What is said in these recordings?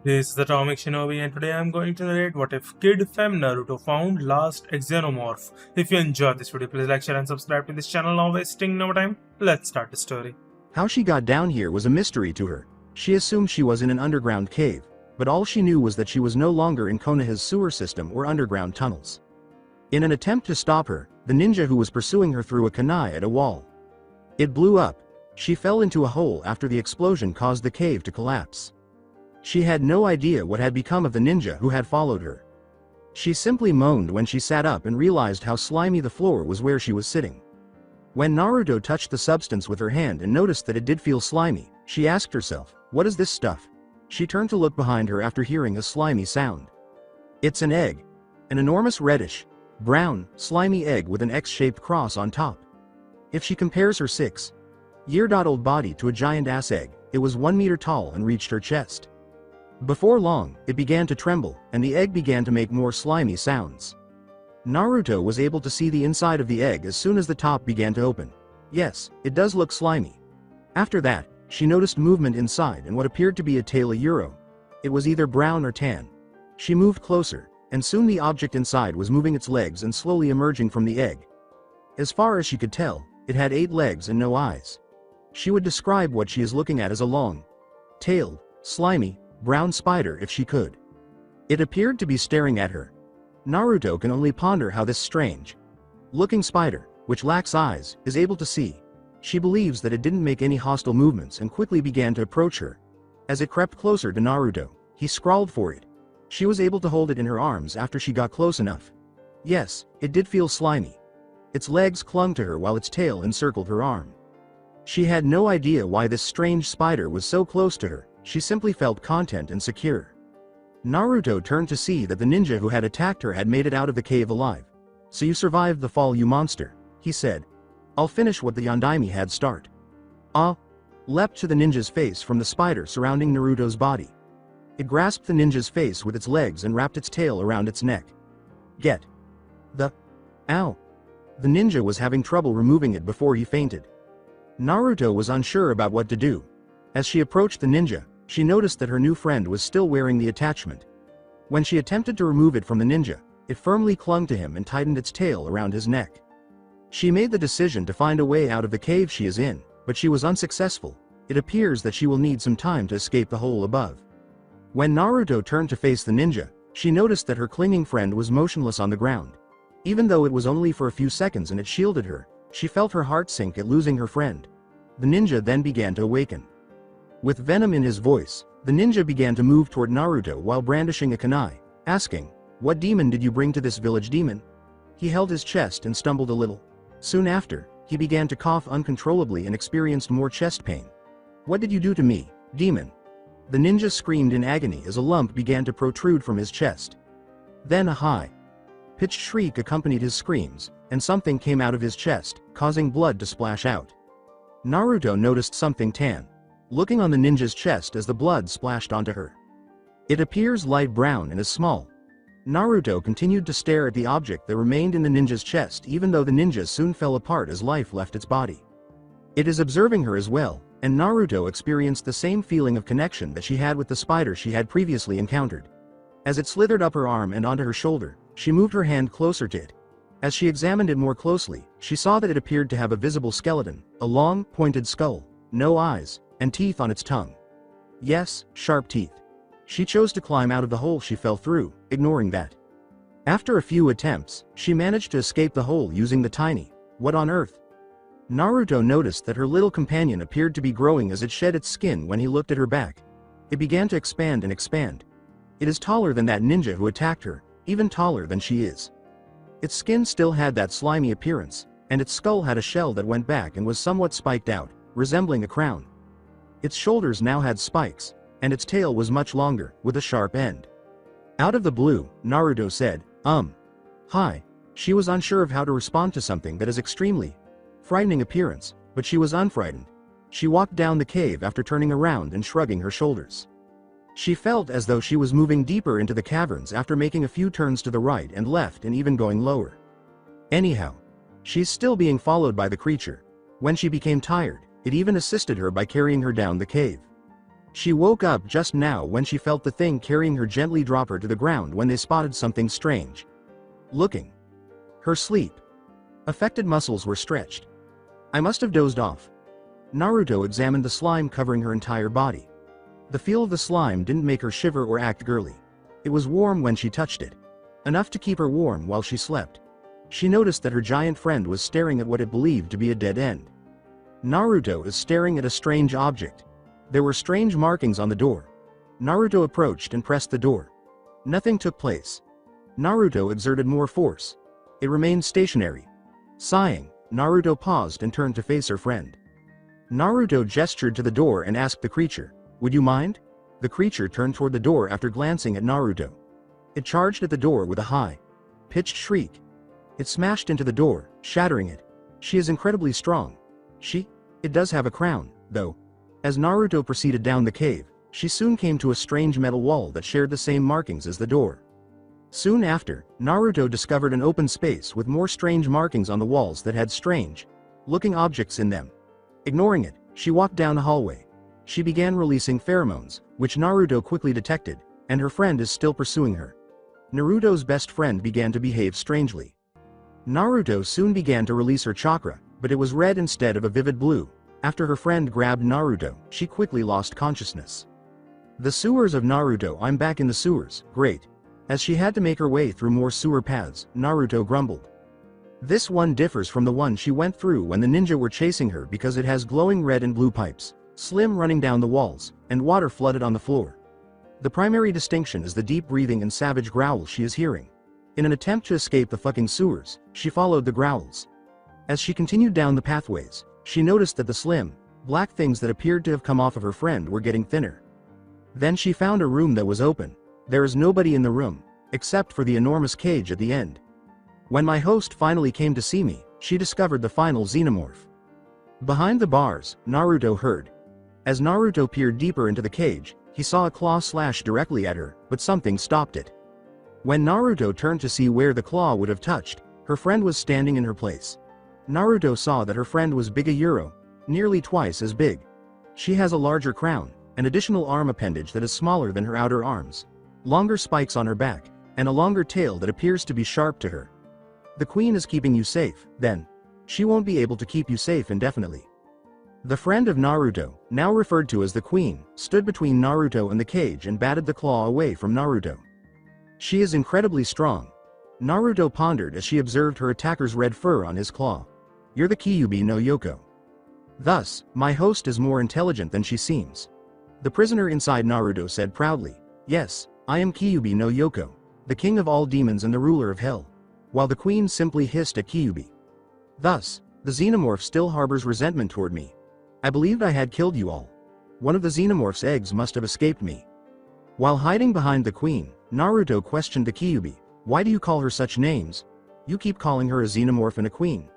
This is Atomic Shinobi, and today I'm going to narrate what if Kid Fem-Naruto found last Xenomorph. If you enjoyed this video, please like, share, and subscribe to this channel. Now wasting no time, let's start the story. How she got down here was a mystery to her. She assumed she was in an underground cave, but all she knew was that she was no longer in Konoha's sewer system or underground tunnels. In an attempt to stop her, the ninja who was pursuing her threw a kunai at a wall. It blew up. She fell into a hole after the explosion caused the cave to collapse. She had no idea what had become of the ninja who had followed her. She simply moaned when she sat up and realized how slimy the floor was where she was sitting. When Naruto touched the substance with her hand and noticed that it did feel slimy, she asked herself, "What is this stuff?" She turned to look behind her after hearing a slimy sound. It's an egg. An enormous reddish, brown, slimy egg with an X-shaped cross on top. If she compares her 6-year-old body to a giant-ass egg, it was 1 meter tall and reached her chest. Before long, it began to tremble, and the egg began to make more slimy sounds. Naruto was able to see the inside of the egg as soon as the top began to open. Yes, it does look slimy. After that, she noticed movement inside and what appeared to be a tail. It was either brown or tan. She moved closer, and soon the object inside was moving its legs and slowly emerging from the egg. As far as she could tell, it had 8 legs and no eyes. She would describe what she is looking at as a long-tailed, slimy, brown spider if she could. It appeared to be staring at her. Naruto can only ponder how this strange-looking spider, which lacks eyes, is able to see. She believes that it didn't make any hostile movements and quickly began to approach her. As it crept closer to Naruto, he scrawled for it. She was able to hold it in her arms after she got close enough. Yes, it did feel slimy. Its legs clung to her while its tail encircled her arm. She had no idea why this strange spider was so close to her. She simply felt content and secure. Naruto turned to see that the ninja who had attacked her had made it out of the cave alive. "So you survived the fall, you monster," he said. "I'll finish what the Yondaime had start." Ah! Leapt to the ninja's face from the spider surrounding Naruto's body. It grasped the ninja's face with its legs and wrapped its tail around its neck. Get the ow! The ninja was having trouble removing it before he fainted. Naruto was unsure about what to do. As she approached the ninja, she noticed that her new friend was still wearing the attachment. When she attempted to remove it from the ninja, it firmly clung to him and tightened its tail around his neck. She made the decision to find a way out of the cave she is in, but she was unsuccessful. It appears that she will need some time to escape the hole above. When Naruto turned to face the ninja, she noticed that her clinging friend was motionless on the ground. Even though it was only for a few seconds and it shielded her, she felt her heart sink at losing her friend. The ninja then began to awaken. With venom in his voice, the ninja began to move toward Naruto while brandishing a kunai, asking, "What demon did you bring to this village, demon?" He held his chest and stumbled a little. Soon after, he began to cough uncontrollably and experienced more chest pain. "What did you do to me, demon?" The ninja screamed in agony as a lump began to protrude from his chest. Then a high-pitched shriek accompanied his screams, and something came out of his chest, causing blood to splash out. Naruto noticed something tan looking on the ninja's chest as the blood splashed onto her. It appears light brown and is small. Naruto continued to stare at the object that remained in the ninja's chest even though the ninja soon fell apart as life left its body. It is observing her as well, and Naruto experienced the same feeling of connection that she had with the spider she had previously encountered. As it slithered up her arm and onto her shoulder, she moved her hand closer to it. As she examined it more closely, she saw that it appeared to have a visible skeleton, a long, pointed skull, no eyes, and teeth on its tongue. Yes, sharp teeth. She chose to climb out of the hole she fell through, ignoring that. After a few attempts, she managed to escape the hole using the tiny, "What on earth?" Naruto noticed that her little companion appeared to be growing as it shed its skin when he looked at her back. It began to expand and expand. It is taller than that ninja who attacked her, even taller than she is. Its skin still had that slimy appearance, and its skull had a shell that went back and was somewhat spiked out, resembling a crown. Its shoulders now had spikes, and its tail was much longer, with a sharp end. Out of the blue, Naruto said, Hi." She was unsure of how to respond to something that is extremely frightening appearance, but she was unfrightened. She walked down the cave after turning around and shrugging her shoulders. She felt as though she was moving deeper into the caverns after making a few turns to the right and left and even going lower. Anyhow, she's still being followed by the creature. When she became tired, it even assisted her by carrying her down the cave. She woke up just now when she felt the thing carrying her gently drop her to the ground when they spotted something strange. Looking. Her sleep. Affected muscles were stretched. I must have dozed off. Naruto examined the slime covering her entire body. The feel of the slime didn't make her shiver or act girly. It was warm when she touched it. Enough to keep her warm while she slept. She noticed that her giant friend was staring at what it believed to be a dead end. Naruto is staring at a strange object. There were strange markings on the door. Naruto approached and pressed the door. Nothing took place. Naruto exerted more force. It remained stationary. Sighing, Naruto paused and turned to face her friend. Naruto gestured to the door and asked the creature, "Would you mind?" The creature turned toward the door after glancing at Naruto. It charged at the door with a high-pitched shriek. It smashed into the door, shattering it. She is incredibly strong. It does have a crown, though. As Naruto proceeded down the cave, she soon came to a strange metal wall that shared the same markings as the door. Soon after, Naruto discovered an open space with more strange markings on the walls that had strange-looking objects in them. Ignoring it, she walked down the hallway. She began releasing pheromones, which Naruto quickly detected, and her friend is still pursuing her. Naruto's best friend began to behave strangely. Naruto soon began to release her chakra, but it was red instead of a vivid blue. After her friend grabbed Naruto, she quickly lost consciousness. The sewers of Naruto. I'm back in the sewers, great. As she had to make her way through more sewer paths, Naruto grumbled. This one differs from the one she went through when the ninja were chasing her because it has glowing red and blue pipes, slim running down the walls, and water flooded on the floor. The primary distinction is the deep breathing and savage growls she is hearing. In an attempt to escape the fucking sewers, she followed the growls. As she continued down the pathways, she noticed that the slim, black things that appeared to have come off of her friend were getting thinner. Then she found a room that was open. There is nobody in the room, except for the enormous cage at the end. When my host finally came to see me, she discovered the final xenomorph. Behind the bars, Naruto heard. As Naruto peered deeper into the cage, he saw a claw slash directly at her, but something stopped it. When Naruto turned to see where the claw would have touched, her friend was standing in her place. Naruto saw that her friend was big, a euro, nearly twice as big. She has a larger crown, an additional arm appendage that is smaller than her outer arms, longer spikes on her back, and a longer tail that appears to be sharp to her. The queen is keeping you safe, then. She won't be able to keep you safe indefinitely. The friend of Naruto, now referred to as the queen, stood between Naruto and the cage and batted the claw away from Naruto. She is incredibly strong. Naruto pondered as she observed her attacker's red fur on his claw. You're the Kyuubi no Yoko. Thus, my host is more intelligent than she seems. The prisoner inside Naruto said proudly, Yes, I am Kyuubi no Yoko, the king of all demons and the ruler of hell. While the queen simply hissed at Kyuubi. Thus, the xenomorph still harbors resentment toward me. I believed I had killed you all. One of the xenomorph's eggs must have escaped me. While hiding behind the queen, Naruto questioned the Kyuubi, why do you call her such names? You keep calling her a xenomorph and a queen.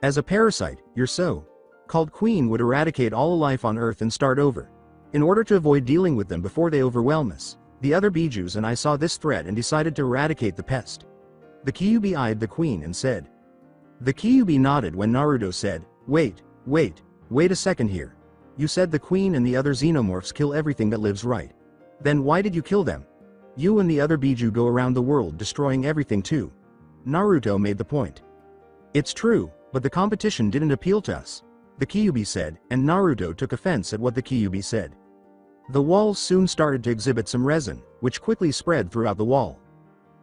As a parasite, your so-called queen would eradicate all life on Earth and start over. In order to avoid dealing with them before they overwhelm us, the other Bijus and I saw this threat and decided to eradicate the pest. The Kyuubi eyed the queen and said. The Kyuubi nodded when Naruto said, Wait a second here. You said the queen and the other xenomorphs kill everything that lives, right? Then why did you kill them? You and the other Biju go around the world destroying everything too. Naruto made the point. It's true, but the competition didn't appeal to us, the Kyuubi said, and Naruto took offense at what the Kyuubi said. The walls soon started to exhibit some resin, which quickly spread throughout the wall.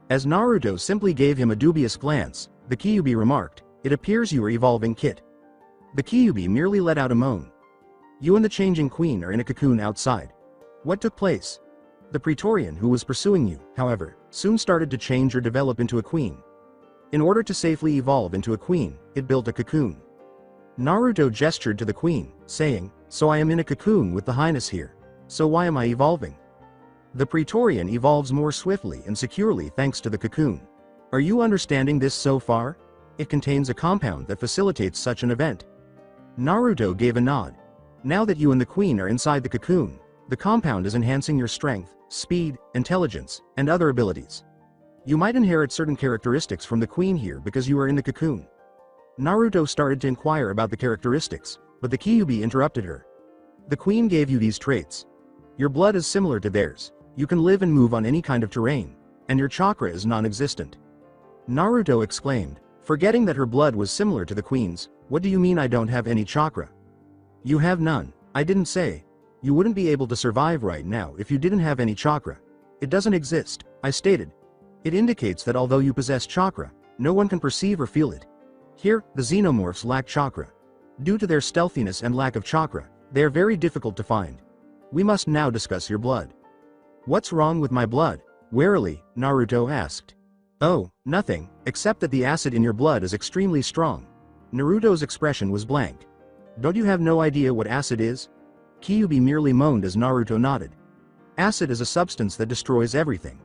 As Naruto simply gave him a dubious glance, the Kyuubi remarked, It appears you are evolving, Kit. The Kyuubi merely let out a moan. You and the changing queen are in a cocoon outside. What took place? The Praetorian who was pursuing you, however, soon started to change or develop into a queen. In order to safely evolve into a queen, it built a cocoon. Naruto gestured to the queen, saying, So I am in a cocoon with the highness here. So why am I evolving? The Praetorian evolves more swiftly and securely thanks to the cocoon. Are you understanding this so far? It contains a compound that facilitates such an event. Naruto gave a nod. Now that you and the queen are inside the cocoon, the compound is enhancing your strength, speed, intelligence, and other abilities. You might inherit certain characteristics from the queen here because you are in the cocoon. Naruto started to inquire about the characteristics, but the Kyuubi interrupted her. The queen gave you these traits. Your blood is similar to theirs. You can live and move on any kind of terrain. And your chakra is non-existent. Naruto exclaimed, forgetting that her blood was similar to the queen's. What do you mean I don't have any chakra? You have none. I didn't say. You wouldn't be able to survive right now if you didn't have any chakra. It doesn't exist, I stated. It indicates that although you possess chakra, no one can perceive or feel it. Here, the Xenomorphs lack chakra. Due to their stealthiness and lack of chakra, they are very difficult to find. We must now discuss your blood. What's wrong with my blood? Warily, Naruto asked. Oh, nothing, except that the acid in your blood is extremely strong. Naruto's expression was blank. Don't you have no idea what acid is? Kyuubi merely moaned as Naruto nodded. Acid is a substance that destroys everything.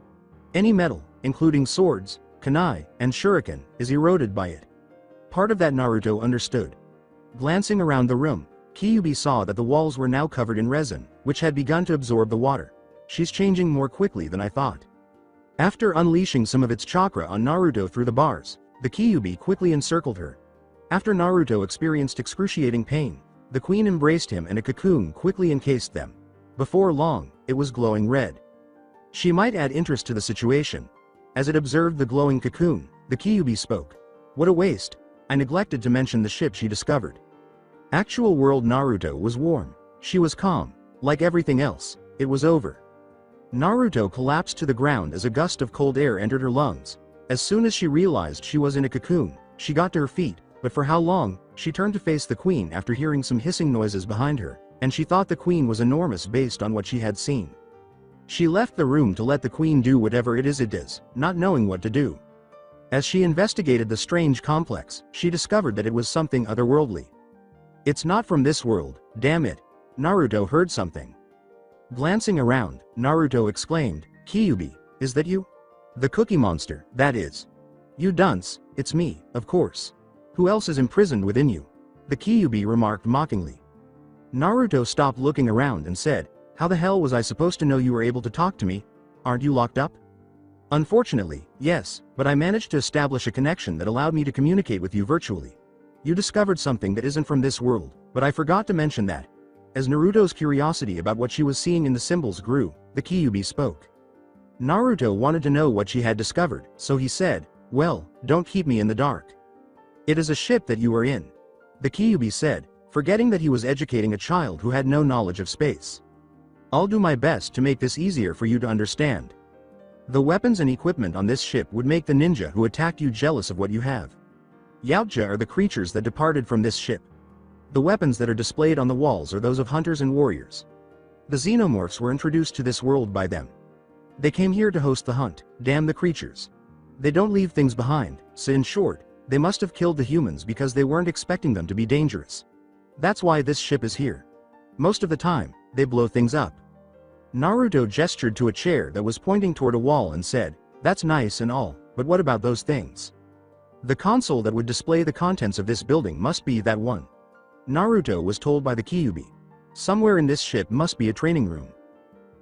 Any metal, including swords, kunai, and shuriken, is eroded by it. Part of that Naruto understood. Glancing around the room, Kyuubi saw that the walls were now covered in resin, which had begun to absorb the water. She's changing more quickly than I thought. After unleashing some of its chakra on Naruto through the bars, the Kyuubi quickly encircled her. After Naruto experienced excruciating pain, the queen embraced him and a cocoon quickly encased them. Before long, it was glowing red. She might add interest to the situation. As it observed the glowing cocoon, the Kyuubi spoke. What a waste. I neglected to mention the ship she discovered. Actual world Naruto was warm. She was calm. Like everything else, it was over. Naruto collapsed to the ground as a gust of cold air entered her lungs. As soon as she realized she was in a cocoon, she got to her feet, but for how long? She turned to face the queen after hearing some hissing noises behind her, and she thought the queen was enormous based on what she had seen. She left the room to let the queen do whatever it is, not knowing what to do. As she investigated the strange complex, she discovered that it was something otherworldly. It's not from this world, damn it. Naruto heard something. Glancing around, Naruto exclaimed, Kyuubi, is that you? The cookie monster, that is. You dunce, it's me, of course. Who else is imprisoned within you? The Kyuubi remarked mockingly. Naruto stopped looking around and said, how the hell was I supposed to know you were able to talk to me? Aren't you locked up? Unfortunately, yes, but I managed to establish a connection that allowed me to communicate with you virtually. You discovered something that isn't from this world, but I forgot to mention that. As Naruto's curiosity about what she was seeing in the symbols grew, the Kyuubi spoke. Naruto wanted to know what she had discovered, so he said, well, don't keep me in the dark. It is a ship that you are in. The Kyuubi said, forgetting that he was educating a child who had no knowledge of space. I'll do my best to make this easier for you to understand. The weapons and equipment on this ship would make the ninja who attacked you jealous of what you have. Yautja are the creatures that departed from this ship. The weapons that are displayed on the walls are those of hunters and warriors. The Xenomorphs were introduced to this world by them. They came here to host the hunt, damn the creatures. They don't leave things behind, so in short, they must have killed the humans because they weren't expecting them to be dangerous. That's why this ship is here. Most of the time, they blow things up. Naruto gestured to a chair that was pointing toward a wall and said, that's nice and all, but what about those things? The console that would display the contents of this building must be that one. Naruto was told by the Kyuubi. Somewhere in this ship must be a training room.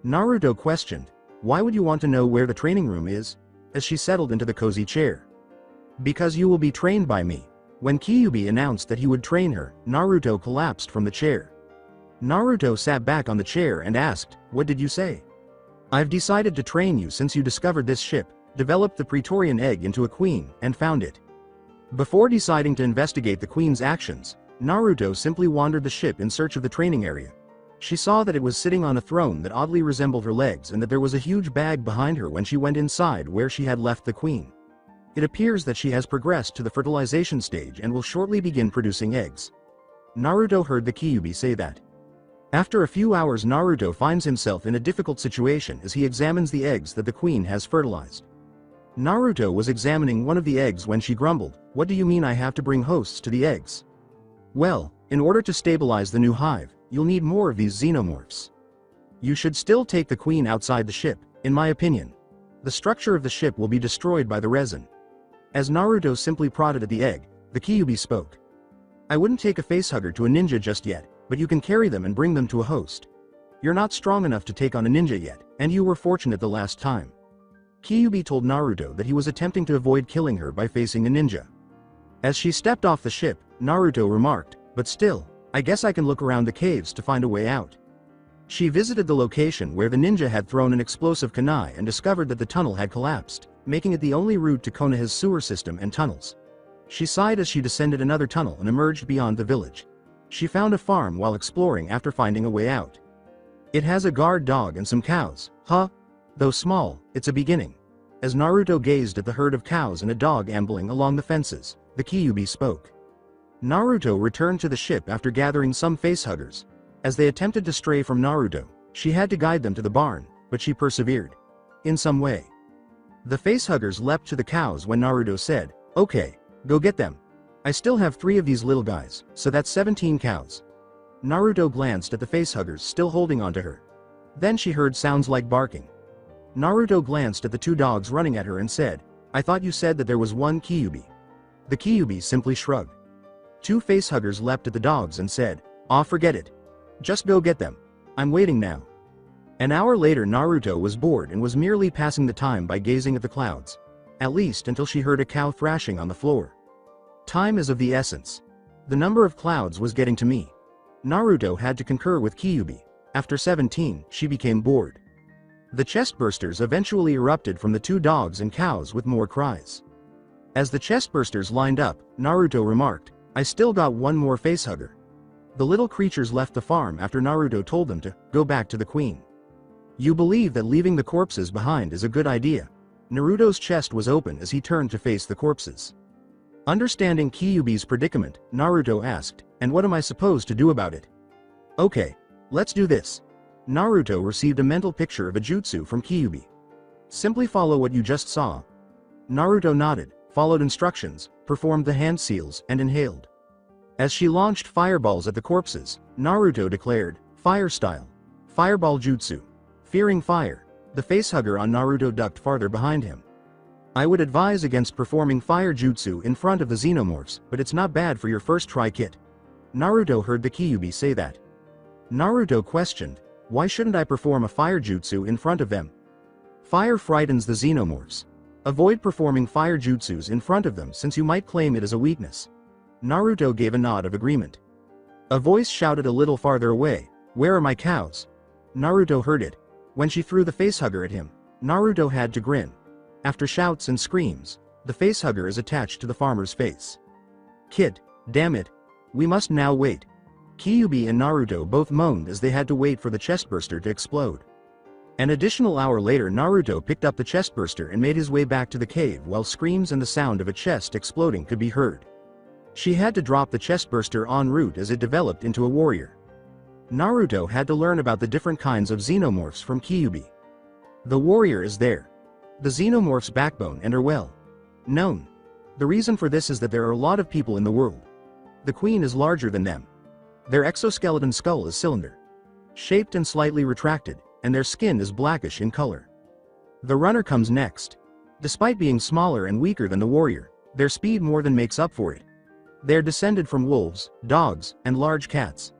Naruto questioned, why would you want to know where the training room is? As she settled into the cozy chair. Because you will be trained by me. When Kyuubi announced that he would train her, Naruto collapsed from the chair. Naruto sat back on the chair and asked, what did you say? I've decided to train you since you discovered this ship, developed the Praetorian egg into a queen, and found it. Before deciding to investigate the queen's actions, Naruto simply wandered the ship in search of the training area. She saw that it was sitting on a throne that oddly resembled her legs and that there was a huge bag behind her when she went inside where she had left the queen. It appears that she has progressed to the fertilization stage and will shortly begin producing eggs. Naruto heard the Kyuubi say that. After a few hours, Naruto finds himself in a difficult situation as he examines the eggs that the queen has fertilized. Naruto was examining one of the eggs when she grumbled, what do you mean I have to bring hosts to the eggs? Well, in order to stabilize the new hive, you'll need more of these Xenomorphs. You should still take the queen outside the ship, in my opinion. The structure of the ship will be destroyed by the resin. As Naruto simply prodded at the egg, the Kyuubi spoke. I wouldn't take a facehugger to a ninja just yet, but you can carry them and bring them to a host. You're not strong enough to take on a ninja yet, and you were fortunate the last time. Kyuubi told Naruto that he was attempting to avoid killing her by facing a ninja. As she stepped off the ship, Naruto remarked, but still, I guess I can look around the caves to find a way out. She visited the location where the ninja had thrown an explosive kunai and discovered that the tunnel had collapsed, making it the only route to Konoha's sewer system and tunnels. She sighed as she descended another tunnel and emerged beyond the village. She found a farm while exploring after finding a way out. It has a guard dog and some cows. Huh? Though small, it's a beginning. As Naruto gazed at the herd of cows and a dog ambling along the fences, the Kyuubi spoke. Naruto returned to the ship after gathering some facehuggers. As they attempted to stray from Naruto, she had to guide them to the barn, but she persevered. In some way. The facehuggers leapt to the cows when Naruto said, "Okay, go get them. I still have 3 of these little guys, so that's 17 cows." Naruto glanced at the facehuggers still holding onto her. Then she heard sounds like barking. Naruto glanced at the 2 dogs running at her and said, "I thought you said that there was 1 Kyuubi." The Kyuubi simply shrugged. 2 facehuggers leapt at the dogs and said, "Aw, forget it. Just go get them. I'm waiting now." An hour later Naruto was bored and was merely passing the time by gazing at the clouds. At least until she heard a cow thrashing on the floor. Time is of the essence. The number of clouds was getting to me. Naruto had to concur with Kyuubi. After 17, she became bored. The chestbursters eventually erupted from the 2 dogs and cows with more cries. As the chestbursters lined up, Naruto remarked, "I still got 1 more facehugger." The little creatures left the farm after Naruto told them to go back to the queen. "You believe that leaving the corpses behind is a good idea?" Naruto's chest was open as he turned to face the corpses. Understanding Kyuubi's predicament, Naruto asked, "And what am I supposed to do about it?" "Okay, let's do this." Naruto received a mental picture of a jutsu from Kyuubi. "Simply follow what you just saw." Naruto nodded, followed instructions, performed the hand seals, and inhaled. As she launched fireballs at the corpses, Naruto declared, "Fire style. Fireball jutsu." Fearing fire, the facehugger on Naruto ducked farther behind him. "I would advise against performing fire jutsu in front of the Xenomorphs, but it's not bad for your first try kit." Naruto heard the Kyuubi say that. Naruto questioned, "Why shouldn't I perform a fire jutsu in front of them?" "Fire frightens the Xenomorphs. Avoid performing fire jutsus in front of them since you might claim it as a weakness." Naruto gave a nod of agreement. A voice shouted a little farther away, "Where are my cows?" Naruto heard it. When she threw the facehugger at him, Naruto had to grin. After shouts and screams, the facehugger is attached to the farmer's face. "Kid, damn it. We must now wait." Kyuubi and Naruto both moaned as they had to wait for the chestburster to explode. An additional hour later Naruto picked up the chestburster and made his way back to the cave while screams and the sound of a chest exploding could be heard. She had to drop the chestburster en route as it developed into a warrior. Naruto had to learn about the different kinds of xenomorphs from Kyuubi. The warrior is there. The xenomorph's backbone and are well known. The reason for this is that there are a lot of people in the world. The queen is larger than them. Their exoskeleton skull is cylinder shaped and slightly retracted, and their skin is blackish in color. The runner comes next. Despite being smaller and weaker than the warrior, their speed more than makes up for it. They are descended from wolves, dogs, and large cats.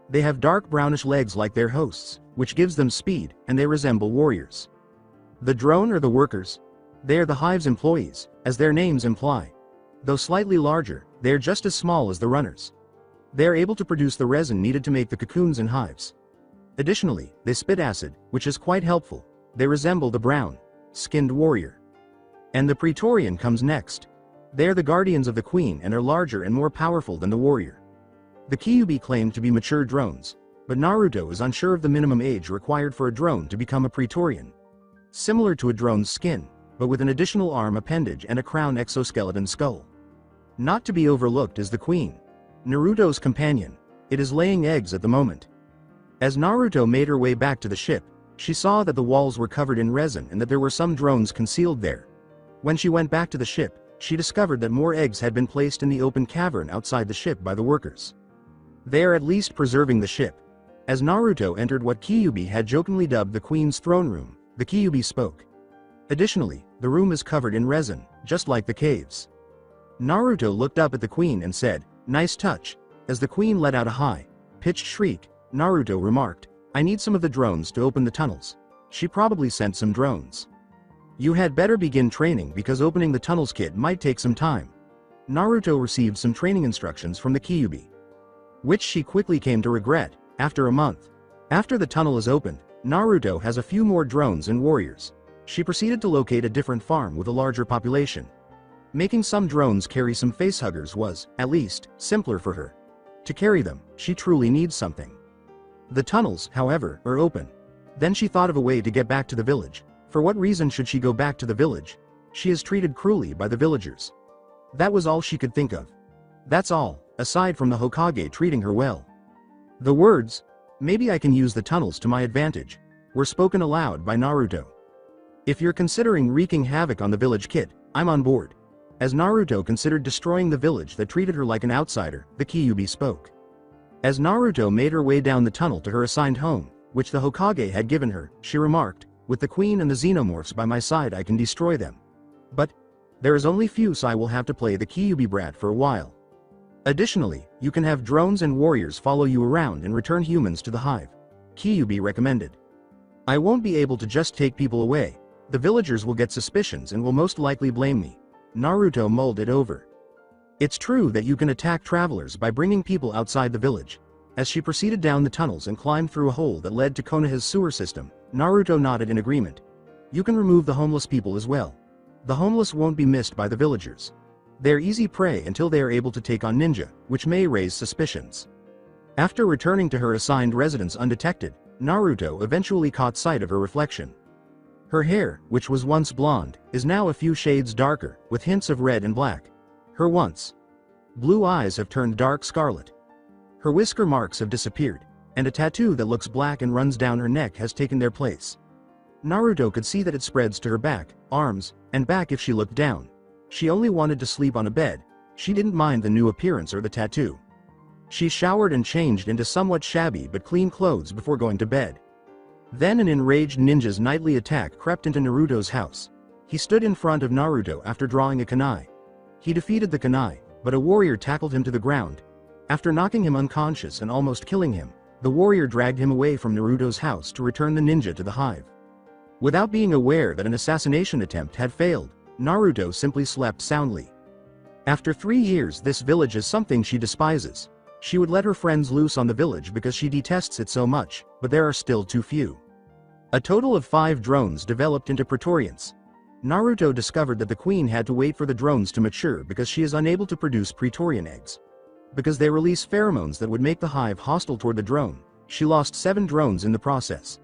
They have dark brownish legs like their hosts, which gives them speed, and they resemble warriors. The drone are the workers. They are the hive's employees, as their names imply. Though slightly larger, they are just as small as the runners. They are able to produce the resin needed to make the cocoons in hives. Additionally, they spit acid, which is quite helpful. They resemble the brown-skinned warrior. And the Praetorian comes next. They are the guardians of the queen and are larger and more powerful than the warrior. The Kyuubi claim to be mature drones, but Naruto is unsure of the minimum age required for a drone to become a Praetorian. Similar to a drone's skin, but with an additional arm appendage and a crown exoskeleton skull. Not to be overlooked is the queen, Naruto's companion. It is laying eggs at the moment. As Naruto made her way back to the ship, she saw that the walls were covered in resin and that there were some drones concealed there. When she went back to the ship, she discovered that more eggs had been placed in the open cavern outside the ship by the workers. They are at least preserving the ship. As Naruto entered what Kyuubi had jokingly dubbed the queen's throne room, the Kyuubi spoke. Additionally, the room is covered in resin, just like the caves. Naruto looked up at the queen and said, "Nice touch." As the queen let out a high-pitched shriek, Naruto remarked, "I need some of the drones to open the tunnels." She probably sent some drones. "You had better begin training because opening the tunnels kit might take some time." Naruto received some training instructions from the Kyuubi, which she quickly came to regret. After a month, After the tunnel is opened, Naruto has a few more drones and warriors. She proceeded to locate a different farm with a larger population. Making some drones carry some facehuggers was, at least, simpler for her. To carry them, she truly needs something. The tunnels, however, are open. Then she thought of a way to get back to the village. For what reason should she go back to the village? She is treated cruelly by the villagers. That was all she could think of. That's all, aside from the Hokage treating her well. The words, "Maybe I can use the tunnels to my advantage," were spoken aloud by Naruto. "If you're considering wreaking havoc on the village, kid, I'm on board." As Naruto considered destroying the village that treated her like an outsider, the Kyuubi spoke. As Naruto made her way down the tunnel to her assigned home, which the Hokage had given her, she remarked, "With the queen and the Xenomorphs by my side I can destroy them. But there is only few, so I will have to play the Kyuubi brat for a while. Additionally, you can have drones and warriors follow you around and return humans to the hive," Kyuubi recommended. "I won't be able to just take people away. The villagers will get suspicions and will most likely blame me." Naruto mulled it over. "It's true that you can attack travelers by bringing people outside the village." As she proceeded down the tunnels and climbed through a hole that led to Konoha's sewer system, Naruto nodded in agreement. "You can remove the homeless people as well. The homeless won't be missed by the villagers. They're easy prey until they are able to take on ninja, which may raise suspicions." After returning to her assigned residence undetected, Naruto eventually caught sight of her reflection. Her hair, which was once blonde, is now a few shades darker, with hints of red and black. Her once blue eyes have turned dark scarlet. Her whisker marks have disappeared, and a tattoo that looks black and runs down her neck has taken their place. Naruto could see that it spreads to her back, arms, and back if she looked down. She only wanted to sleep on a bed. She didn't mind the new appearance or the tattoo. She showered and changed into somewhat shabby but clean clothes before going to bed. Then an enraged ninja's nightly attack crept into Naruto's house. He stood in front of Naruto after drawing a kunai. He defeated the kunai, but a warrior tackled him to the ground. After knocking him unconscious and almost killing him, the warrior dragged him away from Naruto's house to return the ninja to the hive. Without being aware that an assassination attempt had failed, Naruto simply slept soundly. After 3 years, this village is something she despises. She would let her friends loose on the village because she detests it so much, but there are still too few. A total of 5 drones developed into Praetorians. Naruto discovered that the queen had to wait for the drones to mature because she is unable to produce Praetorian eggs. Because they release pheromones that would make the hive hostile toward the drone, she lost 7 drones in the process.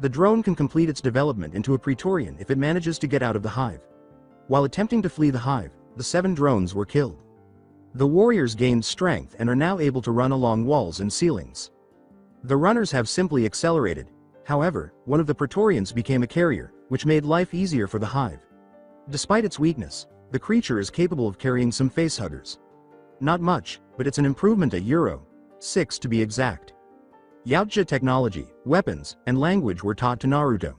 The drone can complete its development into a Praetorian if it manages to get out of the hive. While attempting to flee the hive, the 7 drones were killed. The warriors gained strength and are now able to run along walls and ceilings. The runners have simply accelerated. However, one of the Praetorians became a carrier, which made life easier for the hive. Despite its weakness, the creature is capable of carrying some facehuggers. Not much, but it's an improvement at Euro 6 to be exact. Yautja technology, weapons, and language were taught to Naruto.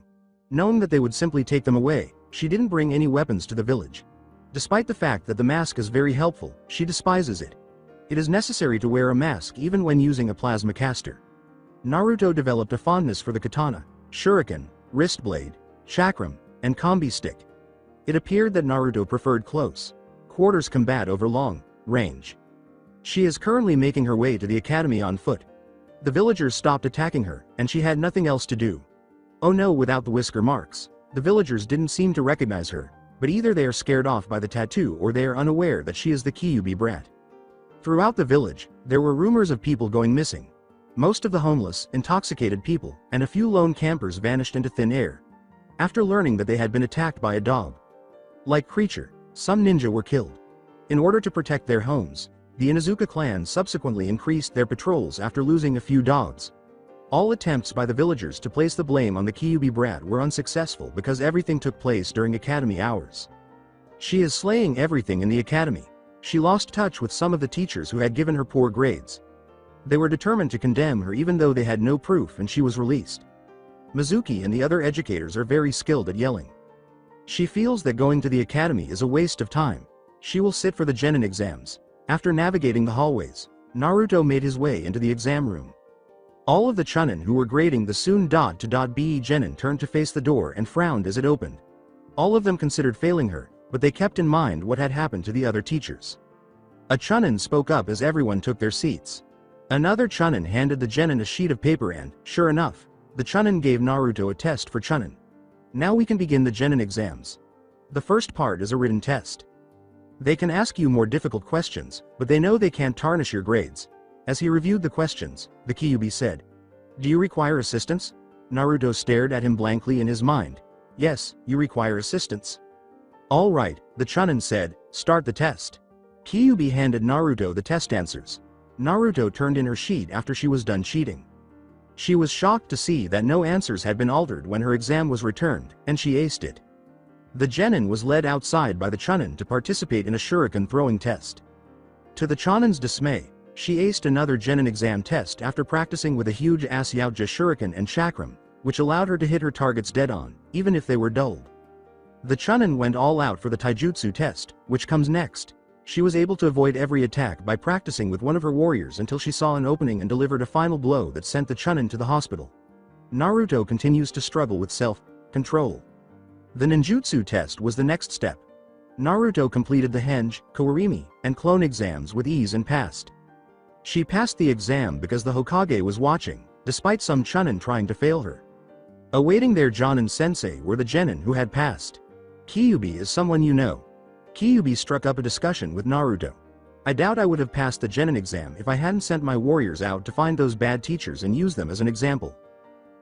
Knowing that they would simply take them away, she didn't bring any weapons to the village. Despite the fact that the mask is very helpful, she despises it. It is necessary to wear a mask even when using a plasma caster. Naruto developed a fondness for the katana, shuriken, wrist blade, chakram, and combi stick. It appeared that Naruto preferred close quarters combat over long range. She is currently making her way to the academy on foot. The villagers stopped attacking her, and she had nothing else to do. Oh no, without the whisker marks. The villagers didn't seem to recognize her, but either they are scared off by the tattoo or they are unaware that she is the Kyuubi brat. Throughout the village, there were rumors of people going missing. Most of the homeless, intoxicated people, and a few lone campers vanished into thin air. After learning that they had been attacked by a dog-like creature, some ninja were killed. In order to protect their homes, the Inuzuka clan subsequently increased their patrols after losing a few dogs. All attempts by the villagers to place the blame on the Kyuubi brat were unsuccessful because everything took place during academy hours. She is slaying everything in the academy. She lost touch with some of the teachers who had given her poor grades. They were determined to condemn her even though they had no proof, and she was released. Mizuki and the other educators are very skilled at yelling. She feels that going to the academy is a waste of time. She will sit for the genin exams. After navigating the hallways, Naruto made his way into the exam room. All of the chunin who were grading the soon.to.be genin turned to face the door and frowned as it opened. All of them considered failing her, but they kept in mind what had happened to the other teachers. A chunin spoke up as everyone took their seats. Another Chunin handed the genin a sheet of paper and, sure enough, the Chunin gave Naruto a test for Chunin. Now we can begin the genin exams. The first part is a written test. They can ask you more difficult questions, but they know they can't tarnish your grades. As he reviewed the questions, the Kyuubi said, "Do you require assistance?" Naruto stared at him blankly in his mind. "Yes, you require assistance." "All right," the Chunin said, "start the test." Kyuubi handed Naruto the test answers. Naruto turned in her sheet after she was done cheating. She was shocked to see that no answers had been altered when her exam was returned, and she aced it. The genin was led outside by the Chunin to participate in a shuriken throwing test. To the Chunin's dismay, she aced another genin exam test after practicing with a huge Asyauja shuriken and chakram, which allowed her to hit her targets dead on, even if they were dulled. The Chunin went all out for the taijutsu test, which comes next. She was able to avoid every attack by practicing with one of her warriors until she saw an opening and delivered a final blow that sent the Chunin to the hospital. Naruto continues to struggle with self-control. The ninjutsu test was the next step. Naruto completed the henge, kawarimi, and clone exams with ease and passed. She passed the exam because the Hokage was watching, despite some Chunin trying to fail her. Awaiting their Jonin sensei were the genin who had passed. Kyuubi is someone you know. Kyuubi struck up a discussion with Naruto. "I doubt I would have passed the genin exam if I hadn't sent my warriors out to find those bad teachers and use them as an example.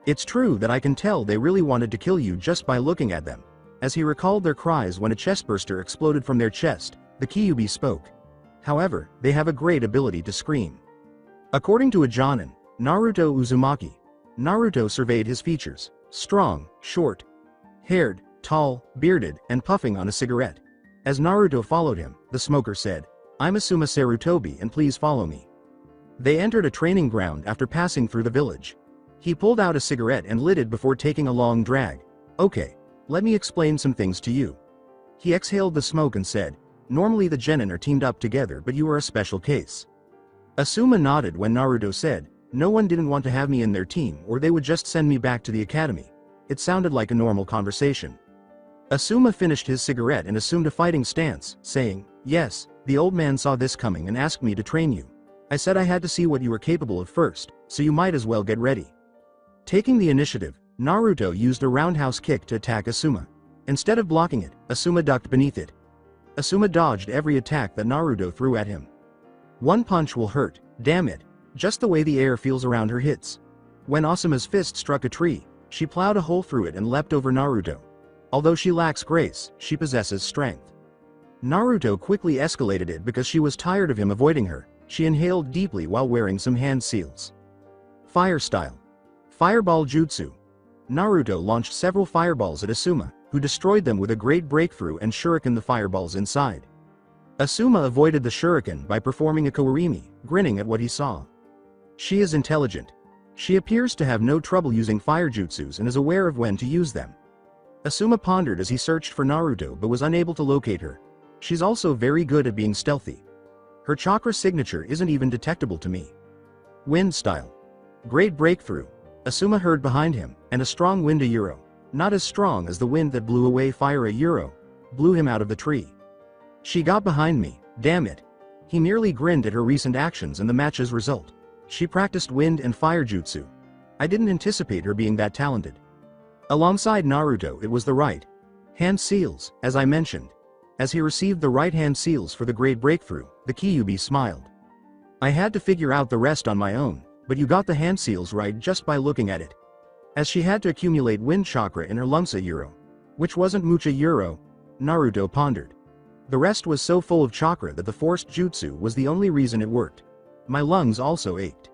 It's true that I can tell they really wanted to kill you just by looking at them." As he recalled their cries when a chestburster exploded from their chest, the Kyuubi spoke. "However, they have a great ability to scream." According to a Jonin, Naruto Uzumaki, Naruto surveyed his features: strong, short haired, tall, bearded, and puffing on a cigarette. As Naruto followed him, the smoker said, "I'm Asuma Sarutobi and please follow me." They entered a training ground after passing through the village. He pulled out a cigarette and lit it before taking a long drag. "Okay, let me explain some things to you." He exhaled the smoke and said, "Normally the genin are teamed up together, but you are a special case." Asuma nodded when Naruto said, "No one didn't want to have me in their team or they would just send me back to the academy." It sounded like a normal conversation. Asuma finished his cigarette and assumed a fighting stance, saying, "Yes, the old man saw this coming and asked me to train you. I said I had to see what you were capable of first, so you might as well get ready." Taking the initiative, Naruto used a roundhouse kick to attack Asuma. Instead of blocking it, Asuma ducked beneath it. Asuma dodged every attack that Naruto threw at him. One punch will hurt, damn it, just the way the air feels around her hits. When Asuma's fist struck a tree, she plowed a hole through it and leapt over Naruto. Although she lacks grace, she possesses strength. Naruto quickly escalated it because she was tired of him avoiding her. She inhaled deeply while wearing some hand seals. Fire style. Fireball jutsu. Naruto launched several fireballs at Asuma, who destroyed them with a great breakthrough and shuriken the fireballs inside. Asuma avoided the shuriken by performing a kawarimi, grinning at what he saw. She is intelligent. She appears to have no trouble using fire jutsus and is aware of when to use them. Asuma pondered as he searched for Naruto but was unable to locate her. She's also very good at being stealthy. Her chakra signature isn't even detectable to me. Wind style. Great breakthrough. Asuma heard behind him, and a strong wind a euro. Not as strong as the wind that blew away fire a euro. Blew him out of the tree. She got behind me, damn it. He merely grinned at her recent actions and the match's result. She practiced wind and fire jutsu. I didn't anticipate her being that talented. Alongside Naruto it was the right hand seals, as I mentioned. As he received the right hand seals for the great breakthrough, the Kyuubi smiled. "I had to figure out the rest on my own, but you got the hand seals right just by looking at it." As she had to accumulate wind chakra in her lungs a euro. Which wasn't much a euro, Naruto pondered. The rest was so full of chakra that the forced jutsu was the only reason it worked. My lungs also ached.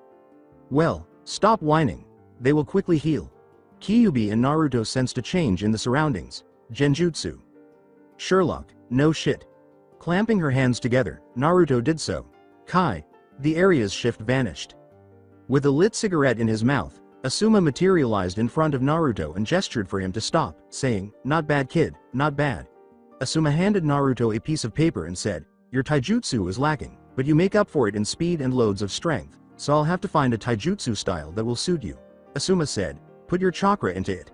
Well, stop whining. They will quickly heal. Kyuubi and Naruto sensed a change in the surroundings. Genjutsu. Sherlock, no shit. Clamping her hands together, Naruto did so. Kai. The area's shift vanished. With a lit cigarette in his mouth, Asuma materialized in front of Naruto and gestured for him to stop, saying, "Not bad kid, not bad." Asuma handed Naruto a piece of paper and said, "Your taijutsu is lacking, but you make up for it in speed and loads of strength, so I'll have to find a taijutsu style that will suit you." Asuma said, "Put your chakra into it."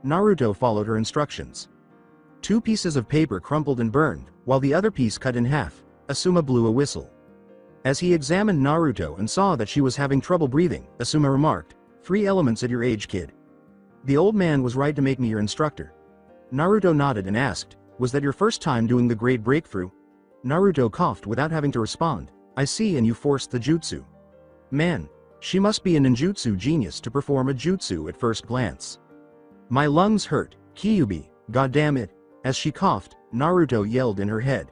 Naruto followed her instructions. 2 pieces of paper crumpled and burned, while the other piece cut in half. Asuma blew a whistle. As he examined Naruto and saw that she was having trouble breathing, Asuma remarked, "3 elements at your age, kid. The old man was right to make me your instructor." Naruto nodded and asked, "Was that your first time doing the great breakthrough?" Naruto coughed without having to respond. "I see, and you forced the jutsu. Man, she must be a ninjutsu genius to perform a jutsu at first glance. My lungs hurt, Kyuubi, goddamn it." As she coughed, Naruto yelled in her head.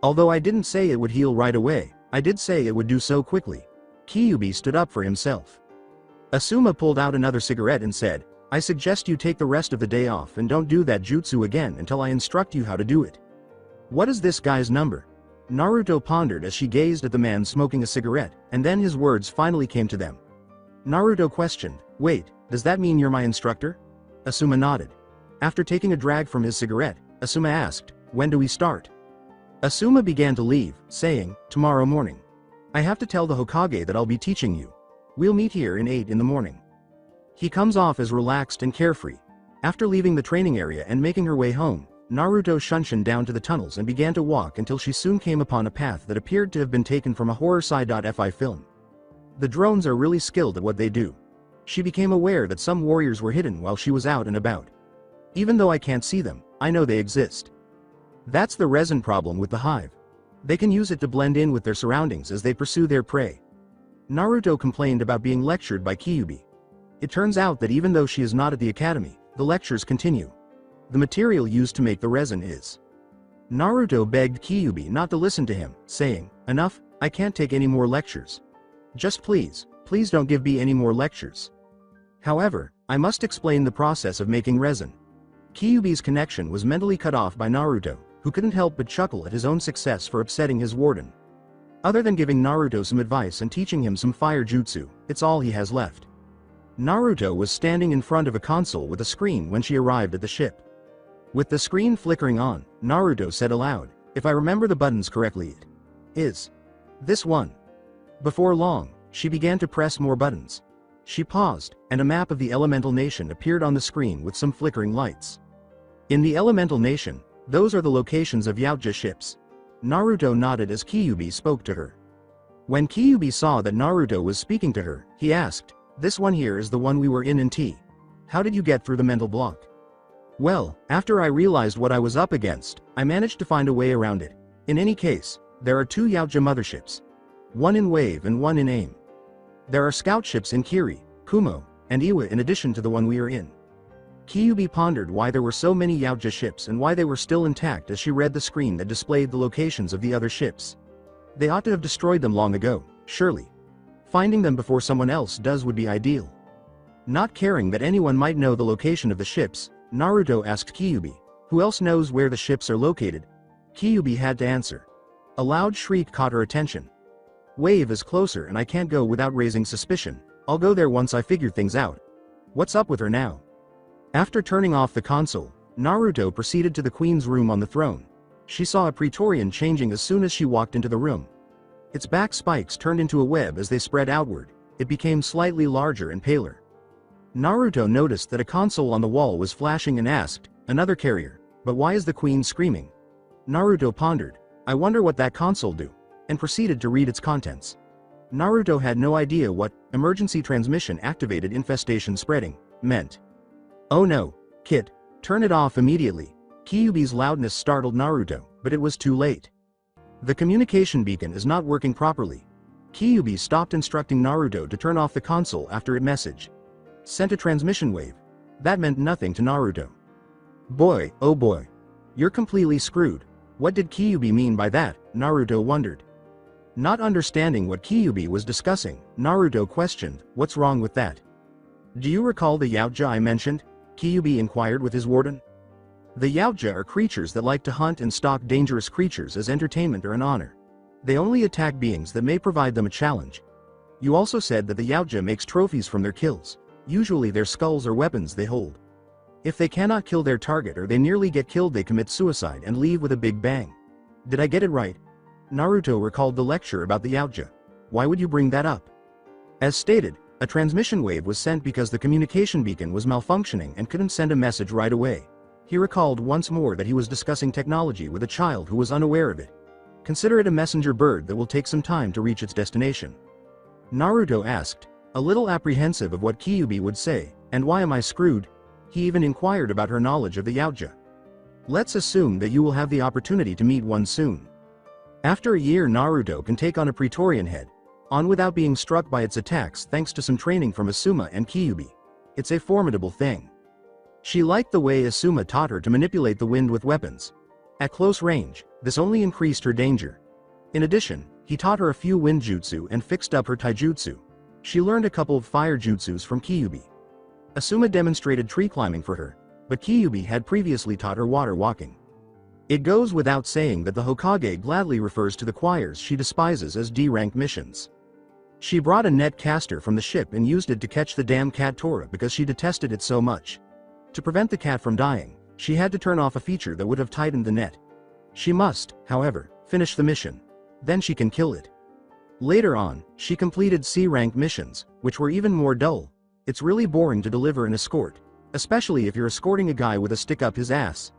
"Although I didn't say it would heal right away, I did say it would do so quickly." Kyuubi stood up for himself. Asuma pulled out another cigarette and said, "I suggest you take the rest of the day off and don't do that jutsu again until I instruct you how to do it." "What is this guy's number?" Naruto pondered as she gazed at the man smoking a cigarette, and then his words finally came to them. Naruto questioned, "Wait, does that mean you're my instructor?" Asuma nodded. After taking a drag from his cigarette, Asuma asked, "When do we start?" Asuma began to leave, saying, "Tomorrow morning. I have to tell the Hokage that I'll be teaching you. We'll meet here in 8 in the morning." He comes off as relaxed and carefree. After leaving the training area and making her way home, Naruto shunshined down to the tunnels and began to walk until she soon came upon a path that appeared to have been taken from a horror sci-fi film. The drones are really skilled at what they do. She became aware that some warriors were hidden while she was out and about. "Even though I can't see them, I know they exist. That's the resin problem with the hive. They can use it to blend in with their surroundings as they pursue their prey." Naruto complained about being lectured by Kyuubi. It turns out that even though she is not at the academy, the lectures continue. The material used to make the resin is. Naruto begged Kyuubi not to listen to him, saying, "Enough, I can't take any more lectures. Just please don't give me any more lectures. However, I must explain the process of making resin." Kyuubi's connection was mentally cut off by Naruto, who couldn't help but chuckle at his own success for upsetting his warden. Other than giving Naruto some advice and teaching him some fire jutsu, it's all he has left. Naruto was standing in front of a console with a screen when she arrived at the ship. With the screen flickering on, Naruto said aloud, "If I remember the buttons correctly, it is this one." Before long, she began to press more buttons. She paused, and a map of the Elemental Nation appeared on the screen with some flickering lights. In the Elemental Nation, those are the locations of Yautja ships. Naruto nodded as Kyuubi spoke to her. When Kyuubi saw that Naruto was speaking to her, he asked, "This one here is the one we were in T. How did you get through the mental block?" "Well, after I realized what I was up against, I managed to find a way around it. In any case, there are 2 Yautja motherships. One in Wave and one in AIM. There are scout ships in Kiri, Kumo, and Iwa in addition to the one we are in." Kyuubi pondered why there were so many Yautja ships and why they were still intact as she read the screen that displayed the locations of the other ships. They ought to have destroyed them long ago, surely. Finding them before someone else does would be ideal. Not caring that anyone might know the location of the ships, Naruto asked Kyuubi, "Who else knows where the ships are located?" Kyuubi had to answer. A loud shriek caught her attention. "Wave is closer and I can't go without raising suspicion. I'll go there once I figure things out. What's up with her now?" After turning off the console, Naruto proceeded to the queen's room on the throne. She saw a Praetorian changing as soon as she walked into the room. Its back spikes turned into a web as they spread outward. It became slightly larger and paler. Naruto noticed that a console on the wall was flashing and asked, "Another carrier, but why is the queen screaming?" Naruto pondered, "I wonder what that console do," and proceeded to read its contents. Naruto had no idea what "emergency transmission activated infestation spreading" meant. "Oh no, kid, turn it off immediately." Kyuubi's loudness startled Naruto, but it was too late. "The communication beacon is not working properly." Kyuubi stopped instructing Naruto to turn off the console after it messaged sent a transmission wave. That meant nothing to Naruto. Boy, oh boy. You're completely screwed. What did Kyuubi mean by that? Naruto wondered. Not understanding what Kyuubi was discussing, Naruto questioned, "What's wrong with that?" "Do you recall the Yautja I mentioned?" Kyuubi inquired with his warden. The Yautja are creatures that like to hunt and stalk dangerous creatures as entertainment or an honor. They only attack beings that may provide them a challenge. You also said that the Yautja makes trophies from their kills, usually their skulls or weapons they hold. If they cannot kill their target or they nearly get killed, they commit suicide and leave with a big bang. Did I get it right? Naruto recalled the lecture about the Yautja. Why would you bring that up? As stated, a transmission wave was sent because the communication beacon was malfunctioning and couldn't send a message right away. He recalled once more that he was discussing technology with a child who was unaware of it. Consider it a messenger bird that will take some time to reach its destination. Naruto asked, a little apprehensive of what Kyuubi would say, and why am I screwed? He even inquired about her knowledge of the Yautja. Let's assume that you will have the opportunity to meet one soon. After a year, Naruto can take on a Praetorian head, on without being struck by its attacks thanks to some training from Asuma and Kyuubi. It's a formidable thing. She liked the way Asuma taught her to manipulate the wind with weapons. At close range, this only increased her danger. In addition, he taught her a few wind jutsu and fixed up her taijutsu. She learned a couple of fire jutsus from Kyuubi. Asuma demonstrated tree climbing for her, but Kyuubi had previously taught her water walking. It goes without saying that the Hokage gladly refers to the choirs she despises as D-rank missions. She brought a net caster from the ship and used it to catch the damn cat Tora because she detested it so much. To prevent the cat from dying, she had to turn off a feature that would have tightened the net. She must, however, finish the mission. Then she can kill it. Later on, she completed C-rank missions, which were even more dull. It's really boring to deliver an escort, especially if you're escorting a guy with a stick up his ass.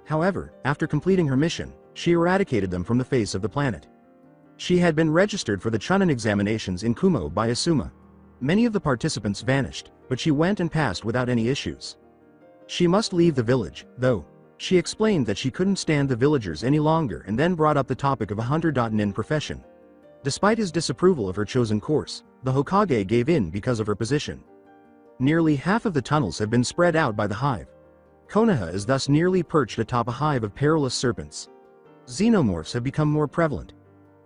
However, after completing her mission, she eradicated them from the face of the planet. She had been registered for the Chunin examinations in Kumo by Asuma. Many of the participants vanished, but she went and passed without any issues. She must leave the village, though. She explained that she couldn't stand the villagers any longer and then brought up the topic of a hunter-nin profession. Despite his disapproval of her chosen course, the Hokage gave in because of her position. Nearly half of the tunnels have been spread out by the hive. Konoha is thus nearly perched atop a hive of perilous serpents. Xenomorphs have become more prevalent.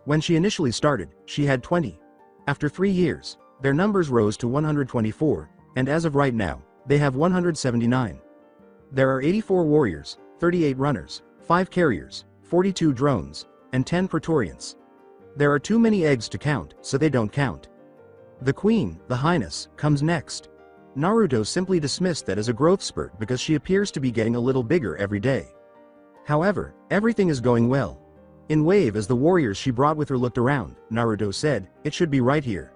When she initially started, she had 20. After 3 years, their numbers rose to 124, and as of right now, they have 179. There are 84 warriors, 38 runners, 5 carriers, 42 drones, and 10 Praetorians. There are too many eggs to count, so they don't count. The Queen, the Highness, comes next. Naruto simply dismissed that as a growth spurt because she appears to be getting a little bigger every day. However, everything is going well. In Wave, as the warriors she brought with her looked around, Naruto said, "It should be right here."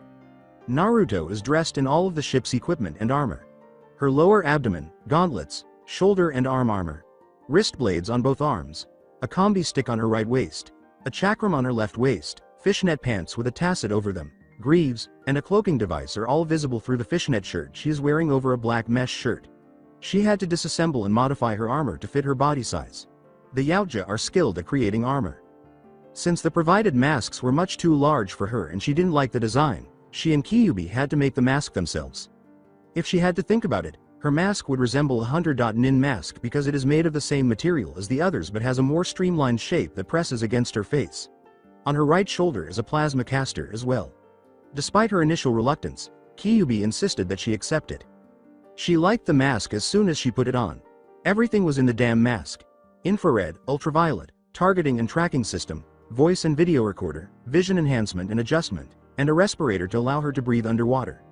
Naruto is dressed in all of the ship's equipment and armor. Her lower abdomen, gauntlets, shoulder and arm armor, wrist blades on both arms, a combi stick on her right waist, a chakram on her left waist, fishnet pants with a tassel over them, greaves, and a cloaking device are all visible through the fishnet shirt she is wearing over a black mesh shirt. She had to disassemble and modify her armor to fit her body size. The Yautja are skilled at creating armor. Since the provided masks were much too large for her and she didn't like the design, she and Kyuubi had to make the mask themselves. If she had to think about it, her mask would resemble a hunter-nin mask because it is made of the same material as the others but has a more streamlined shape that presses against her face. On her right shoulder is a plasma caster as well. Despite her initial reluctance, Kyuubi insisted that she accept it. She liked the mask as soon as she put it on. Everything was in the damn mask. Infrared, ultraviolet, targeting and tracking system, voice and video recorder, vision enhancement and adjustment, and a respirator to allow her to breathe underwater.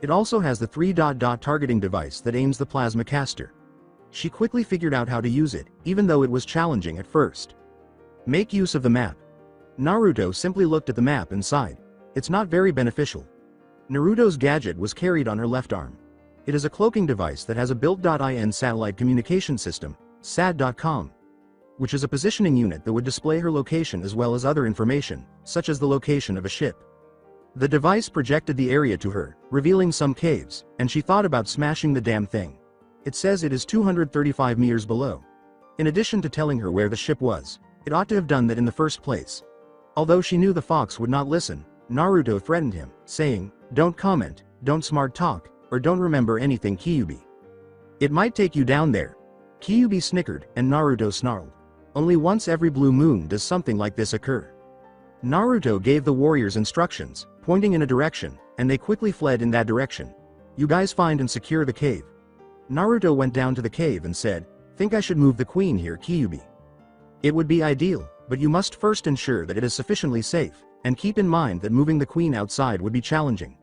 It also has the 3-dot targeting device that aims the plasma caster. She quickly figured out how to use it, even though it was challenging at first. Make use of the map. Naruto simply looked at the map and sighed. It's not very beneficial. Naruto's gadget was carried on her left arm. It is a cloaking device that has a built-in satellite communication system, SAT.com, which is a positioning unit that would display her location as well as other information, such as the location of a ship. The device projected the area to her, revealing some caves, and she thought about smashing the damn thing. It says it is 235 meters below. In addition to telling her where the ship was, it ought to have done that in the first place. Although she knew the fox would not listen, Naruto threatened him, saying, "Don't comment, don't smart talk, or don't remember anything, Kyuubi. It might take you down there." Kyuubi snickered, and Naruto snarled. Only once every blue moon does something like this occur. Naruto gave the warriors instructions, pointing in a direction, and they quickly fled in that direction. "You guys find and secure the cave." Naruto went down to the cave and said, "Think I should move the queen here, Kyuubi? It would be ideal, but you must first ensure that it is sufficiently safe, and keep in mind that moving the queen outside would be challenging."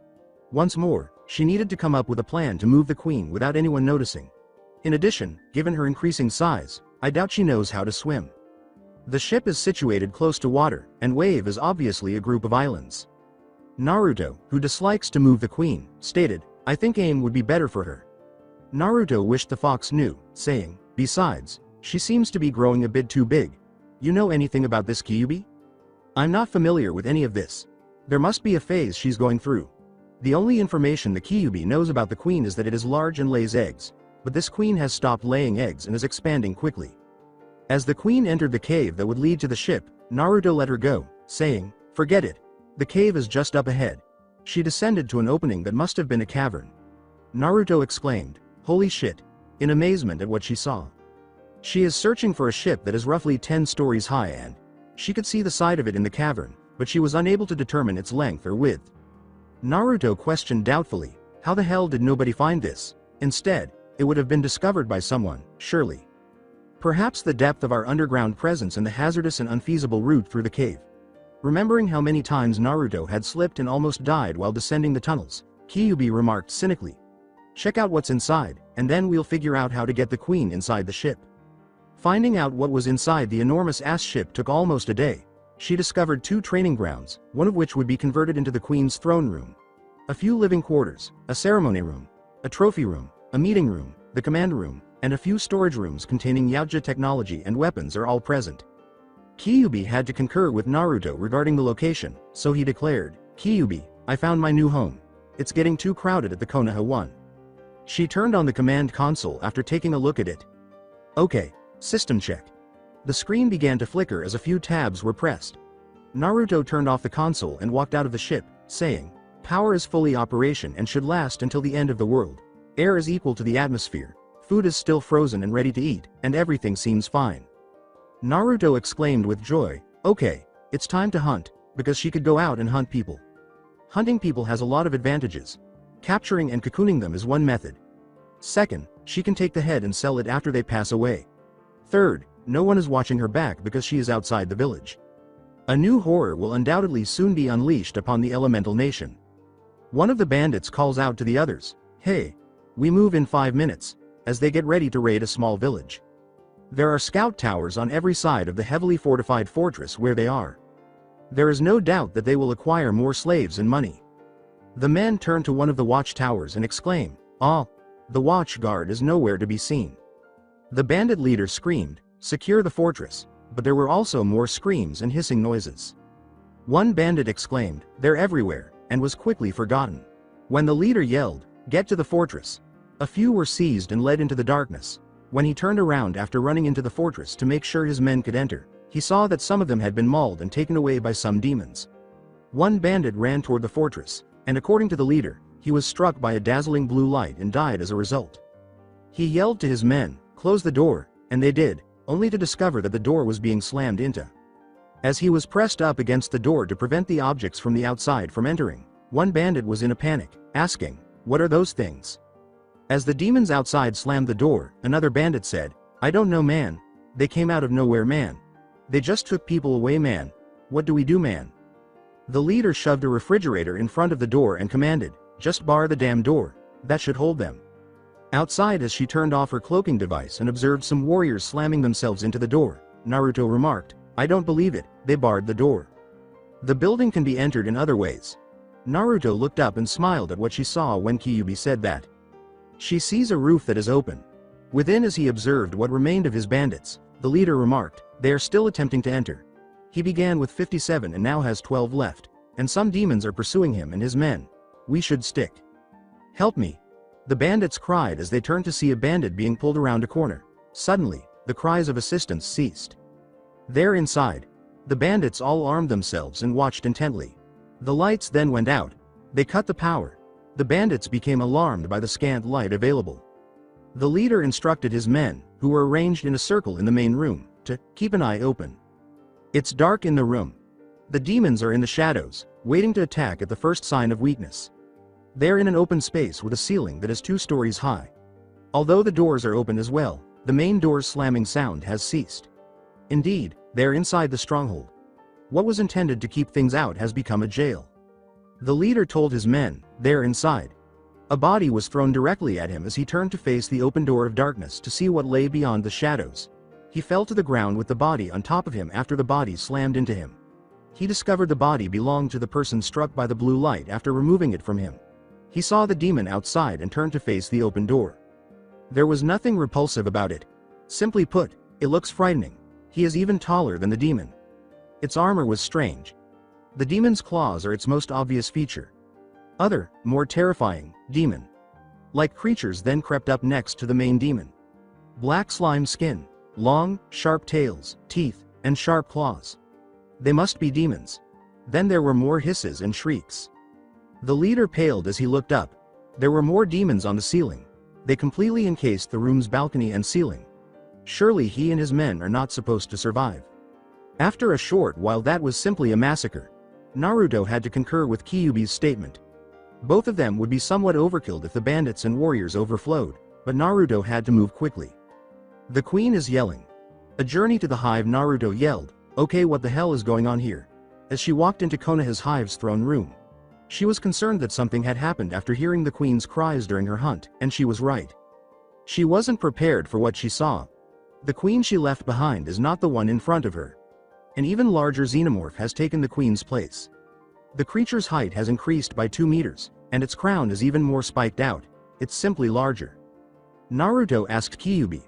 Once more, she needed to come up with a plan to move the queen without anyone noticing. In addition, given her increasing size, I doubt she knows how to swim. The ship is situated close to water, and Wave is obviously a group of islands. Naruto, who dislikes to move the queen, stated, "I think aim would be better for her." Naruto wished the fox knew, saying, "Besides, she seems to be growing a bit too big. You know anything about this, Kyuubi?" I'm not familiar with any of this. There must be a phase she's going through. The only information the Kyuubi knows about the queen is that it is large and lays eggs, but this queen has stopped laying eggs and is expanding quickly. As the queen entered the cave that would lead to the ship, Naruto let her go, saying, "Forget it. The cave is just up ahead." She descended to an opening that must have been a cavern. Naruto exclaimed, "Holy shit," in amazement at what she saw. She is searching for a ship that is roughly 10 stories high and she could see the side of it in the cavern, but she was unable to determine its length or width. Naruto questioned doubtfully, how the hell did nobody find this? Instead, it would have been discovered by someone, surely. Perhaps the depth of our underground presence and the hazardous and unfeasible route through the cave. Remembering how many times Naruto had slipped and almost died while descending the tunnels, Kyuubi remarked cynically, "Check out what's inside, and then we'll figure out how to get the queen inside the ship." Finding out what was inside the enormous ass ship took almost a day. She discovered 2 training grounds, one of which would be converted into the queen's throne room. A few living quarters, a ceremony room, a trophy room, a meeting room, the command room, and a few storage rooms containing Yaoja technology and weapons are all present. Kyuubi had to concur with Naruto regarding the location, so he declared, "Kyuubi, I found my new home. It's getting too crowded at the Konoha 1. She turned on the command console after taking a look at it. "Okay, system check." The screen began to flicker as a few tabs were pressed. Naruto turned off the console and walked out of the ship, saying, "Power is fully operation and should last until the end of the world. Air is equal to the atmosphere. Food is still frozen and ready to eat, and everything seems fine." Naruto exclaimed with joy, "Okay, it's time to hunt," because she could go out and hunt people. Hunting people has a lot of advantages. Capturing and cocooning them is one method. Second, she can take the head and sell it after they pass away. Third, no one is watching her back because she is outside the village. A new horror will undoubtedly soon be unleashed upon the elemental nation. One of the bandits calls out to the others, "Hey, we move in 5 minutes," as they get ready to raid a small village. There are scout towers on every side of the heavily fortified fortress where they are. There is no doubt that they will acquire more slaves and money. The men turn to one of the watchtowers and exclaim, "Ah, the watch guard is nowhere to be seen." The bandit leader screamed, "Secure the fortress," but there were also more screams and hissing noises. One bandit exclaimed, "They're everywhere," and was quickly forgotten. When the leader yelled, "Get to the fortress," a few were seized and led into the darkness. When he turned around after running into the fortress to make sure his men could enter, he saw that some of them had been mauled and taken away by some demons. One bandit ran toward the fortress, and according to the leader, he was struck by a dazzling blue light and died as a result. He yelled to his men, "Close the door," and they did, only to discover that the door was being slammed into. As he was pressed up against the door to prevent the objects from the outside from entering, one bandit was in a panic, asking, "What are those things?" As the demons outside slammed the door, another bandit said, "I don't know, man. They came out of nowhere, man. They just took people away, man. What do we do, man?" The leader shoved a refrigerator in front of the door and commanded, "Just bar the damn door. That should hold them." Outside, as she turned off her cloaking device and observed some warriors slamming themselves into the door, Naruto remarked, "I don't believe it, they barred the door. The building can be entered in other ways." Naruto looked up and smiled at what she saw when Kyuubi said that. She sees a roof that is open. Within, as he observed what remained of his bandits, the leader remarked, "They are still attempting to enter. He began with 57 and now has 12 left, and some demons are pursuing him and his men. We should stick. Help me." The bandits cried as they turned to see a bandit being pulled around a corner. Suddenly, the cries of assistance ceased. There inside, the bandits all armed themselves and watched intently. The lights then went out. They cut the power. The bandits became alarmed by the scant light available. The leader instructed his men, who were arranged in a circle in the main room, to keep an eye open. It's dark in the room. The demons are in the shadows, waiting to attack at the first sign of weakness. They're in an open space with a ceiling that is 2 stories high. Although the doors are open as well, the main door's slamming sound has ceased. Indeed, they're inside the stronghold. What was intended to keep things out has become a jail. The leader told his men, "They're inside." A body was thrown directly at him as he turned to face the open door of darkness to see what lay beyond the shadows. He fell to the ground with the body on top of him after the body slammed into him. He discovered the body belonged to the person struck by the blue light after removing it from him. He saw the demon outside and turned to face the open door. There was nothing repulsive about it. Simply put, it looks frightening. He is even taller than the demon. Its armor was strange. The demon's claws are its most obvious feature. Other, more terrifying, demon-like creatures then crept up next to the main demon. Black slime skin, long, sharp tails, teeth, and sharp claws. They must be demons. Then there were more hisses and shrieks. The leader paled as he looked up. There were more demons on the ceiling. They completely encased the room's balcony and ceiling. Surely he and his men are not supposed to survive. After a short while that was simply a massacre. Naruto had to concur with Kyuubi's statement. Both of them would be somewhat overkill if the bandits and warriors overflowed, but Naruto had to move quickly. The queen is yelling. A journey to the hive. Naruto yelled, "Okay, what the hell is going on here?" As she walked into Konoha's hive's throne room. She was concerned that something had happened after hearing the queen's cries during her hunt, and she was right. She wasn't prepared for what she saw. The queen she left behind is not the one in front of her. An even larger xenomorph has taken the queen's place. The creature's height has increased by 2 meters, and its crown is even more spiked out. It's simply larger. Naruto asked Kyuubi,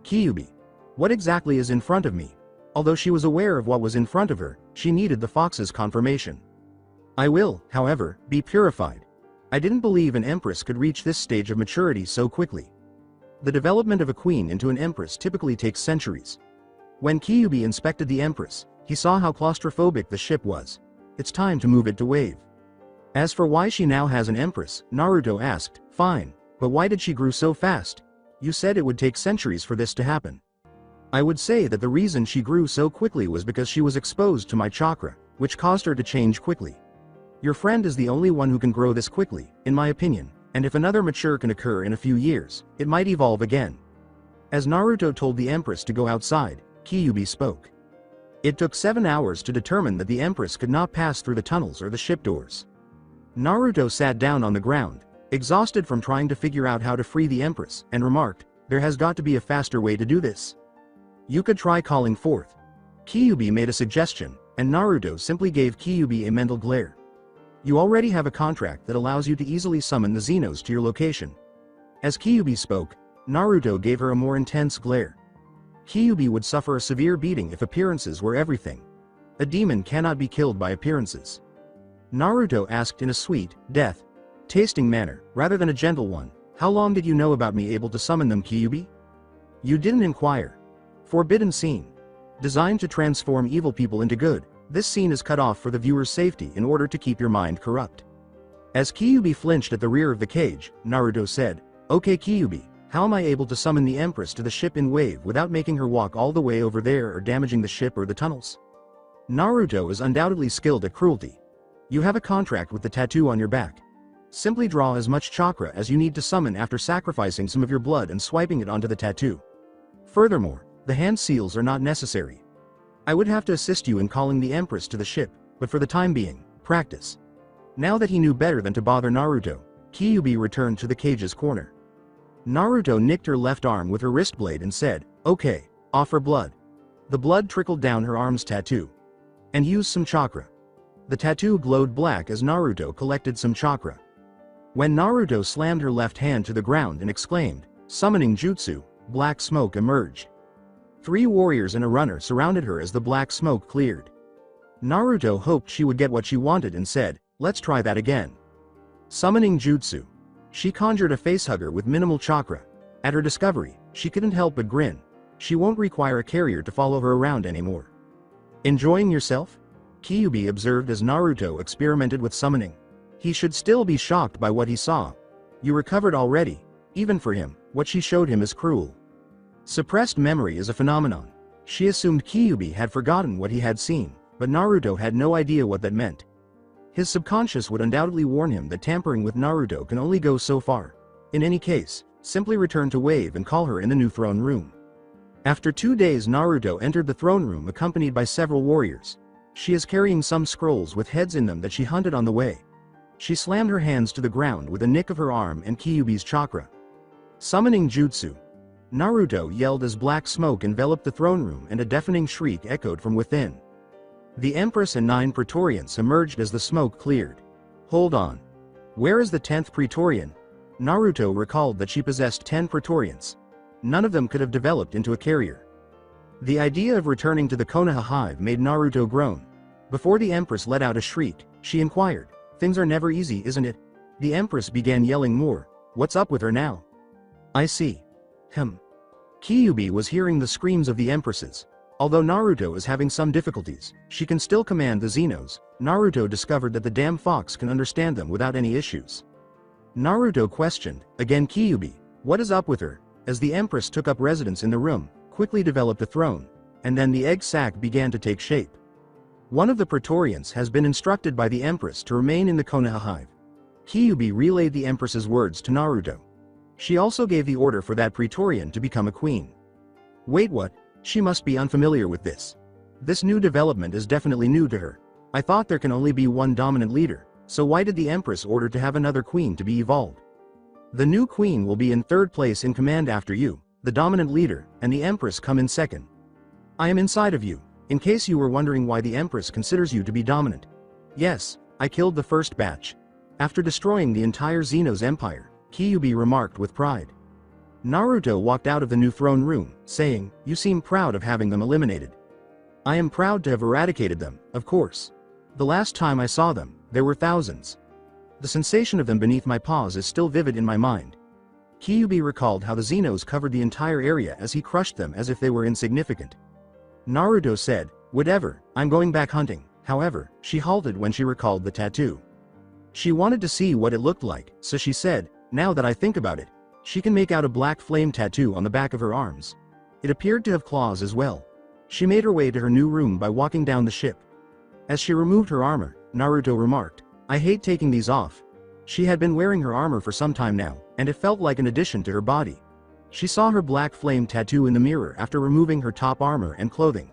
Kyuubi, what exactly is in front of me?" Although she was aware of what was in front of her, she needed the fox's confirmation. "I will, however, be purified. I didn't believe an empress could reach this stage of maturity so quickly. The development of a queen into an empress typically takes centuries." When Kyuubi inspected the empress, he saw how claustrophobic the ship was. It's time to move it to wave. As for why she now has an empress, Naruto asked, "Fine, but why did she grow so fast? You said it would take centuries for this to happen." "I would say that the reason she grew so quickly was because she was exposed to my chakra, which caused her to change quickly. Your friend is the only one who can grow this quickly, in my opinion, and if another mature can occur in a few years, it might evolve again." As Naruto told the empress to go outside, Kyuubi spoke. It took 7 hours to determine that the empress could not pass through the tunnels or the ship doors. Naruto sat down on the ground, exhausted from trying to figure out how to free the empress, and remarked, "There has got to be a faster way to do this. You could try calling forth." Kyuubi made a suggestion, and Naruto simply gave Kyuubi a mental glare. "You already have a contract that allows you to easily summon the Xenos to your location." As Kyuubi spoke, Naruto gave her a more intense glare. Kyuubi would suffer a severe beating if appearances were everything. A demon cannot be killed by appearances. Naruto asked in a sweet, death-tasting manner, rather than a gentle one, "How long did you know about me able to summon them, Kyuubi?" "You didn't inquire." Forbidden scene. Designed to transform evil people into good, this scene is cut off for the viewer's safety in order to keep your mind corrupt. As Kyuubi flinched at the rear of the cage, Naruto said, "Okay Kyuubi, how am I able to summon the empress to the ship in wave without making her walk all the way over there or damaging the ship or the tunnels?" Naruto is undoubtedly skilled at cruelty. You have a contract with the tattoo on your back. Simply draw as much chakra as you need to summon after sacrificing some of your blood and swiping it onto the tattoo. Furthermore, the hand seals are not necessary. I would have to assist you in calling the empress to the ship, but for the time being, practice. Now that he knew better than to bother Naruto, Kyuubi returned to the cage's corner. Naruto nicked her left arm with her wrist blade and said, "Okay, offer blood." The blood trickled down her arm's tattoo. "And use some chakra." The tattoo glowed black as Naruto collected some chakra. When Naruto slammed her left hand to the ground and exclaimed, "Summoning jutsu," black smoke emerged. 3 warriors and a runner surrounded her as the black smoke cleared. Naruto hoped she would get what she wanted and said, "Let's try that again." Summoning jutsu. She conjured a facehugger with minimal chakra. At her discovery, she couldn't help but grin. She won't require a carrier to follow her around anymore. "Enjoying yourself?" Kyuubi observed as Naruto experimented with summoning. He should still be shocked by what he saw. "You recovered already." Even for him, what she showed him is cruel. Suppressed memory is a phenomenon. She assumed Kyuubi had forgotten what he had seen, but Naruto had no idea what that meant. His subconscious would undoubtedly warn him that tampering with Naruto can only go so far. In any case, simply return to Wave and call her in the new throne room. After 2 days, Naruto entered the throne room accompanied by several warriors. She is carrying some scrolls with heads in them that she hunted on the way. She slammed her hands to the ground with a nick of her arm and Kyuubi's chakra. Summoning jutsu. Naruto yelled as black smoke enveloped the throne room and a deafening shriek echoed from within. The Empress and 9 Praetorians emerged as the smoke cleared. "Hold on. Where is the 10th Praetorian?" Naruto recalled that she possessed 10 Praetorians. None of them could have developed into a carrier. The idea of returning to the Konoha hive made Naruto groan. Before the Empress let out a shriek, she inquired, "Things are never easy, isn't it?" The Empress began yelling more, "What's up with her now?" "I see." Kyuubi was hearing the screams of the Empresses. Although Naruto is having some difficulties, she can still command the Xenos. Naruto discovered that the damn fox can understand them without any issues. Naruto questioned, again Kyuubi, "What is up with her?" As the Empress took up residence in the room, quickly developed a throne, and then the egg sac began to take shape. One of the Praetorians has been instructed by the Empress to remain in the Konoha hive. Kyuubi relayed the Empress's words to Naruto. She also gave the order for that Praetorian to become a queen. Wait, what? She must be unfamiliar with this. This new development is definitely new to her. I thought there can only be one dominant leader, so why did the Empress order to have another queen to be evolved? The new queen will be in third place in command after you, the dominant leader, and the Empress come in second. I am inside of you, in case you were wondering why the Empress considers you to be dominant. Yes, I killed the first batch. After destroying the entire Xenos empire, Kyuubi remarked with pride. Naruto walked out of the new throne room, saying, "You seem proud of having them eliminated." "I am proud to have eradicated them, of course. The last time I saw them, there were thousands. The sensation of them beneath my paws is still vivid in my mind." Kyuubi recalled how the Xenos covered the entire area as he crushed them as if they were insignificant. Naruto said, "Whatever, I'm going back hunting." However, she halted when she recalled the tattoo. She wanted to see what it looked like, so she said, "Now that I think about it, she can make out a black flame tattoo on the back of her arms. It appeared to have claws as well." She made her way to her new room by walking down the ship. As she removed her armor, Naruto remarked, "I hate taking these off." She had been wearing her armor for some time now, and it felt like an addition to her body. She saw her black flame tattoo in the mirror after removing her top armor and clothing.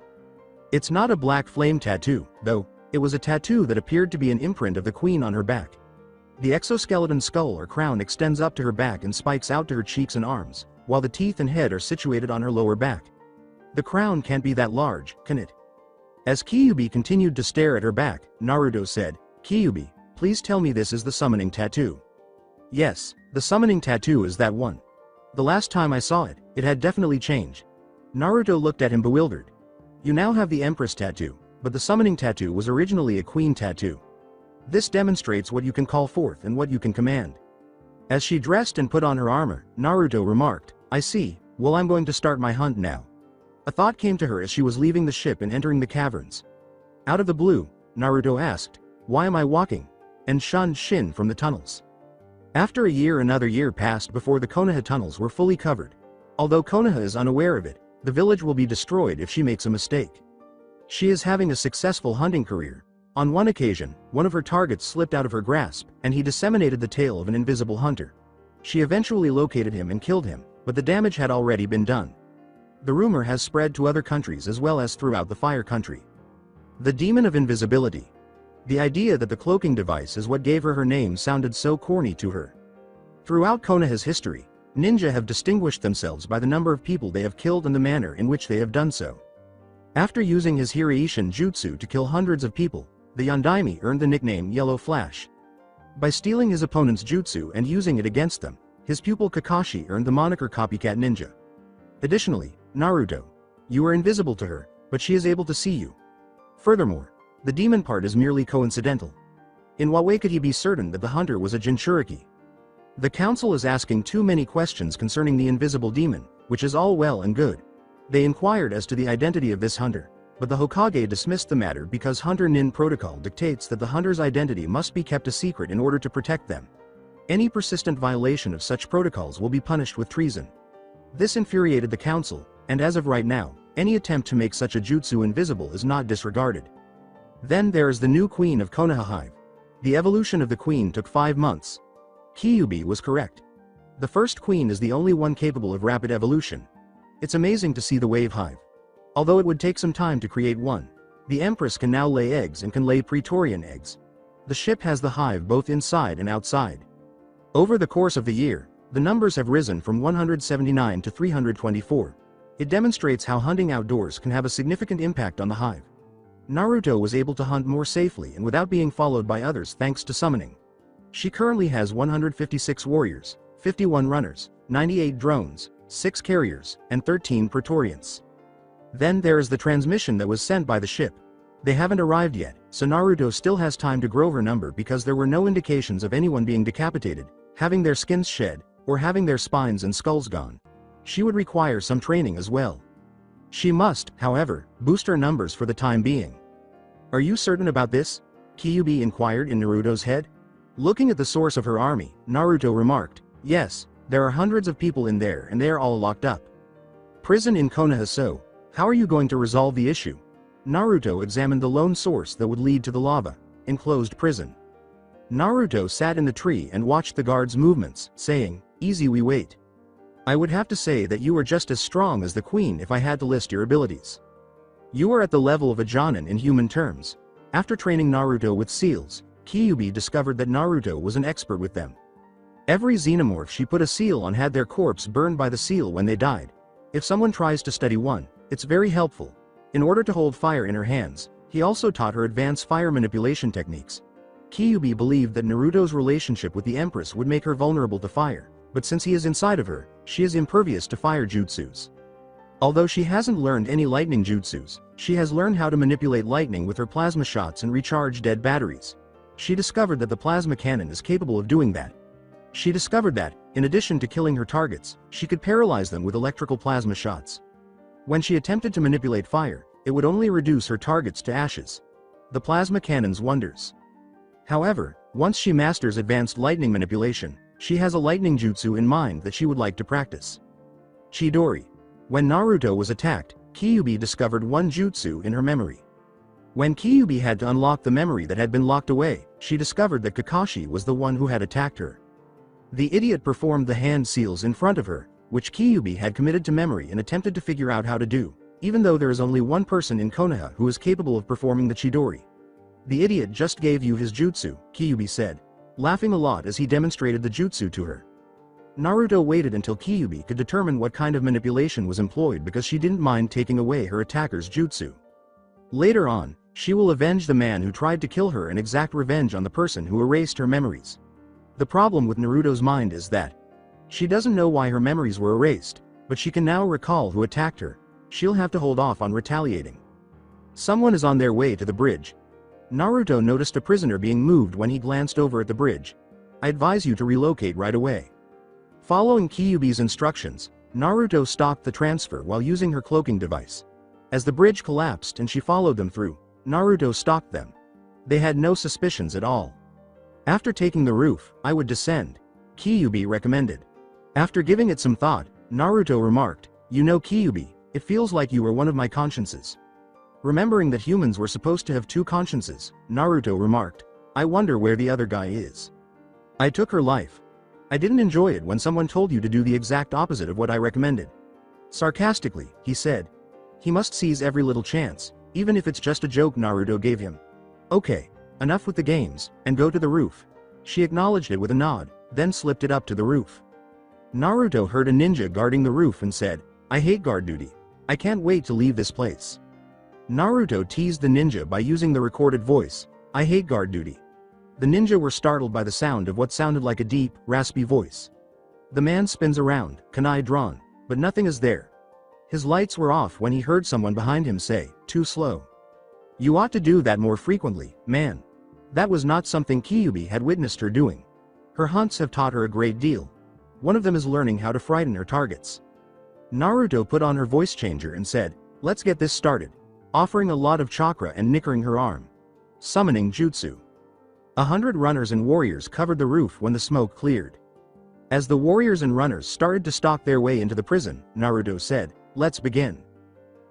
It's not a black flame tattoo, though. It was a tattoo that appeared to be an imprint of the queen on her back. The exoskeleton skull or crown extends up to her back and spikes out to her cheeks and arms, while the teeth and head are situated on her lower back. The crown can't be that large, can it? As Kyuubi continued to stare at her back, Naruto said, "Kyuubi, please tell me this is the summoning tattoo." "Yes, the summoning tattoo is that one. The last time I saw it, it had definitely changed." Naruto looked at him bewildered. "You now have the Empress tattoo, but the summoning tattoo was originally a queen tattoo. This demonstrates what you can call forth and what you can command." As she dressed and put on her armor, Naruto remarked, "I see, well I'm going to start my hunt now." A thought came to her as she was leaving the ship and entering the caverns. Out of the blue, Naruto asked, "Why am I walking?" and shunned Shin from the tunnels. After a year, another year passed before the Konoha tunnels were fully covered. Although Konoha is unaware of it, the village will be destroyed if she makes a mistake. She is having a successful hunting career. On one occasion, one of her targets slipped out of her grasp, and he disseminated the tale of an invisible hunter. She eventually located him and killed him, but the damage had already been done. The rumor has spread to other countries as well as throughout the Fire Country. The Demon of Invisibility. The idea that the cloaking device is what gave her her name sounded so corny to her. Throughout Konoha's history, ninja have distinguished themselves by the number of people they have killed and the manner in which they have done so. After using his Hiraishin jutsu to kill hundreds of people, the Yondaime earned the nickname Yellow Flash. By stealing his opponent's jutsu and using it against them, his pupil Kakashi earned the moniker Copycat Ninja. Additionally, Naruto. You are invisible to her, but she is able to see you. Furthermore, the demon part is merely coincidental. In what way could he be certain that the hunter was a Jinchuriki? The council is asking too many questions concerning the invisible demon, which is all well and good. They inquired as to the identity of this hunter, but the Hokage dismissed the matter because Hunter Nin protocol dictates that the hunter's identity must be kept a secret in order to protect them. Any persistent violation of such protocols will be punished with treason. This infuriated the council, and as of right now, any attempt to make such a jutsu invisible is not disregarded. Then there is the new queen of Konoha Hive. The evolution of the queen took 5 months. Kyuubi was correct. The first queen is the only one capable of rapid evolution. It's amazing to see the wave hive. Although it would take some time to create one, the Empress can now lay eggs and can lay Praetorian eggs. The ship has the hive both inside and outside. Over the course of the year, the numbers have risen from 179 to 324. It demonstrates how hunting outdoors can have a significant impact on the hive. Naruto was able to hunt more safely and without being followed by others thanks to summoning. She currently has 156 warriors, 51 runners, 98 drones, 6 carriers, and 13 Praetorians. Then there is the transmission that was sent by the ship. They haven't arrived yet, so Naruto still has time to grow her number because there were no indications of anyone being decapitated, having their skins shed, or having their spines and skulls gone. She would require some training as well. She must, however, boost her numbers for the time being. Are you certain about this? Kyuubi inquired in Naruto's head. Looking at the source of her army, Naruto remarked, yes, there are hundreds of people in there and they are all locked up. Prison in Konoha, so how are you going to resolve the issue? Naruto examined the lone source that would lead to the lava, enclosed prison. Naruto sat in the tree and watched the guards' movements, saying, easy, we wait. I would have to say that you are just as strong as the queen if I had to list your abilities. You are at the level of a Jonin in human terms. After training Naruto with seals, Kyuubi discovered that Naruto was an expert with them. Every xenomorph she put a seal on had their corpse burned by the seal when they died. If someone tries to study one, it's very helpful. In order to hold fire in her hands, he also taught her advanced fire manipulation techniques. Kyuubi believed that Naruto's relationship with the Empress would make her vulnerable to fire, but since he is inside of her, she is impervious to fire jutsus. Although she hasn't learned any lightning jutsus, she has learned how to manipulate lightning with her plasma shots and recharge dead batteries. She discovered that the plasma cannon is capable of doing that. She discovered that, in addition to killing her targets, she could paralyze them with electrical plasma shots. When she attempted to manipulate fire, it would only reduce her targets to ashes. The plasma cannon's wonders. However, once she masters advanced lightning manipulation, she has a lightning jutsu in mind that she would like to practice. Chidori. When Naruto was attacked, Kyuubi discovered one jutsu in her memory. When Kyuubi had to unlock the memory that had been locked away, she discovered that Kakashi was the one who had attacked her. The idiot performed the hand seals in front of her, which Kyuubi had committed to memory and attempted to figure out how to do, even though there is only one person in Konoha who is capable of performing the Chidori. The idiot just gave you his jutsu, Kyuubi said, laughing a lot as he demonstrated the jutsu to her. Naruto waited until Kyuubi could determine what kind of manipulation was employed because she didn't mind taking away her attacker's jutsu. Later on, she will avenge the man who tried to kill her and exact revenge on the person who erased her memories. The problem with Naruto's mind is that she doesn't know why her memories were erased, but she can now recall who attacked her. She'll have to hold off on retaliating. Someone is on their way to the bridge. Naruto noticed a prisoner being moved when he glanced over at the bridge. I advise you to relocate right away. Following Kyuubi's instructions, Naruto stopped the transfer while using her cloaking device. As the bridge collapsed and she followed them through, Naruto stalked them. They had no suspicions at all. After taking the roof, I would descend, Kyuubi recommended. After giving it some thought, Naruto remarked, you know Kyuubi, it feels like you were one of my consciences. Remembering that humans were supposed to have two consciences, Naruto remarked, I wonder where the other guy is. I took her life. I didn't enjoy it when someone told you to do the exact opposite of what I recommended. Sarcastically, he said. He must seize every little chance, even if it's just a joke Naruto gave him. Okay, enough with the games, and go to the roof. She acknowledged it with a nod, then slipped it up to the roof. Naruto heard a ninja guarding the roof and said, I hate guard duty. I can't wait to leave this place. Naruto teased the ninja by using the recorded voice, I hate guard duty. The ninja were startled by the sound of what sounded like a deep, raspy voice. The man spins around, kunai drawn, but nothing is there. His lights were off when he heard someone behind him say, too slow. You ought to do that more frequently, man. That was not something Kyuubi had witnessed her doing. Her hunts have taught her a great deal. One of them is learning how to frighten her targets. Naruto put on her voice changer and said, let's get this started, offering a lot of chakra and nickering her arm. Summoning jutsu. 100 runners and warriors covered the roof when the smoke cleared. As the warriors and runners started to stalk their way into the prison, Naruto said, let's begin.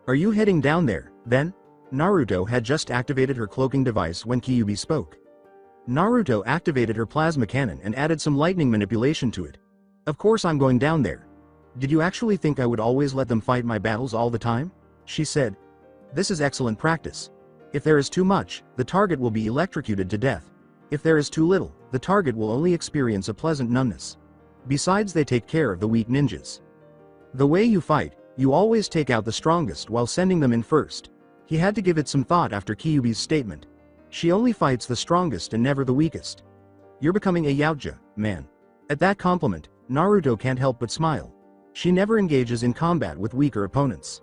Are you heading down there, then? Naruto had just activated her cloaking device when Kyuubi spoke. Naruto activated her plasma cannon and added some lightning manipulation to it. Of course I'm going down there. Did you actually think I would always let them fight my battles all the time? She said. This is excellent practice. If there is too much, the target will be electrocuted to death. If there is too little, the target will only experience a pleasant numbness. Besides, they take care of the weak ninjas. The way you fight, you always take out the strongest while sending them in first. He had to give it some thought after Kyuubi's statement. She only fights the strongest and never the weakest. You're becoming a yautja, man. At that compliment, Naruto can't help but smile. She never engages in combat with weaker opponents.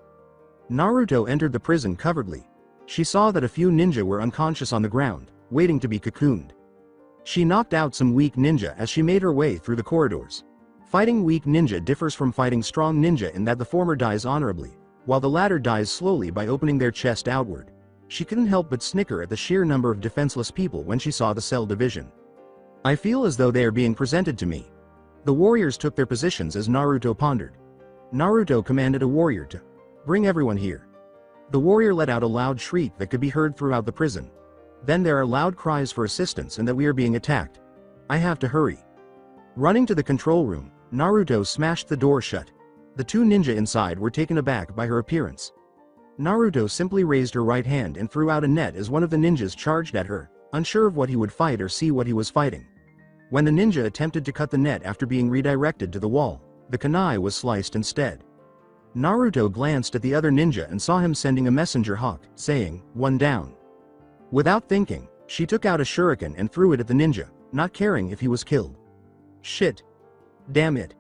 Naruto entered the prison covertly. She saw that a few ninja were unconscious on the ground, waiting to be cocooned. She knocked out some weak ninja as she made her way through the corridors. Fighting weak ninja differs from fighting strong ninja in that the former dies honorably, while the latter dies slowly by opening their chest outward. She couldn't help but snicker at the sheer number of defenseless people when she saw the cell division. I feel as though they are being presented to me. The warriors took their positions as Naruto pondered. Naruto commanded a warrior to bring everyone here. The warrior let out a loud shriek that could be heard throughout the prison. Then there are loud cries for assistance and that we are being attacked. I have to hurry. Running to the control room, Naruto smashed the door shut. The two ninja inside were taken aback by her appearance. Naruto simply raised her right hand and threw out a net as one of the ninjas charged at her, unsure of what he would fight or see what he was fighting. When the ninja attempted to cut the net after being redirected to the wall, the kunai was sliced instead. Naruto glanced at the other ninja and saw him sending a messenger hawk, saying, "One down." Without thinking, she took out a shuriken and threw it at the ninja, not caring if he was killed. Shit. Damn it.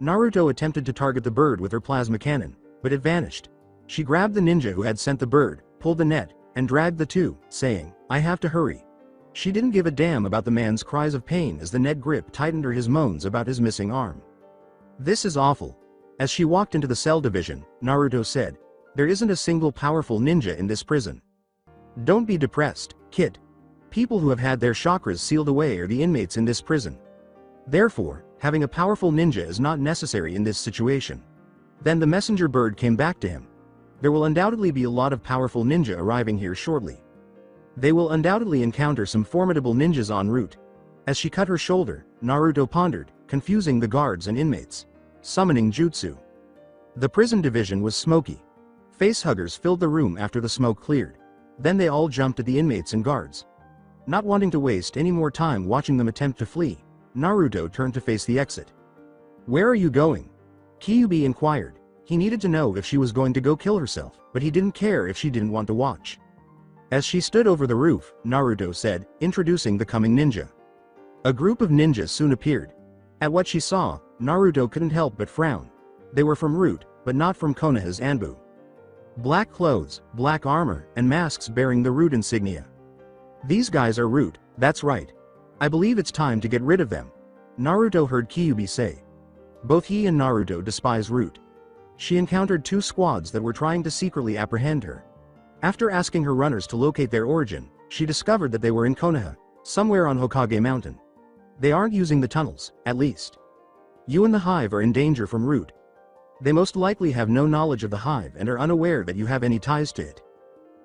Naruto attempted to target the bird with her plasma cannon, but it vanished. She grabbed the ninja who had sent the bird, pulled the net, and dragged the two, saying, "I have to hurry." She didn't give a damn about the man's cries of pain as the net grip tightened or his moans about his missing arm. This is awful. As she walked into the cell division, Naruto said, "There isn't a single powerful ninja in this prison. Don't be depressed, kid. People who have had their chakras sealed away are the inmates in this prison. Therefore, having a powerful ninja is not necessary in this situation." Then the messenger bird came back to him. There will undoubtedly be a lot of powerful ninja arriving here shortly. They will undoubtedly encounter some formidable ninjas en route. As she cut her shoulder, Naruto pondered, confusing the guards and inmates. Summoning jutsu. The prison division was smoky. Facehuggers filled the room after the smoke cleared. Then they all jumped at the inmates and guards. Not wanting to waste any more time watching them attempt to flee, Naruto turned to face the exit. "Where are you going?" Kyuubi inquired. He needed to know if she was going to go kill herself, but he didn't care if she didn't want to watch. As she stood over the roof, Naruto said, introducing the coming ninja. A group of ninjas soon appeared. At what she saw, Naruto couldn't help but frown. They were from Root, but not from Konoha's Anbu. Black clothes, black armor, and masks bearing the Root insignia. These guys are Root, that's right. I believe it's time to get rid of them. Naruto heard Kyuubi say. Both he and Naruto despise Root. She encountered two squads that were trying to secretly apprehend her. After asking her runners to locate their origin, she discovered that they were in Konoha, somewhere on Hokage Mountain. They aren't using the tunnels, at least. You and the Hive are in danger from Root. They most likely have no knowledge of the Hive and are unaware that you have any ties to it.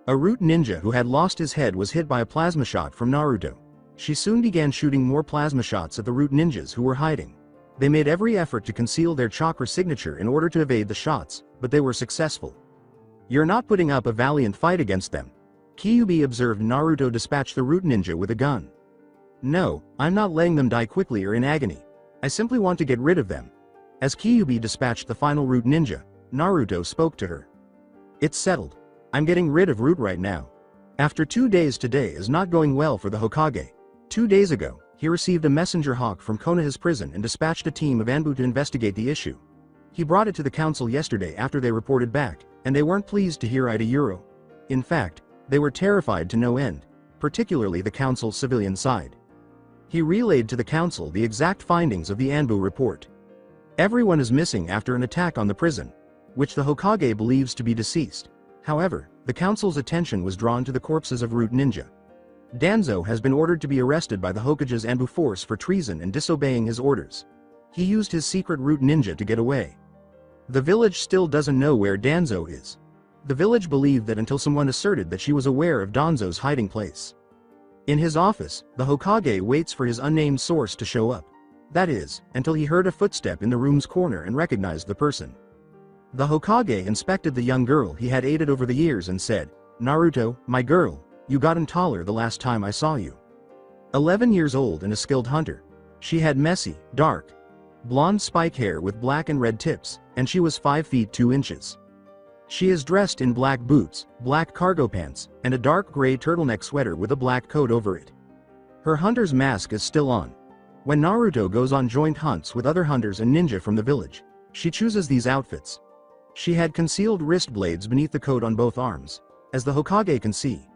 A Root ninja who had lost his head was hit by a plasma shot from Naruto. She soon began shooting more plasma shots at the Root ninjas who were hiding. They made every effort to conceal their chakra signature in order to evade the shots, but they were successful. You're not putting up a valiant fight against them. Kyuubi observed Naruto dispatch the Root ninja with a gun. No, I'm not letting them die quickly or in agony. I simply want to get rid of them. As Kyuubi dispatched the final Root ninja, Naruto spoke to her. It's settled. I'm getting rid of Root right now. After 2 days, today is not going well for the Hokage. 2 days ago, he received a messenger hawk from Konoha's prison and dispatched a team of Anbu to investigate the issue. He brought it to the council yesterday after they reported back, and they weren't pleased to hear Ida. In fact, they were terrified to no end, particularly the council's civilian side. He relayed to the council the exact findings of the Anbu report. Everyone is missing after an attack on the prison, which the Hokage believes to be deceased. However, the council's attention was drawn to the corpses of Root ninja. Danzo has been ordered to be arrested by the Hokage's Anbu force for treason and disobeying his orders. He used his secret Root ninja to get away. The village still doesn't know where Danzo is. The village believed that until someone asserted that she was aware of Danzo's hiding place. In his office, the Hokage waits for his unnamed source to show up. That is, until he heard a footstep in the room's corner and recognized the person. The Hokage inspected the young girl he had aided over the years and said, "Naruto, my girl, you gotten taller the last time I saw you." 11 years old and a skilled hunter. She had messy, dark, blonde spike hair with black and red tips, and she was 5 feet 2 inches. She is dressed in black boots, black cargo pants, and a dark gray turtleneck sweater with a black coat over it. Her hunter's mask is still on. When Naruto goes on joint hunts with other hunters and ninja from the village, she chooses these outfits. She had concealed wrist blades beneath the coat on both arms. As the Hokage can see,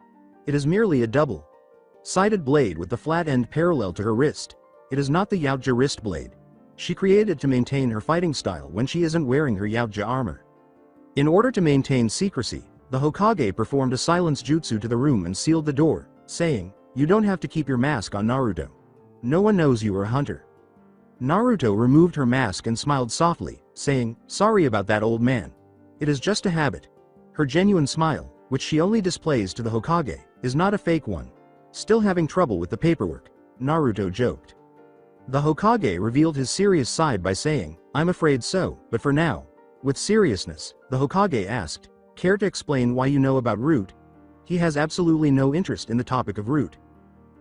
it is merely a double-sided blade with the flat end parallel to her wrist. It is not the Yautja wrist blade. She created it to maintain her fighting style when she isn't wearing her Yautja armor. In order to maintain secrecy, the Hokage performed a silence jutsu to the room and sealed the door, saying, "You don't have to keep your mask on, Naruto. No one knows you are a hunter." Naruto removed her mask and smiled softly, saying, "Sorry about that, old man. It is just a habit." Her genuine smile, which she only displays to the Hokage, is not a fake one. Still having trouble with the paperwork, Naruto joked. The Hokage revealed his serious side by saying, "I'm afraid so, but for now." With seriousness, the Hokage asked, "Care to explain why you know about Root?" He has absolutely no interest in the topic of Root.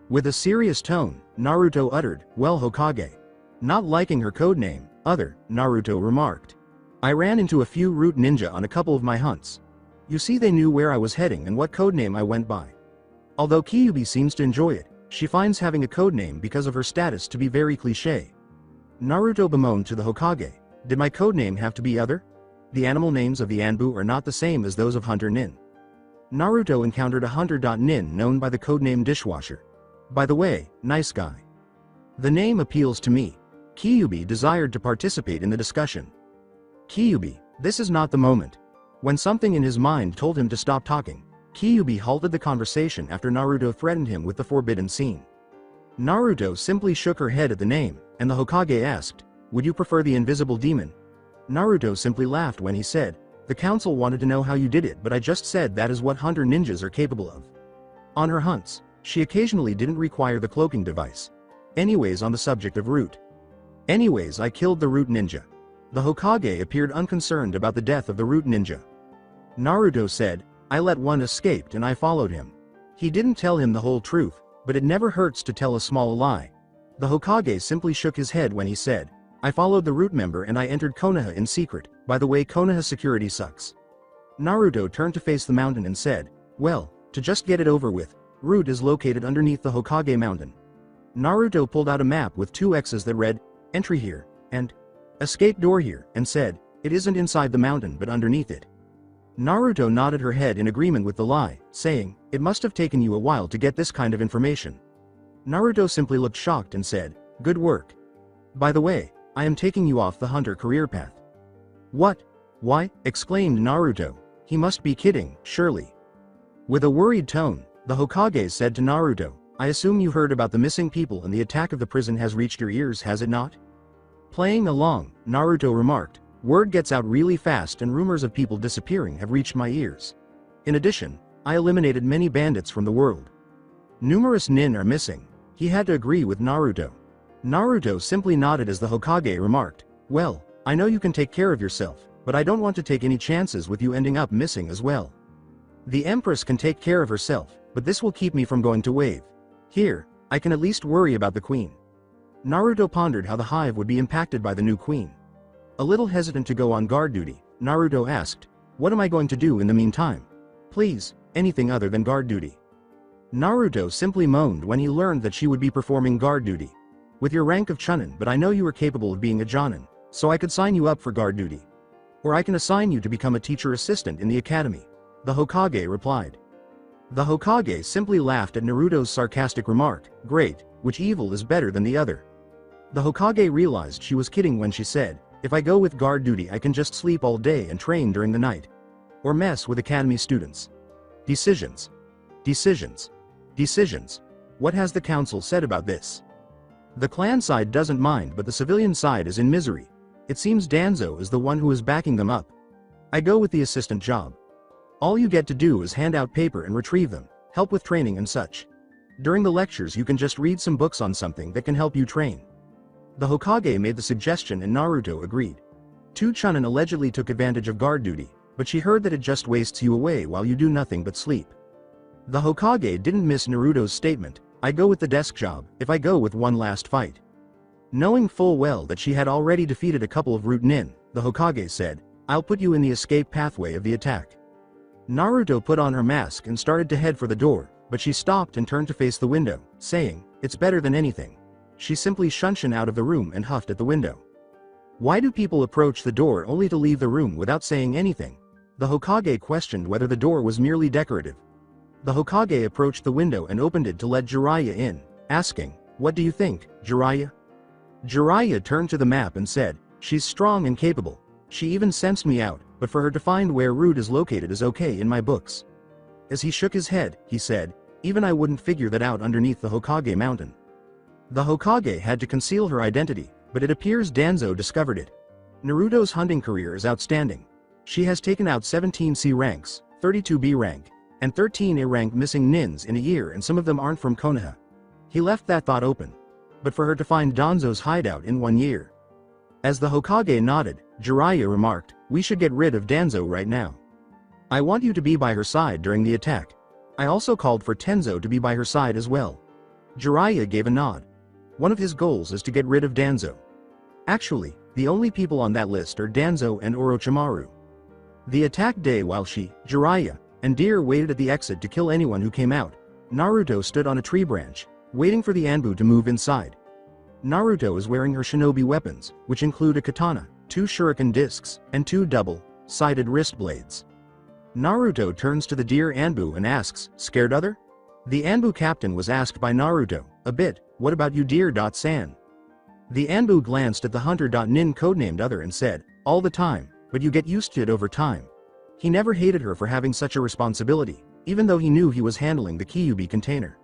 With a serious tone, Naruto uttered, "Well, Hokage." Not liking her codename, Naruto remarked, "I ran into a few Root ninja on a couple of my hunts. You see, they knew where I was heading and what codename I went by." Although Kyuubi seems to enjoy it, she finds having a codename because of her status to be very cliché. Naruto bemoaned to the Hokage, "Did my codename have to be other? The animal names of the Anbu are not the same as those of Hunter Nin." Naruto encountered a Hunter Nin known by the codename Dishwasher. By the way, nice guy. The name appeals to me. Kyuubi desired to participate in the discussion. Kyuubi, this is not the moment. When something in his mind told him to stop talking, Kyuubi halted the conversation after Naruto threatened him with the forbidden scene. Naruto simply shook her head at the name, and the Hokage asked, "Would you prefer the invisible demon?" Naruto simply laughed when he said, "The council wanted to know how you did it, but I just said that is what hunter ninjas are capable of." On her hunts, she occasionally didn't require the cloaking device. Anyways, on the subject of Root. Anyways, I killed the Root ninja. The Hokage appeared unconcerned about the death of the Root ninja. Naruto said, "I let one escape and I followed him." He didn't tell him the whole truth, but it never hurts to tell a small lie. The Hokage simply shook his head when he said, "I followed the Root member and I entered Konoha in secret. By the way, Konoha security sucks." Naruto turned to face the mountain and said, "Well, to just get it over with, Root is located underneath the Hokage mountain." Naruto pulled out a map with two X's that read, "Entry here," and "Escape door here," and said, "It isn't inside the mountain but underneath it." Naruto nodded her head in agreement with the lie, saying, "It must have taken you a while to get this kind of information." Naruto simply looked shocked and said, "Good work. By the way, I am taking you off the hunter career path." "What? Why?" exclaimed Naruto. He must be kidding, surely. With a worried tone, the Hokage said to Naruto, "I assume you heard about the missing people and the attack of the prison has reached your ears, has it not?" Playing along, Naruto remarked, "Word gets out really fast and rumors of people disappearing have reached my ears. In addition, I eliminated many bandits from the world. Numerous nin are missing." He had to agree with Naruto. Naruto simply nodded as the Hokage remarked, "Well, I know you can take care of yourself, but I don't want to take any chances with you ending up missing as well. The Empress can take care of herself, but this will keep me from going to Wave. Here, I can at least worry about the Queen." Naruto pondered how the hive would be impacted by the new Queen. A little hesitant to go on guard duty, Naruto asked, "What am I going to do in the meantime?" "Please, anything other than guard duty." Naruto simply moaned when he learned that she would be performing guard duty. "With your rank of Chunin, but I know you are capable of being a Jonin, so I could sign you up for guard duty. Or I can assign you to become a teacher assistant in the academy," the Hokage replied. The Hokage simply laughed at Naruto's sarcastic remark, "Great, which evil is better than the other?" The Hokage realized she was kidding when she said, "If I go with guard duty I can just sleep all day and train during the night. Or mess with academy students. Decisions. Decisions. Decisions. What has the council said about this?" The clan side doesn't mind, but the civilian side is in misery. It seems Danzo is the one who is backing them up. "I go with the assistant job. All you get to do is hand out paper and retrieve them, help with training and such. During the lectures you can just read some books on something that can help you train." The Hokage made the suggestion and Naruto agreed. Two Chunin allegedly took advantage of guard duty, but she heard that it just wastes you away while you do nothing but sleep. The Hokage didn't miss Naruto's statement, "I go with the desk job, if I go with one last fight." Knowing full well that she had already defeated a couple of Root nin, the Hokage said, "I'll put you in the escape pathway of the attack." Naruto put on her mask and started to head for the door, but she stopped and turned to face the window, saying, "It's better than anything." She simply shunshin out of the room and huffed at the window. Why do people approach the door only to leave the room without saying anything? The Hokage questioned whether the door was merely decorative. The Hokage approached the window and opened it to let Jiraiya in, asking, "What do you think, Jiraiya?" Jiraiya turned to the map and said, "She's strong and capable. She even sensed me out, but for her to find where Root is located is okay in my books." As he shook his head, he said, "Even I wouldn't figure that out underneath the Hokage mountain." The Hokage had to conceal her identity, but it appears Danzo discovered it. Naruto's hunting career is outstanding. She has taken out 17 C ranks, 32 B rank, and 13 A rank missing nins in a year, and some of them aren't from Konoha. He left that thought open. But for her to find Danzo's hideout in 1 year. As the Hokage nodded, Jiraiya remarked, "We should get rid of Danzo right now. I want you to be by her side during the attack." I also called for Tenzo to be by her side as well. Jiraiya gave a nod. One of his goals is to get rid of Danzo. Actually, the only people on that list are Danzo and Orochimaru. The attack day, while she, Jiraiya, and Deer waited at the exit to kill anyone who came out, Naruto stood on a tree branch, waiting for the Anbu to move inside. Naruto is wearing her shinobi weapons, which include a katana, 2 shuriken discs, and 2 double-sided wrist blades. Naruto turns to the Deer Anbu and asks, "Scared other?" The Anbu captain was asked by Naruto, "A bit, what about you Deer.san?" The Anbu glanced at the hunter.nin codenamed Other and said, "All the time, but you get used to it over time." He never hated her for having such a responsibility, even though he knew he was handling the Kyuubi container.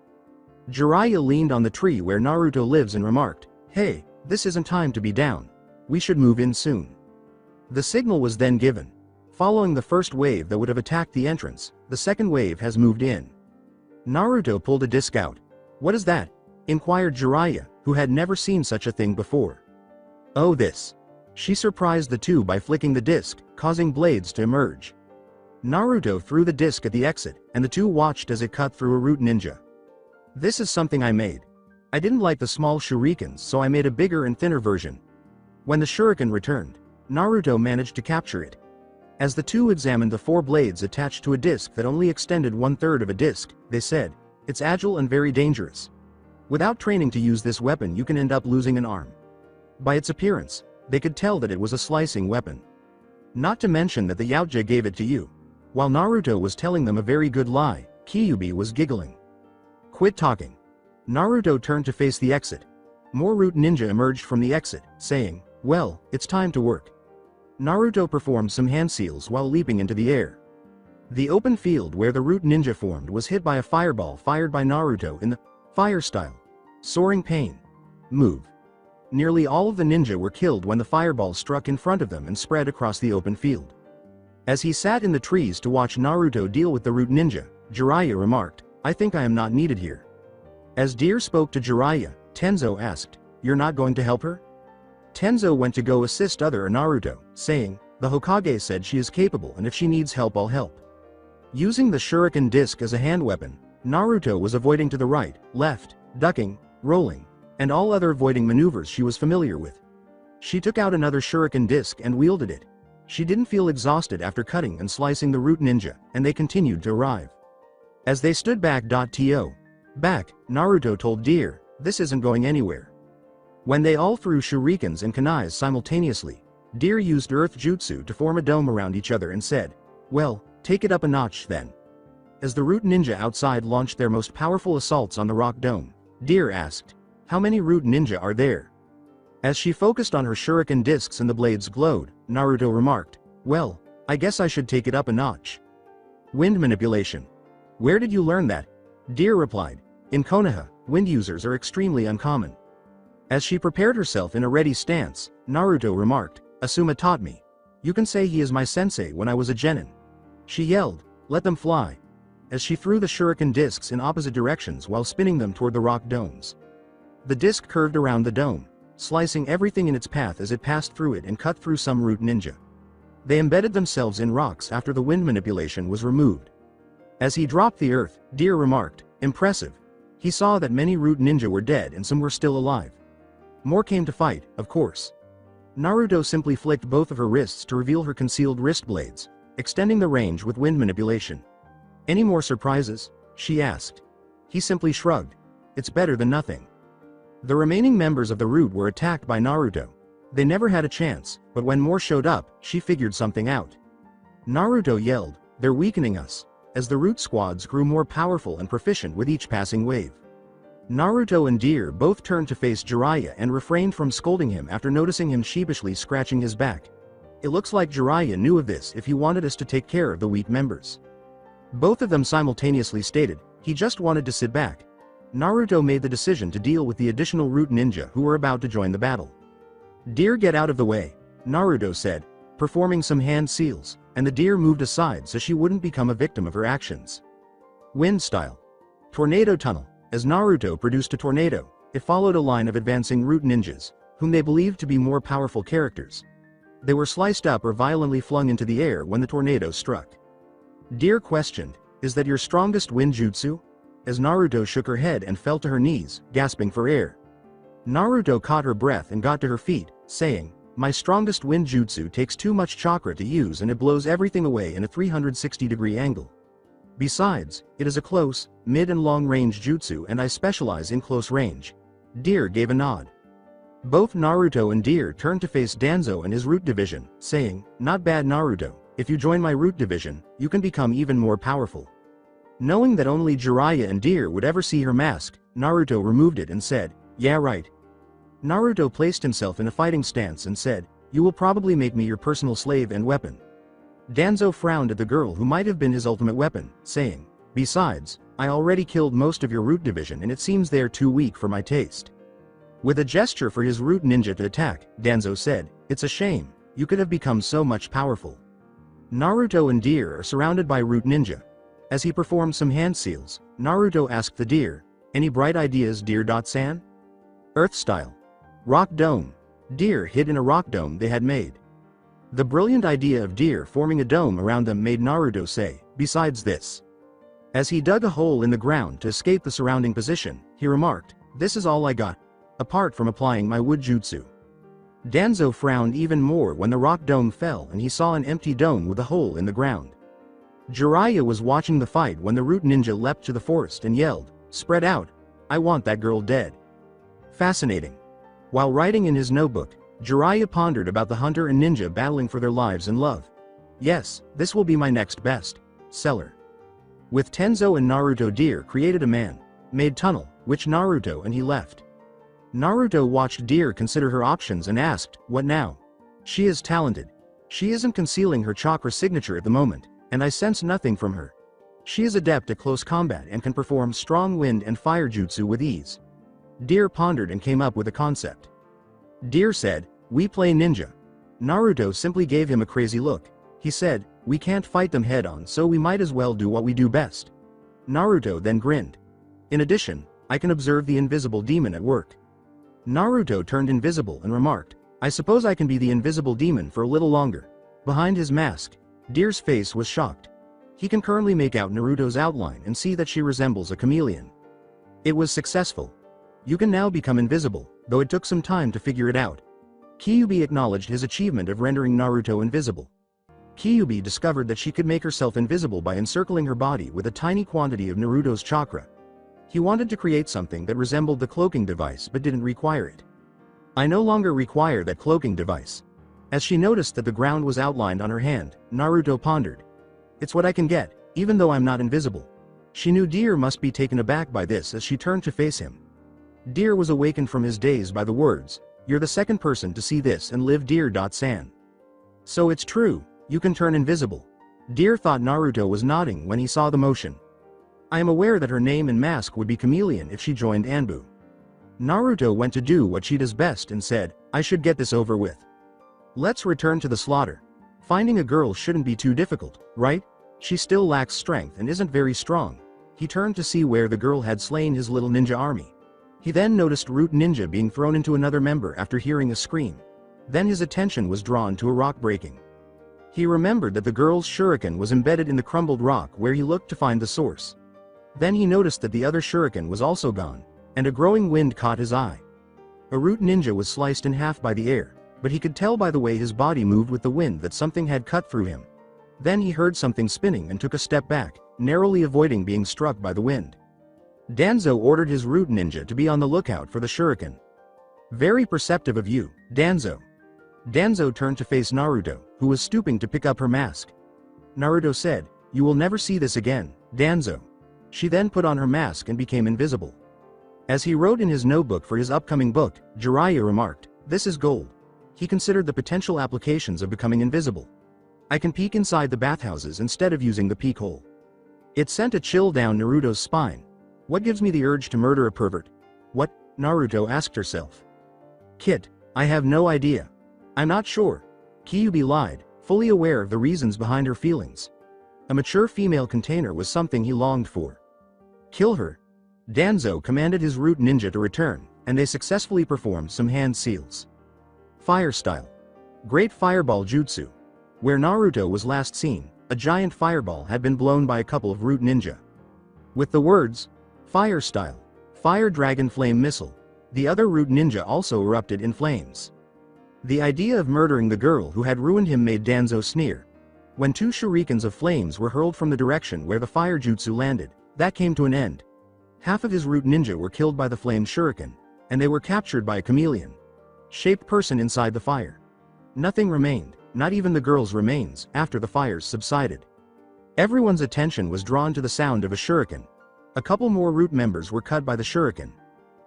Jiraiya leaned on the tree where Naruto lives and remarked, "Hey, this isn't time to be down. We should move in soon." The signal was then given. Following the first wave that would have attacked the entrance, the second wave has moved in. Naruto pulled a disc out. "What is that?" inquired Jiraiya, who had never seen such a thing before. "Oh, this." She surprised the two by flicking the disc, causing blades to emerge. Naruto threw the disc at the exit, and the two watched as it cut through a root ninja. "This is something I made. I didn't like the small shurikens, so I made a bigger and thinner version." When the shuriken returned, Naruto managed to capture it. As the two examined the 4 blades attached to a disc that only extended 1/3 of a disc, they said, "It's agile and very dangerous. Without training to use this weapon you can end up losing an arm." By its appearance, they could tell that it was a slicing weapon. Not to mention that the Yautja gave it to you. While Naruto was telling them a very good lie, Kyuubi was giggling. "Quit talking." Naruto turned to face the exit. More root ninja emerged from the exit, saying, "Well, it's time to work." Naruto performed some hand seals while leaping into the air. The open field where the root ninja formed was hit by a fireball fired by Naruto in the fire style. Soaring pain. Move. Nearly all of the ninja were killed when the fireball struck in front of them and spread across the open field. As he sat in the trees to watch Naruto deal with the root ninja, Jiraiya remarked, "I think I am not needed here." As Deer spoke to Jiraiya, Tenzo asked, "You're not going to help her?" Tenzo went to go assist other Naruto, saying, "The Hokage said she is capable and if she needs help I'll help." Using the shuriken disc as a hand weapon, Naruto was avoiding to the right, left, ducking, rolling, and all other avoiding maneuvers she was familiar with. She took out another shuriken disc and wielded it. She didn't feel exhausted after cutting and slicing the root ninja, and they continued to arrive. As they stood back, Naruto told Deer, "This isn't going anywhere." When they all threw shurikens and kunais simultaneously, Deer used earth jutsu to form a dome around each other and said, "Well, take it up a notch then." As the root ninja outside launched their most powerful assaults on the rock dome, Deer asked, "How many root ninja are there?" As she focused on her shuriken discs and the blades glowed, Naruto remarked, "Well, I guess I should take it up a notch." Wind manipulation. "Where did you learn that?" Deer replied, "In Konoha, wind users are extremely uncommon." As she prepared herself in a ready stance, Naruto remarked, "Asuma taught me. You can say he is my sensei when I was a genin." She yelled, "Let them fly," as she threw the shuriken discs in opposite directions while spinning them toward the rock domes. The disc curved around the dome, slicing everything in its path as it passed through it and cut through some root ninja. They embedded themselves in rocks after the wind manipulation was removed. As he dropped the earth, Deer remarked, "Impressive." He saw that many root ninja were dead and some were still alive. More came to fight, of course. Naruto simply flicked both of her wrists to reveal her concealed wrist blades, extending the range with wind manipulation. "Any more surprises?" she asked. He simply shrugged. "It's better than nothing." The remaining members of the root were attacked by Naruto. They never had a chance, but when more showed up, she figured something out. Naruto yelled, "They're weakening us," as the root squads grew more powerful and proficient with each passing wave. Naruto and Deer both turned to face Jiraiya and refrained from scolding him after noticing him sheepishly scratching his back. It looks like Jiraiya knew of this if he wanted us to take care of the weak members. Both of them simultaneously stated, he just wanted to sit back. Naruto made the decision to deal with the additional root ninja who were about to join the battle. "Deer, get out of the way," Naruto said, performing some hand seals, and the deer moved aside so she wouldn't become a victim of her actions. Wind style. Tornado tunnel. As Naruto produced a tornado, it followed a line of advancing root ninjas, whom they believed to be more powerful characters. They were sliced up or violently flung into the air when the tornado struck. Deer questioned, "Is that your strongest wind jutsu?" As Naruto shook her head and fell to her knees, gasping for air. Naruto caught her breath and got to her feet, saying, "My strongest wind jutsu takes too much chakra to use and it blows everything away in a 360-degree angle. Besides, it is a close, mid and long range jutsu and I specialize in close range." Deer gave a nod. Both Naruto and Deer turned to face Danzo and his root division, saying, "Not bad Naruto, if you join my root division, you can become even more powerful." Knowing that only Jiraiya and Deer would ever see her mask, Naruto removed it and said, "Yeah right." Naruto placed himself in a fighting stance and said, "You will probably make me your personal slave and weapon." Danzo frowned at the girl who might have been his ultimate weapon, saying, "Besides, I already killed most of your root division and it seems they are too weak for my taste." With a gesture for his root ninja to attack, Danzo said, "It's a shame, you could have become so much powerful." Naruto and Deer are surrounded by root ninja. As he performed some hand seals, Naruto asked the deer, "Any bright ideas Deer-san?" Earth style. Rock dome. Deer hid in a rock dome they had made. The brilliant idea of Deer forming a dome around them made Naruto say, "Besides this." As he dug a hole in the ground to escape the surrounding position, he remarked, "This is all I got, apart from applying my wood jutsu." Danzo frowned even more when the rock dome fell and he saw an empty dome with a hole in the ground. Jiraiya was watching the fight when the root ninja leapt to the forest and yelled, "Spread out, I want that girl dead." Fascinating. While writing in his notebook, Jiraiya pondered about the hunter and ninja battling for their lives and love. "Yes, this will be my next best seller." With Tenzo and Naruto, Deer created a man-made tunnel, which Naruto and he left. Naruto watched Deer consider her options and asked, "What now?" "She is talented. She isn't concealing her chakra signature at the moment, and I sense nothing from her. She is adept at close combat and can perform strong wind and fire jutsu with ease." Deer pondered and came up with a concept. Deer said, "We play ninja." Naruto simply gave him a crazy look. He said, "We can't fight them head-on, so we might as well do what we do best." Naruto then grinned. "In addition, I can observe the invisible demon at work." Naruto turned invisible and remarked, "I suppose I can be the invisible demon for a little longer." Behind his mask, Deer's face was shocked. He can currently make out Naruto's outline and see that she resembles a chameleon. It was successful. You can now become invisible, though it took some time to figure it out. Kyuubi acknowledged his achievement of rendering Naruto invisible. Kyuubi discovered that she could make herself invisible by encircling her body with a tiny quantity of Naruto's chakra. He wanted to create something that resembled the cloaking device but didn't require it. "I no longer require that cloaking device." As she noticed that the ground was outlined on her hand, Naruto pondered. "It's what I can get, even though I'm not invisible." She knew Deer must be taken aback by this as she turned to face him. Deer was awakened from his daze by the words, "You're the second person to see this and live Deer-san. So it's true, you can turn invisible." Deer thought Naruto was nodding when he saw the motion. "I am aware that her name and mask would be Chameleon if she joined Anbu." Naruto went to do what she does best and said, "I should get this over with. Let's return to the slaughter. Finding a girl shouldn't be too difficult, right? She still lacks strength and isn't very strong." He turned to see where the girl had slain his little ninja army. He then noticed Root Ninja being thrown into another member after hearing a scream. Then his attention was drawn to a rock breaking. He remembered that the girl's shuriken was embedded in the crumbled rock where he looked to find the source. Then he noticed that the other shuriken was also gone, and a growing wind caught his eye. A Root Ninja was sliced in half by the air, but he could tell by the way his body moved with the wind that something had cut through him. Then he heard something spinning and took a step back, narrowly avoiding being struck by the wind. Danzo ordered his Root Ninja to be on the lookout for the shuriken. "Very perceptive of you, Danzo." Danzo turned to face Naruto, who was stooping to pick up her mask. Naruto said, "You will never see this again, Danzo." She then put on her mask and became invisible. As he wrote in his notebook for his upcoming book, Jiraiya remarked, "This is gold." He considered the potential applications of becoming invisible. "I can peek inside the bathhouses instead of using the peek hole." It sent a chill down Naruto's spine. What gives me the urge to murder a pervert? What? Naruto asked herself. Kit, I have no idea. I'm not sure. Kyuubi lied, fully aware of the reasons behind her feelings. A mature female container was something he longed for. Kill her. Danzo commanded his root ninja to return, and they successfully performed some hand seals. Fire style. Great fireball jutsu. Where Naruto was last seen, a giant fireball had been blown by a couple of root ninja. With the words, "Fire style, fire dragon flame missile," the other root ninja also erupted in flames. The idea of murdering the girl who had ruined him made Danzo sneer. When two shurikens of flames were hurled from the direction where the fire jutsu landed, that came to an end. Half of his root ninja were killed by the flame shuriken, and they were captured by a chameleon-shaped person inside the fire. Nothing remained, not even the girl's remains, after the fires subsided. Everyone's attention was drawn to the sound of a shuriken. A couple more root members were cut by the shuriken.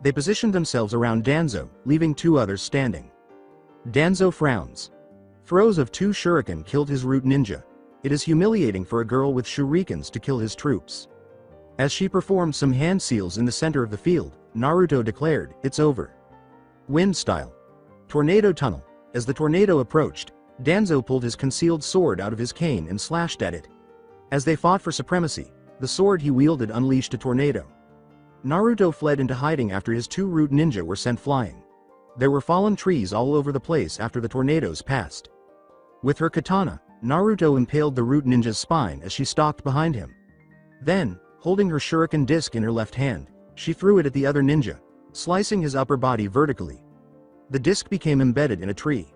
They positioned themselves around Danzo, leaving two others standing. Danzo frowns. Throws of two shuriken killed his root ninja. It is humiliating for a girl with shurikens to kill his troops. As she performed some hand seals in the center of the field, Naruto declared, "It's over." Wind style. Tornado tunnel. As the tornado approached, Danzo pulled his concealed sword out of his cane and slashed at it. As they fought for supremacy, the sword he wielded unleashed a tornado. Naruto fled into hiding after his two root ninja were sent flying. There were fallen trees all over the place after the tornadoes passed. With her katana, Naruto impaled the root ninja's spine as she stalked behind him. Then, holding her shuriken disc in her left hand, she threw it at the other ninja, slicing his upper body vertically. The disc became embedded in a tree.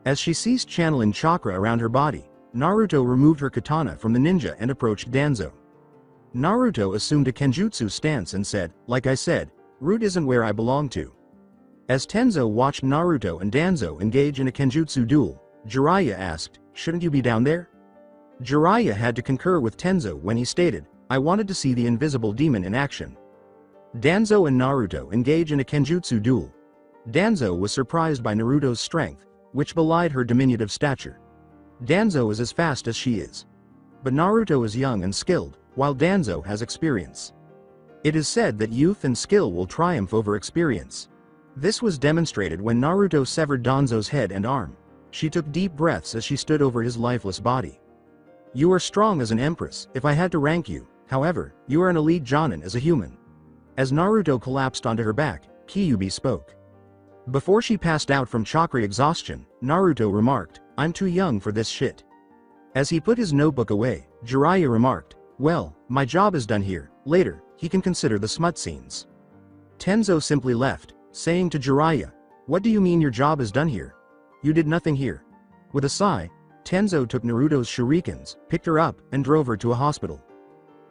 As she ceased channeling chakra around her body, Naruto removed her katana from the ninja and approached Danzo. Naruto assumed a kenjutsu stance and said, "Like I said, root isn't where I belong to." As Tenzo watched Naruto and Danzo engage in a kenjutsu duel, Jiraiya asked, "Shouldn't you be down there?" Jiraiya had to concur with Tenzo when he stated, "I wanted to see the invisible demon in action." Danzo and Naruto engage in a kenjutsu duel. Danzo was surprised by Naruto's strength, which belied her diminutive stature. Danzo is as fast as she is. But Naruto is young and skilled, while Danzo has experience. It is said that youth and skill will triumph over experience. This was demonstrated when Naruto severed Danzo's head and arm. She took deep breaths as she stood over his lifeless body. "You are strong as an empress, if I had to rank you. However, you are an elite jonin as a human." As Naruto collapsed onto her back, Kyuubi spoke. Before she passed out from chakra exhaustion, Naruto remarked, "I'm too young for this shit." As he put his notebook away, Jiraiya remarked, "Well, my job is done here. Later, he can consider the smut scenes." Tenzo simply left, saying to Jiraiya, "What do you mean your job is done here? You did nothing here." With a sigh, Tenzo took Naruto's shurikens, picked her up, and drove her to a hospital.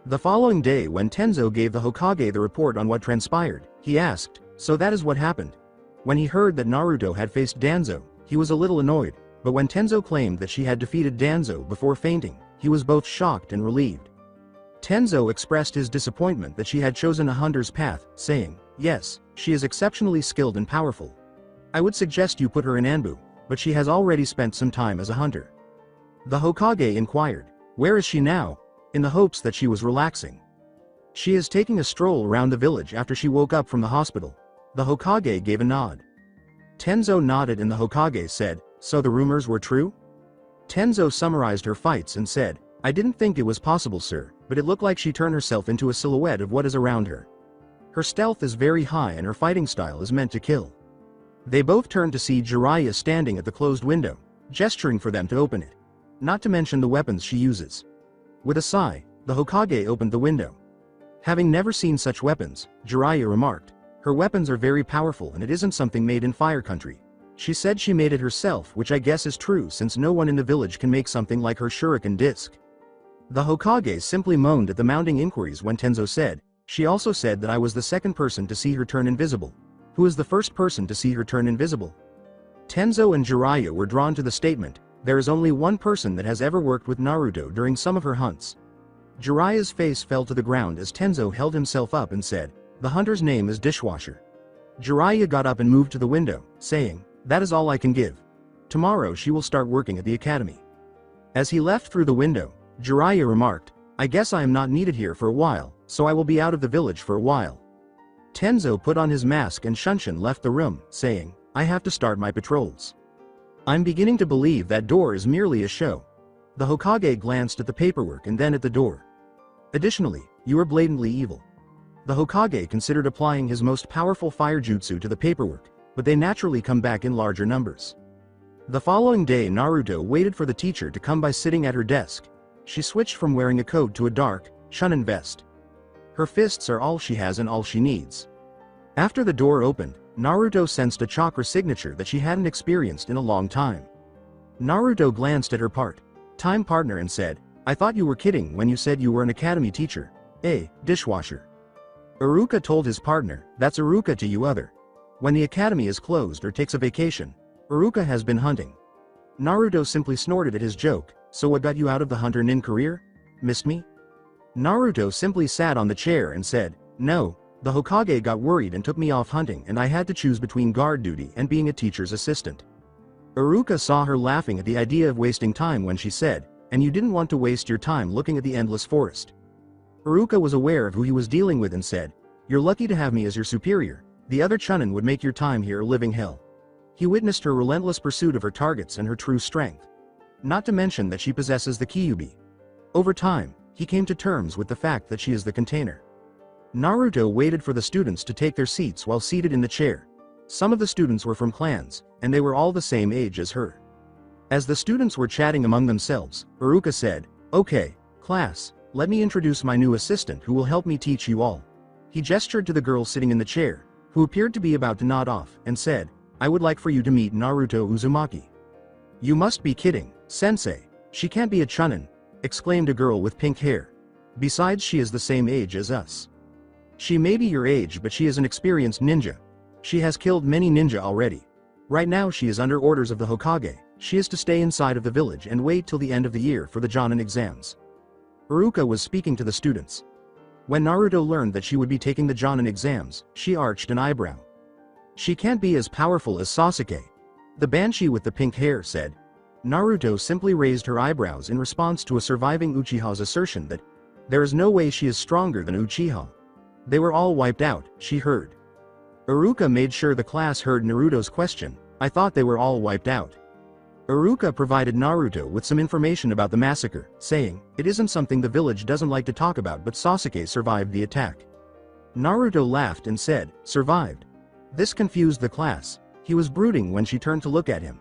The following day when Tenzo gave the Hokage the report on what transpired, he asked, "So that is what happened?" When he heard that Naruto had faced Danzo, he was a little annoyed, but when Tenzo claimed that she had defeated Danzo before fainting, he was both shocked and relieved. Tenzo expressed his disappointment that she had chosen a hunter's path, saying, "Yes, she is exceptionally skilled and powerful. I would suggest you put her in Anbu, but she has already spent some time as a hunter." The Hokage inquired, "Where is she now?" in the hopes that she was relaxing. "She is taking a stroll around the village after she woke up from the hospital." The Hokage gave a nod. Tenzo nodded and the Hokage said, "So the rumors were true?" Tenzo summarized her fights and said, "I didn't think it was possible, sir, but it looked like she turned herself into a silhouette of what is around her. Her stealth is very high and her fighting style is meant to kill." They both turned to see Jiraiya standing at the closed window, gesturing for them to open it. Not to mention the weapons she uses. With a sigh, the Hokage opened the window. Having never seen such weapons, Jiraiya remarked, "Her weapons are very powerful and it isn't something made in Fire Country." She said she made it herself, which I guess is true since no one in the village can make something like her shuriken disc. The Hokage simply moaned at the mounting inquiries when Tenzo said, "She also said that I was the second person to see her turn invisible. Who is the first person to see her turn invisible?" Tenzo and Jiraiya were drawn to the statement, there is only one person that has ever worked with Naruto during some of her hunts. Jiraiya's face fell to the ground as Tenzo held himself up and said, the hunter's name is Dishwasher. Jiraiya got up and moved to the window, saying, that is all I can give. Tomorrow she will start working at the academy. As he left through the window, Jiraiya remarked, I guess I am not needed here for a while, so I will be out of the village for a while. Tenzo put on his mask and Shunshin left the room, saying, I have to start my patrols. I'm beginning to believe that door is merely a show. The Hokage glanced at the paperwork and then at the door. Additionally, you are blatantly evil. The Hokage considered applying his most powerful fire jutsu to the paperwork, but they naturally come back in larger numbers. The following day Naruto waited for the teacher to come by sitting at her desk. She switched from wearing a coat to a dark, Shunin vest. Her fists are all she has and all she needs. After the door opened, Naruto sensed a chakra signature that she hadn't experienced in a long time. Naruto glanced at her part-time partner and said, I thought you were kidding when you said you were an academy teacher. Dishwasher. Iruka told his partner, that's Iruka to you other. When the academy is closed or takes a vacation, Iruka has been hunting. Naruto simply snorted at his joke, so what got you out of the hunter nin career? Missed me? Naruto simply sat on the chair and said, no, the Hokage got worried and took me off hunting and I had to choose between guard duty and being a teacher's assistant. Iruka saw her laughing at the idea of wasting time when she said, and you didn't want to waste your time looking at the endless forest. Iruka was aware of who he was dealing with and said, you're lucky to have me as your superior, the other Chunin would make your time here a living hell. He witnessed her relentless pursuit of her targets and her true strength. Not to mention that she possesses the Kyuubi. Over time, he came to terms with the fact that she is the container. Naruto waited for the students to take their seats while seated in the chair. Some of the students were from clans, and they were all the same age as her. As the students were chatting among themselves, Iruka said, okay, class, let me introduce my new assistant who will help me teach you all. He gestured to the girl sitting in the chair, who appeared to be about to nod off, and said, I would like for you to meet Naruto Uzumaki. You must be kidding, sensei, she can't be a Chunin, exclaimed a girl with pink hair. Besides she is the same age as us. She may be your age but she is an experienced ninja. She has killed many ninja already. Right now she is under orders of the Hokage, she is to stay inside of the village and wait till the end of the year for the Jonin exams. Iruka was speaking to the students. When Naruto learned that she would be taking the Jonin exams, she arched an eyebrow. She can't be as powerful as Sasuke. The banshee with the pink hair said. Naruto simply raised her eyebrows in response to a surviving Uchiha's assertion that there is no way she is stronger than Uchiha. They were all wiped out, she heard. Iruka made sure the class heard Naruto's question, I thought they were all wiped out. Iruka provided Naruto with some information about the massacre, saying, it isn't something the village doesn't like to talk about but Sasuke survived the attack. Naruto laughed and said, survived. This confused the class, he was brooding when she turned to look at him.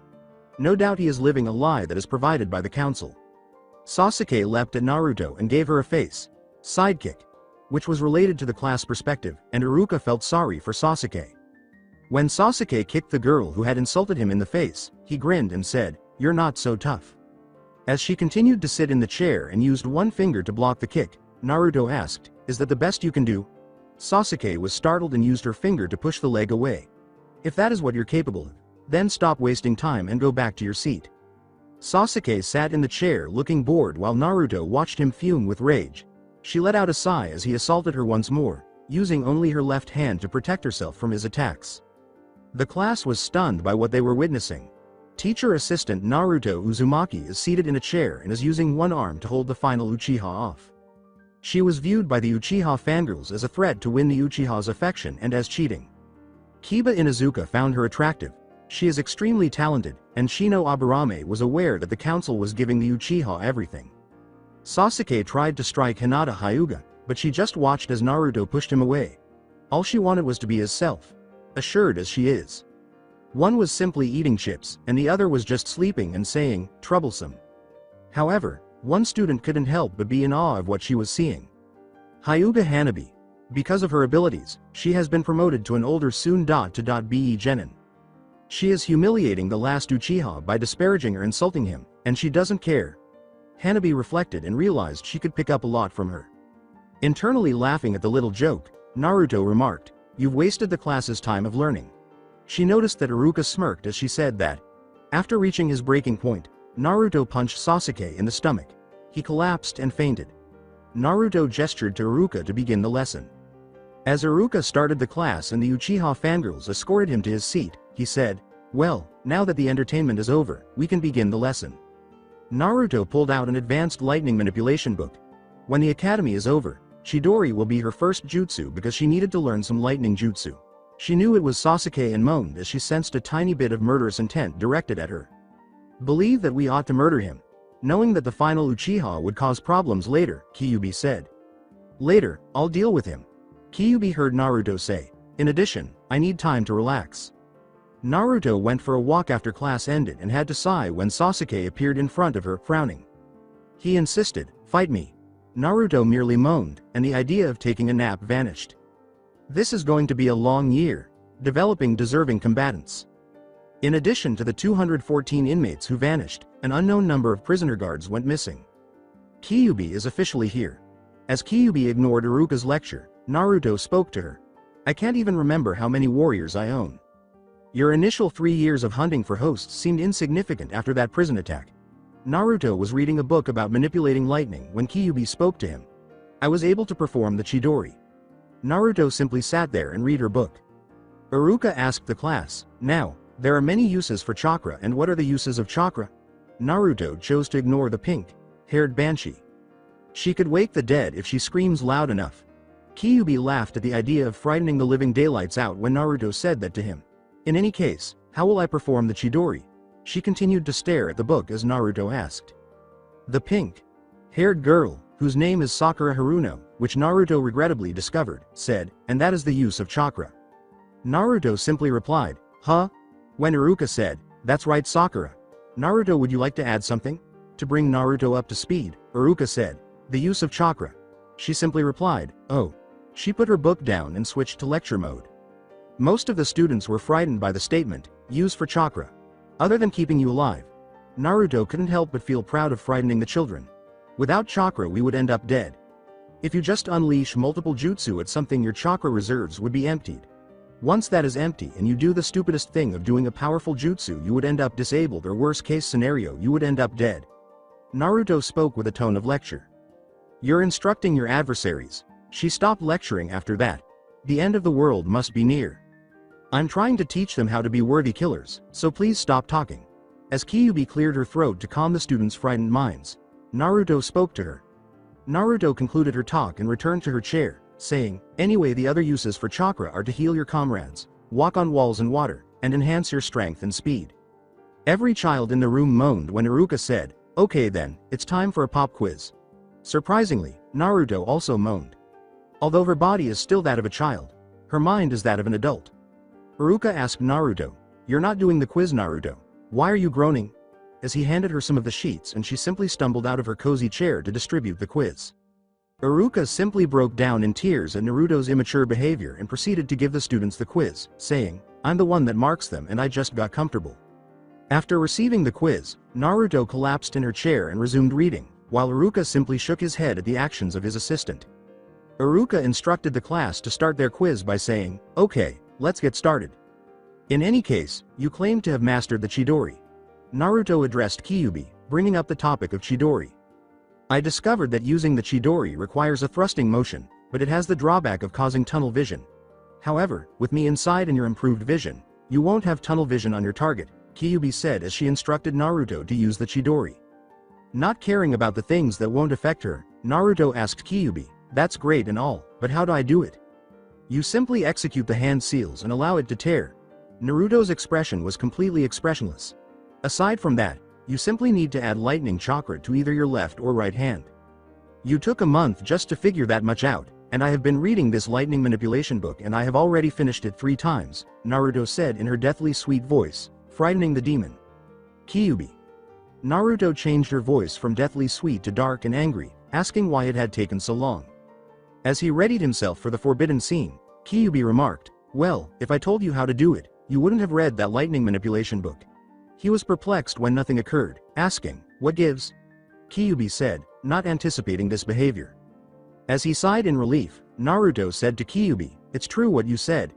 No doubt he is living a lie that is provided by the council. Sasuke leapt at Naruto and gave her a face sidekick, which was related to the class perspective, and Iruka felt sorry for Sasuke. When Sasuke kicked the girl who had insulted him in the face, he grinned and said, you're not so tough. As she continued to sit in the chair and used one finger to block the kick, Naruto asked, is that the best you can do? Sasuke was startled and used her finger to push the leg away. If that is what you're capable of, then stop wasting time and go back to your seat. Sasuke sat in the chair looking bored while Naruto watched him fume with rage. She let out a sigh as he assaulted her once more, using only her left hand to protect herself from his attacks. The class was stunned by what they were witnessing. Teacher assistant Naruto Uzumaki is seated in a chair and is using one arm to hold the final Uchiha off. She was viewed by the Uchiha fangirls as a threat to win the Uchiha's affection and as cheating. Kiba Inuzuka found her attractive. She is extremely talented, and Shino Aburame was aware that the council was giving the Uchiha everything. Sasuke tried to strike Hinata Hyuga, but she just watched as Naruto pushed him away. All she wanted was to be as self-assured as she is. One was simply eating chips, and the other was just sleeping and saying, troublesome. However, one student couldn't help but be in awe of what she was seeing. Hyuga Hanabi. Because of her abilities, she has been promoted to an older soon-to-be genin. She is humiliating the last Uchiha by disparaging or insulting him, and she doesn't care. Hanabi reflected and realized she could pick up a lot from her. Internally laughing at the little joke, Naruto remarked, you've wasted the class's time of learning. She noticed that Iruka smirked as she said that. After reaching his breaking point, Naruto punched Sasuke in the stomach. He collapsed and fainted. Naruto gestured to Iruka to begin the lesson. As Iruka started the class and the Uchiha fangirls escorted him to his seat, he said, "Well, now that the entertainment is over, we can begin the lesson." Naruto pulled out an advanced lightning manipulation book. When the academy is over, Chidori will be her first jutsu because she needed to learn some lightning jutsu. She knew it was Sasuke and moaned as she sensed a tiny bit of murderous intent directed at her. "Believe that we ought to murder him, knowing that the final Uchiha would cause problems later," Kyuubi said. "Later, I'll deal with him," Kyuubi heard Naruto say. "In addition, I need time to relax." Naruto went for a walk after class ended and had to sigh when Sasuke appeared in front of her, frowning. He insisted, "Fight me." Naruto merely moaned, and the idea of taking a nap vanished. This is going to be a long year, developing deserving combatants. In addition to the 214 inmates who vanished, an unknown number of prisoner guards went missing. Kyuubi is officially here. As Kyuubi ignored Iruka's lecture, Naruto spoke to her. "I can't even remember how many warriors I own. Your initial 3 years of hunting for hosts seemed insignificant after that prison attack." Naruto was reading a book about manipulating lightning when Kyuubi spoke to him. "I was able to perform the Chidori." Naruto simply sat there and read her book. Iruka asked the class, "Now, there are many uses for chakra, and what are the uses of chakra?" Naruto chose to ignore the pink-haired banshee. "She could wake the dead if she screams loud enough." Kyuubi laughed at the idea of frightening the living daylights out when Naruto said that to him. "In any case, how will I perform the Chidori?" She continued to stare at the book as Naruto asked. The pink-haired girl, whose name is Sakura Haruno, which Naruto regrettably discovered, said, "And that is the use of chakra." Naruto simply replied, "Huh?" When Iruka said, "That's right, Sakura. Naruto, would you like to add something?" To bring Naruto up to speed, Iruka said, "The use of chakra." She simply replied, "Oh." She put her book down and switched to lecture mode. Most of the students were frightened by the statement, "Use for chakra. Other than keeping you alive." Naruto couldn't help but feel proud of frightening the children. "Without chakra we would end up dead. If you just unleash multiple jutsu at something, your chakra reserves would be emptied. Once that is empty and you do the stupidest thing of doing a powerful jutsu, you would end up disabled, or worst case scenario, you would end up dead." Naruto spoke with a tone of lecture. "You're instructing your adversaries." She stopped lecturing after that. "The end of the world must be near. I'm trying to teach them how to be worthy killers, so please stop talking." As Kyuubi cleared her throat to calm the students' frightened minds, Naruto spoke to her. Naruto concluded her talk and returned to her chair, saying, "Anyway, the other uses for chakra are to heal your comrades, walk on walls in water, and enhance your strength and speed." Every child in the room moaned when Iruka said, "Okay then, it's time for a pop quiz." Surprisingly, Naruto also moaned. Although her body is still that of a child, her mind is that of an adult. Iruka asked Naruto, "You're not doing the quiz, Naruto. Why are you groaning?" As he handed her some of the sheets, and she simply stumbled out of her cozy chair to distribute the quiz. Iruka simply broke down in tears at Naruto's immature behavior and proceeded to give the students the quiz, saying, "I'm the one that marks them and I just got comfortable." After receiving the quiz, Naruto collapsed in her chair and resumed reading, while Iruka simply shook his head at the actions of his assistant. Iruka instructed the class to start their quiz by saying, "Okay, let's get started. In any case, you claim to have mastered the Chidori." Naruto addressed Kyuubi, bringing up the topic of Chidori. "I discovered that using the Chidori requires a thrusting motion, but it has the drawback of causing tunnel vision. However, with me inside and your improved vision, you won't have tunnel vision on your target," Kyuubi said as she instructed Naruto to use the Chidori. Not caring about the things that won't affect her, Naruto asked Kyuubi, "That's great and all, but how do I do it?" "You simply execute the hand seals and allow it to tear." Naruto's expression was completely expressionless. "Aside from that, you simply need to add lightning chakra to either your left or right hand. You took a month just to figure that much out, and I have been reading this lightning manipulation book and I have already finished it 3 times, Naruto said in her deathly sweet voice, frightening the demon. "Kyuubi." Naruto changed her voice from deathly sweet to dark and angry, asking why it had taken so long. As he readied himself for the forbidden scene, Kyuubi remarked, "Well, if I told you how to do it, you wouldn't have read that lightning manipulation book." He was perplexed when nothing occurred, asking, "What gives?" Kyuubi said, not anticipating this behavior. As he sighed in relief, Naruto said to Kyuubi, "It's true what you said.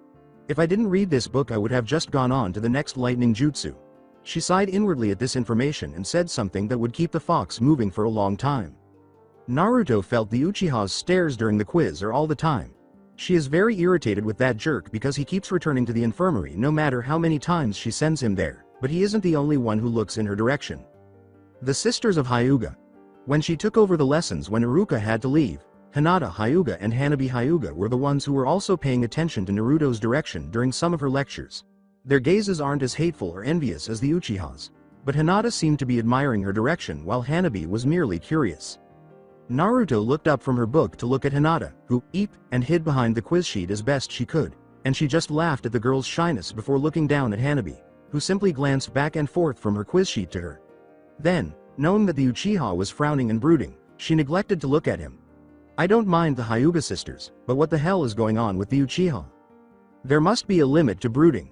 If I didn't read this book I would have just gone on to the next lightning jutsu. She sighed inwardly at this information and said something that would keep the fox moving for a long time. Naruto felt the Uchiha's stares during the quiz are all the time. She is very irritated with that jerk because he keeps returning to the infirmary no matter how many times she sends him there, but he isn't the only one who looks in her direction. The sisters of Hyuga. When she took over the lessons when Iruka had to leave, Hinata Hyuga and Hanabi Hyuga were the ones who were also paying attention to Naruto's direction during some of her lectures. Their gazes aren't as hateful or envious as the Uchihas, but Hinata seemed to be admiring her direction while Hanabi was merely curious. Naruto looked up from her book to look at Hinata, who eeped and hid behind the quiz sheet as best she could, and she just laughed at the girl's shyness before looking down at Hanabi, who simply glanced back and forth from her quiz sheet to her. Then, knowing that the Uchiha was frowning and brooding, she neglected to look at him. I don't mind the Hyuga sisters, but what the hell is going on with the Uchiha? There must be a limit to brooding.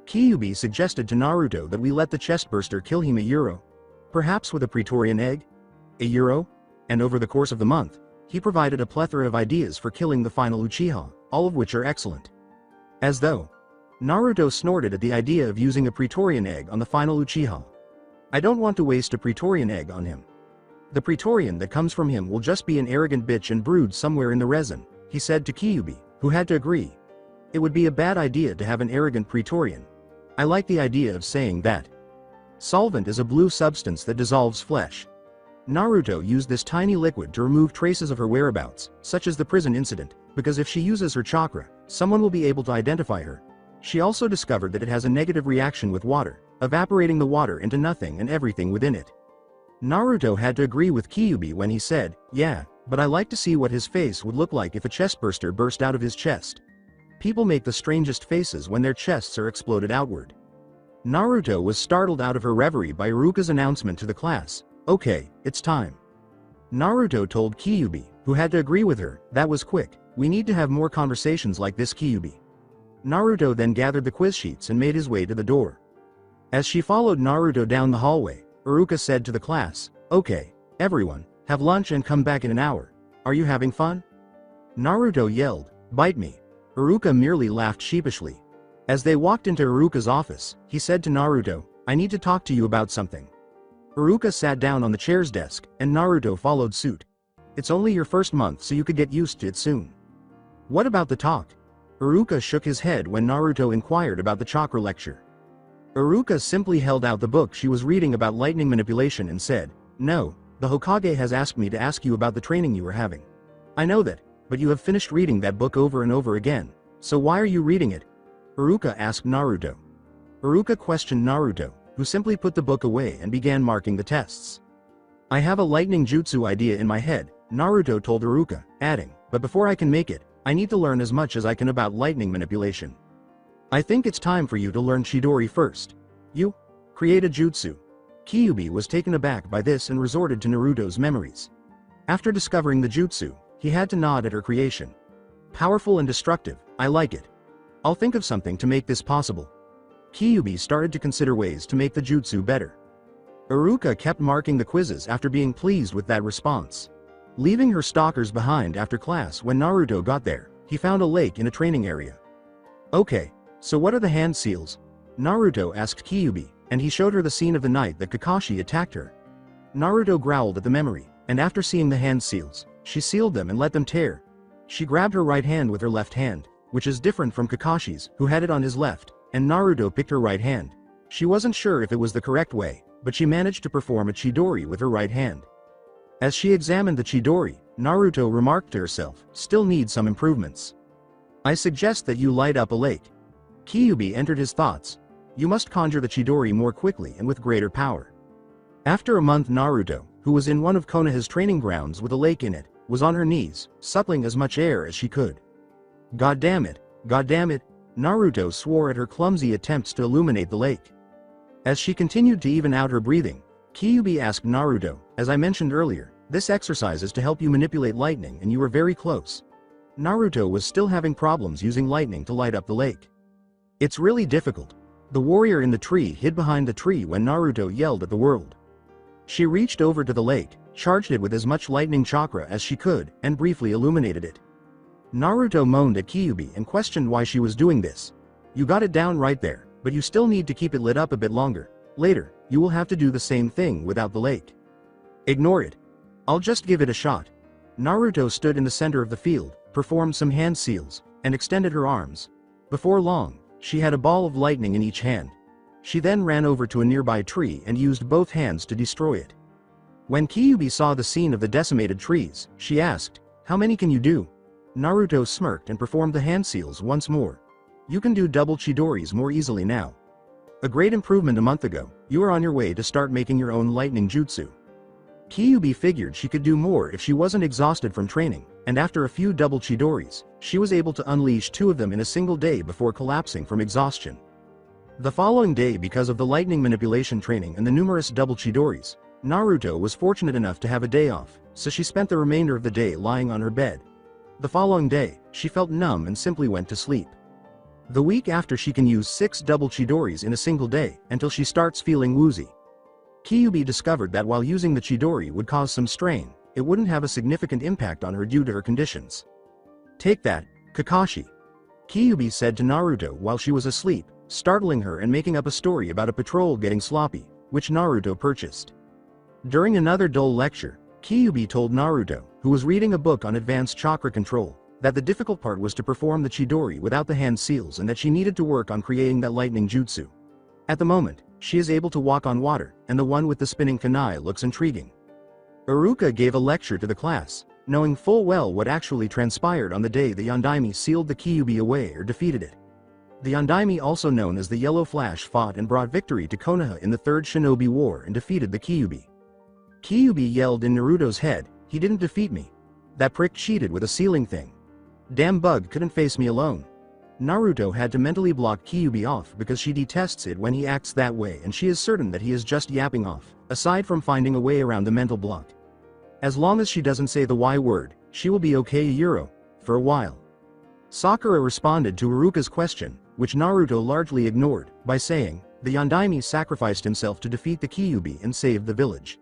Kyuubi suggested to Naruto that we let the chestburster kill him a euro. Perhaps with a Praetorian egg? A euro? And over the course of the month, he provided a plethora of ideas for killing the final Uchiha, all of which are excellent. As though. Naruto snorted at the idea of using a Praetorian egg on the final Uchiha. I don't want to waste a Praetorian egg on him. The Praetorian that comes from him will just be an arrogant bitch and brood somewhere in the resin, he said to Kyuubi, who had to agree. It would be a bad idea to have an arrogant Praetorian. I like the idea of saying that. Solvent is a blue substance that dissolves flesh. Naruto used this tiny liquid to remove traces of her whereabouts, such as the prison incident, because if she uses her chakra, someone will be able to identify her. She also discovered that it has a negative reaction with water, evaporating the water into nothing and everything within it. Naruto had to agree with Kyuubi when he said, yeah, but I like to see what his face would look like if a chestburster burst out of his chest. People make the strangest faces when their chests are exploded outward. Naruto was startled out of her reverie by Iruka's announcement to the class, okay, it's time. Naruto told Kyuubi, who had to agree with her, that was quick, we need to have more conversations like this Kyuubi. Naruto then gathered the quiz sheets and made his way to the door. As she followed Naruto down the hallway, Iruka said to the class, okay, everyone, have lunch and come back in an hour. Are you having fun? Naruto yelled, bite me. Iruka merely laughed sheepishly. As they walked into Iruka's office, he said to Naruto, I need to talk to you about something. Iruka sat down on the chair's desk, and Naruto followed suit. It's only your first month so you could get used to it soon. What about the talk? Iruka shook his head when Naruto inquired about the chakra lecture. Iruka simply held out the book she was reading about lightning manipulation and said, no, the Hokage has asked me to ask you about the training you are having. I know that, but you have finished reading that book over and over again, so why are you reading it? Iruka asked Naruto. Iruka questioned Naruto, who simply put the book away and began marking the tests. I have a lightning jutsu idea in my head, Naruto told Iruka, adding, but before I can make it, I need to learn as much as I can about lightning manipulation. I think it's time for you to learn Chidori first. You? Create a jutsu. Kyuubi was taken aback by this and resorted to Naruto's memories. After discovering the jutsu, he had to nod at her creation. Powerful and destructive, I like it. I'll think of something to make this possible. Kyuubi started to consider ways to make the jutsu better. Iruka kept marking the quizzes after being pleased with that response. Leaving her stalkers behind after class when Naruto got there, he found a lake in a training area. Okay, so what are the hand seals? Naruto asked Kyuubi, and he showed her the scene of the night that Kakashi attacked her. Naruto growled at the memory, and after seeing the hand seals, she sealed them and let them tear. She grabbed her right hand with her left hand, which is different from Kakashi's, who had it on his left, and Naruto picked her right hand. She wasn't sure if it was the correct way, but she managed to perform a Chidori with her right hand. As she examined the Chidori, Naruto remarked to herself, still needs some improvements. I suggest that you light up a lake. Kyuubi entered his thoughts. You must conjure the Chidori more quickly and with greater power. After a month Naruto, who was in one of Konoha's training grounds with a lake in it, was on her knees, suckling as much air as she could. God damn it, Naruto swore at her clumsy attempts to illuminate the lake. As she continued to even out her breathing, Kyuubi asked Naruto, as I mentioned earlier, this exercise is to help you manipulate lightning and you were very close. Naruto was still having problems using lightning to light up the lake. It's really difficult. The warrior in the tree hid behind the tree when Naruto yelled at the world. She reached over to the lake, charged it with as much lightning chakra as she could, and briefly illuminated it. Naruto moaned at Kyuubi and questioned why she was doing this. You got it down right there, but you still need to keep it lit up a bit longer. Later, you will have to do the same thing without the lake. Ignore it. I'll just give it a shot. Naruto stood in the center of the field, performed some hand seals, and extended her arms. Before long, she had a ball of lightning in each hand. She then ran over to a nearby tree and used both hands to destroy it. When Kyuubi saw the scene of the decimated trees, she asked, "How many can you do?" Naruto smirked and performed the hand seals once more. "You can do double Chidoris more easily now. A great improvement a month ago. You are on your way to start making your own lightning jutsu." Kyuubi figured she could do more if she wasn't exhausted from training, and after a few double Chidoris, she was able to unleash 2 of them in a single day before collapsing from exhaustion. The following day, because of the lightning manipulation training and the numerous double Chidoris, Naruto was fortunate enough to have a day off, so she spent the remainder of the day lying on her bed. The following day, she felt numb and simply went to sleep. The week after, she can use 6 double Chidoris in a single day, until she starts feeling woozy. Kyuubi discovered that while using the Chidori would cause some strain, it wouldn't have a significant impact on her due to her conditions. "Take that, Kakashi," Kyuubi said to Naruto while she was asleep, startling her and making up a story about a patrol getting sloppy, which Naruto purchased. During another dull lecture, Kyuubi told Naruto, who was reading a book on advanced chakra control, that the difficult part was to perform the Chidori without the hand seals and that she needed to work on creating that lightning jutsu. At the moment, she is able to walk on water, and the one with the spinning kunai looks intriguing. Iruka gave a lecture to the class, knowing full well what actually transpired on the day the Yondaime sealed the Kyuubi away or defeated it. The Yondaime, also known as the Yellow Flash, fought and brought victory to Konoha in the Third Shinobi War and defeated the Kyuubi. Kyuubi yelled in Naruto's head, "He didn't defeat me. That prick cheated with a sealing thing. Damn bug couldn't face me alone." Naruto had to mentally block Kyuubi off because she detests it when he acts that way, and she is certain that he is just yapping off, aside from finding a way around the mental block. As long as she doesn't say the Y word, she will be okay for a while. Sakura responded to Iruka's question, which Naruto largely ignored, by saying, "The Yondaime sacrificed himself to defeat the Kyuubi and save the village."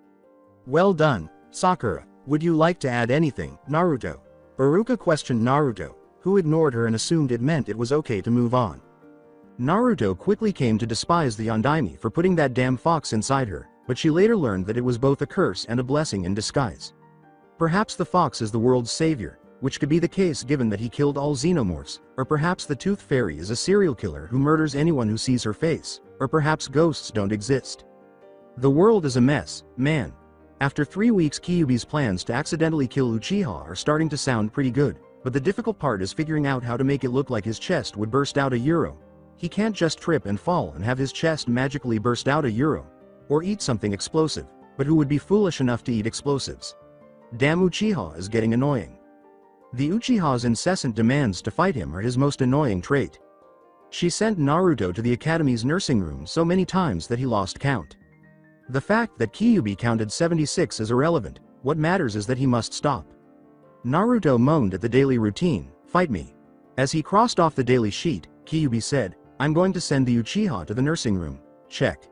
"Well done, Sakura. Would you like to add anything, Naruto?" Iruka questioned Naruto, who ignored her and assumed it meant it was okay to move on. Naruto quickly came to despise the Yondaime for putting that damn fox inside her, but she later learned that it was both a curse and a blessing in disguise. Perhaps the fox is the world's savior, which could be the case given that he killed all xenomorphs, or perhaps the Tooth Fairy is a serial killer who murders anyone who sees her face, or perhaps ghosts don't exist. The world is a mess, man. After 3 weeks, Kyuubi's plans to accidentally kill Uchiha are starting to sound pretty good, but the difficult part is figuring out how to make it look like his chest would burst out a euro. He can't just trip and fall and have his chest magically burst out a euro. Or eat something explosive, but who would be foolish enough to eat explosives? Damn, Uchiha is getting annoying. The Uchiha's incessant demands to fight him are his most annoying trait. She sent Naruto to the academy's nursing room so many times that he lost count. The fact that Kyuubi counted 76 is irrelevant, what matters is that he must stop. Naruto moaned at the daily routine, "Fight me." As he crossed off the daily sheet, Kyuubi said, "I'm going to send the Uchiha to the nursing room." Check.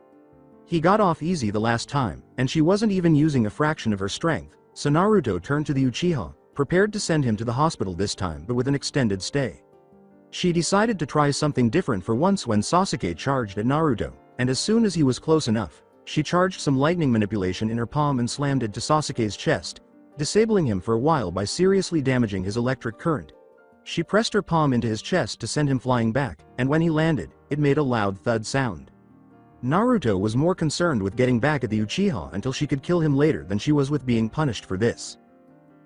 He got off easy the last time, and she wasn't even using a fraction of her strength, so Naruto turned to the Uchiha, prepared to send him to the hospital this time but with an extended stay. She decided to try something different for once when Sasuke charged at Naruto, and as soon as he was close enough, she charged some lightning manipulation in her palm and slammed it to Sasuke's chest, disabling him for a while by seriously damaging his electric current. She pressed her palm into his chest to send him flying back, and when he landed, it made a loud thud sound. Naruto was more concerned with getting back at the Uchiha until she could kill him later than she was with being punished for this.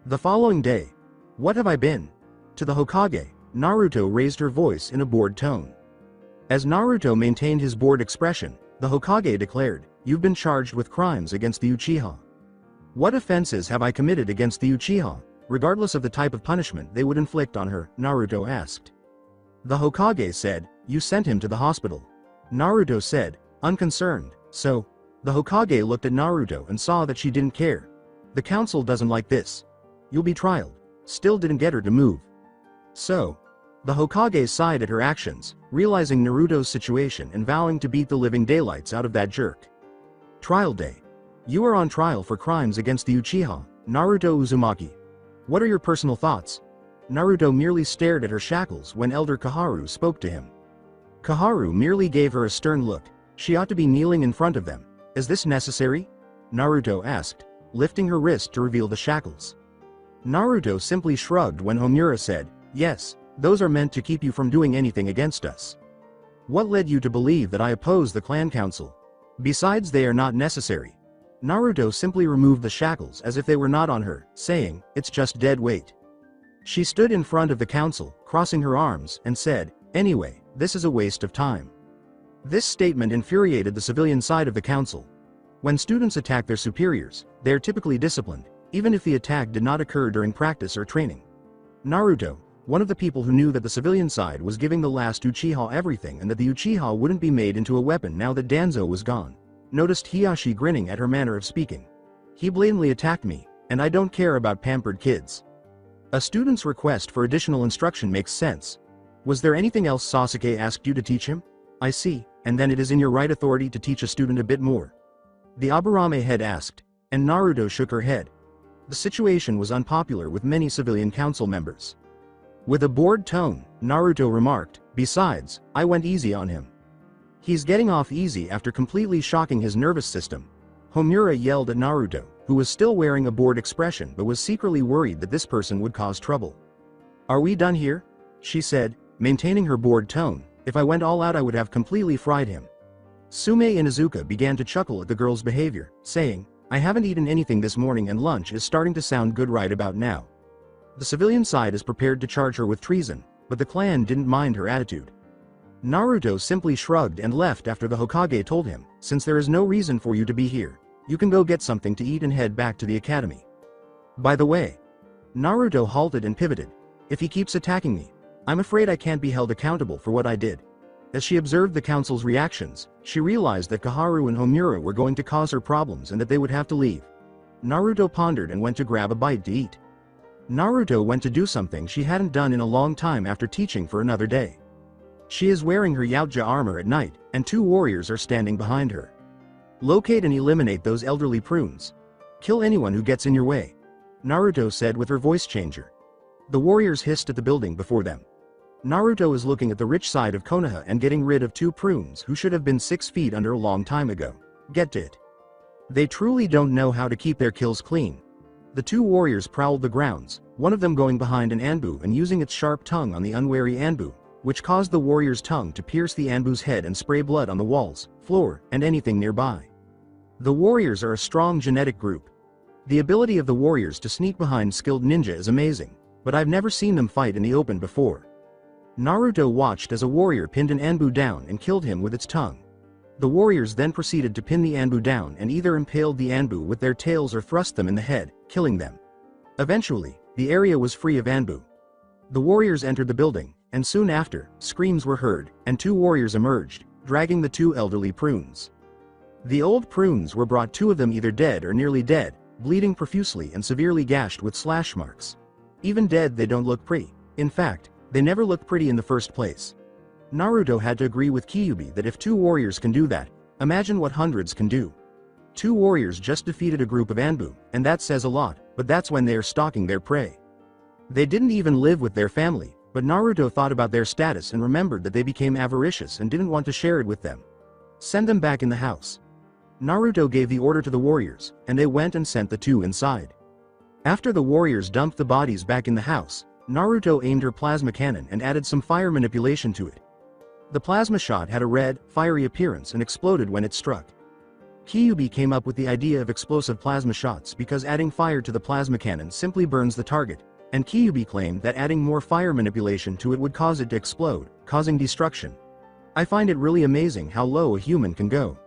The following day, "What have I been?" To the Hokage, Naruto raised her voice in a bored tone. As Naruto maintained his bored expression, the Hokage declared, "You've been charged with crimes against the Uchiha." "What offenses have I committed against the Uchiha, regardless of the type of punishment they would inflict on her?" Naruto asked. The Hokage said, "You sent him to the hospital." Naruto said, unconcerned, "So?" The Hokage looked at Naruto and saw that she didn't care. "The council doesn't like this. You'll be trialed." Still didn't get her to move. "So?" The Hokage sighed at her actions, realizing Naruto's situation and vowing to beat the living daylights out of that jerk. Trial day. "You are on trial for crimes against the Uchiha, Naruto Uzumaki. What are your personal thoughts?" Naruto merely stared at her shackles when Elder Kaharu spoke to him. Kaharu merely gave her a stern look. She ought to be kneeling in front of them. Is this necessary? Naruto asked, lifting her wrist to reveal the shackles. Naruto simply shrugged when Homura said, yes, those are meant to keep you from doing anything against us. What led you to believe that I oppose the clan council? Besides, they are not necessary. Naruto simply removed the shackles as if they were not on her, saying, it's just dead weight. She stood in front of the council, crossing her arms, and said, anyway, this is a waste of time. This statement infuriated the civilian side of the council. When students attack their superiors, they are typically disciplined, even if the attack did not occur during practice or training. Naruto, one of the people who knew that the civilian side was giving the last Uchiha everything and that the Uchiha wouldn't be made into a weapon now that Danzo was gone, noticed Hiyashi grinning at her manner of speaking. He blatantly attacked me, and I don't care about pampered kids. A student's request for additional instruction makes sense. Was there anything else Sasuke asked you to teach him? I see, and then it is in your right authority to teach a student a bit more. The Aburame head asked, and Naruto shook her head. The situation was unpopular with many civilian council members. With a bored tone, Naruto remarked, besides, I went easy on him. He's getting off easy after completely shocking his nervous system. Homura yelled at Naruto, who was still wearing a bored expression but was secretly worried that this person would cause trouble. Are we done here? She said, maintaining her bored tone. If I went all out I would have completely fried him. Sume Inuzuka began to chuckle at the girl's behavior, saying, I haven't eaten anything this morning and lunch is starting to sound good right about now. The civilian side is prepared to charge her with treason, but the clan didn't mind her attitude. Naruto simply shrugged and left after the Hokage told him, since there is no reason for you to be here, you can go get something to eat and head back to the academy. By the way, Naruto halted and pivoted. If he keeps attacking me, I'm afraid I can't be held accountable for what I did. As she observed the council's reactions, she realized that Kaharu and Homura were going to cause her problems and that they would have to leave. Naruto pondered and went to grab a bite to eat. Naruto went to do something she hadn't done in a long time after teaching for another day. She is wearing her Yautja armor at night, and 2 warriors are standing behind her. Locate and eliminate those elderly prunes. Kill anyone who gets in your way, Naruto said with her voice changer. The warriors hissed at the building before them. Naruto is looking at the rich side of Konoha and getting rid of 2 prunes who should have been 6 feet under a long time ago. Get it? They truly don't know how to keep their kills clean. The 2 warriors prowled the grounds, one of them going behind an Anbu and using its sharp tongue on the unwary Anbu, which caused the warrior's tongue to pierce the Anbu's head and spray blood on the walls, floor, and anything nearby. The warriors are a strong genetic group. The ability of the warriors to sneak behind skilled ninja is amazing, but I've never seen them fight in the open before. Naruto watched as a warrior pinned an Anbu down and killed him with its tongue. The warriors then proceeded to pin the Anbu down and either impaled the Anbu with their tails or thrust them in the head, killing them. Eventually, the area was free of Anbu. The warriors entered the building, and soon after, screams were heard, and 2 warriors emerged, dragging the 2 elderly prunes. The old prunes were brought, 2 of them either dead or nearly dead, bleeding profusely and severely gashed with slash marks. Even dead they don't look pretty. In fact, they never looked pretty in the first place. Naruto had to agree with Kyuubi that if 2 warriors can do that, imagine what hundreds can do. 2 warriors just defeated a group of Anbu, and that says a lot, but that's when they are stalking their prey. They didn't even live with their family, but Naruto thought about their status and remembered that they became avaricious and didn't want to share it with them. Send them back in the house. Naruto gave the order to the warriors, and they went and sent the 2 inside. After the warriors dumped the bodies back in the house, Naruto aimed her plasma cannon and added some fire manipulation to it. The plasma shot had a red, fiery appearance and exploded when it struck. Kyuubi came up with the idea of explosive plasma shots because adding fire to the plasma cannon simply burns the target, and Kyuubi claimed that adding more fire manipulation to it would cause it to explode, causing destruction. I find it really amazing how low a human can go.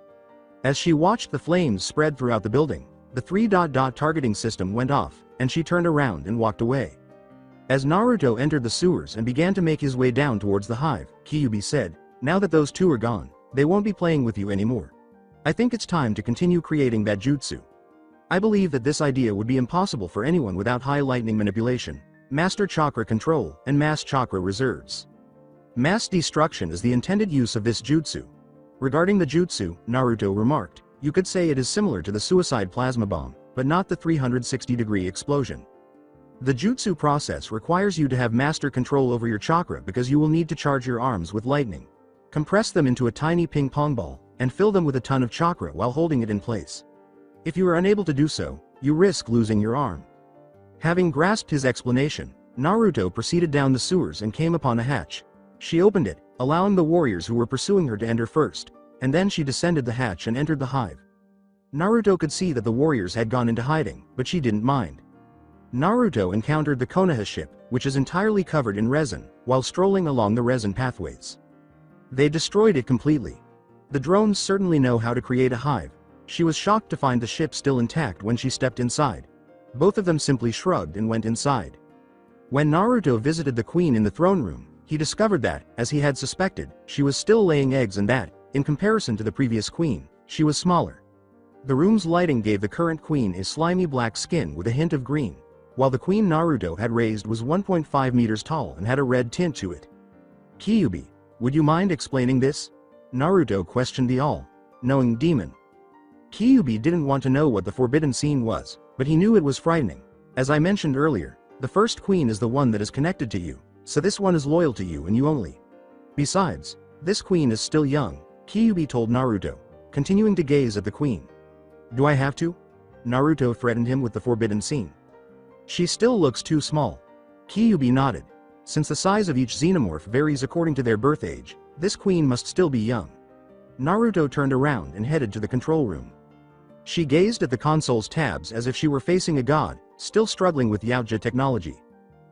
As she watched the flames spread throughout the building, the 3 targeting system went off, and she turned around and walked away. As Naruto entered the sewers and began to make his way down towards the hive, Kyuubi said, now that those 2 are gone, they won't be playing with you anymore. I think it's time to continue creating that jutsu. I believe that this idea would be impossible for anyone without high lightning manipulation, master chakra control, and mass chakra reserves. Mass destruction is the intended use of this jutsu. Regarding the jutsu, Naruto remarked, you could say it is similar to the suicide plasma bomb, but not the 360-degree explosion. The jutsu process requires you to have master control over your chakra because you will need to charge your arms with lightning. Compress them into a tiny ping pong ball, and fill them with a ton of chakra while holding it in place. If you are unable to do so, you risk losing your arm. Having grasped his explanation, Naruto proceeded down the sewers and came upon a hatch. She opened it, allowing the warriors who were pursuing her to enter first, and then she descended the hatch and entered the hive. Naruto could see that the warriors had gone into hiding, but she didn't mind. Naruto encountered the Konoha ship, which is entirely covered in resin, while strolling along the resin pathways. They destroyed it completely. The drones certainly know how to create a hive. She was shocked to find the ship still intact when she stepped inside. Both of them simply shrugged and went inside. When Naruto visited the queen in the throne room, he discovered that, as he had suspected, she was still laying eggs and that, in comparison to the previous queen, she was smaller. The room's lighting gave the current queen a slimy black skin with a hint of green, while the queen Naruto had raised was 1.5 meters tall and had a red tint to it. Kyuubi, would you mind explaining this? Naruto questioned the all-knowing demon. Kyuubi didn't want to know what the forbidden scene was, but he knew it was frightening. As I mentioned earlier, the first queen is the one that is connected to you, so this one is loyal to you and you only. Besides, this queen is still young, Kyuubi told Naruto, continuing to gaze at the queen. Do I have to? Naruto threatened him with the forbidden scene. She still looks too small. Kyuubi nodded. Since the size of each xenomorph varies according to their birth age, this queen must still be young. Naruto turned around and headed to the control room. She gazed at the console's tabs as if she were facing a god, still struggling with Yaoja technology.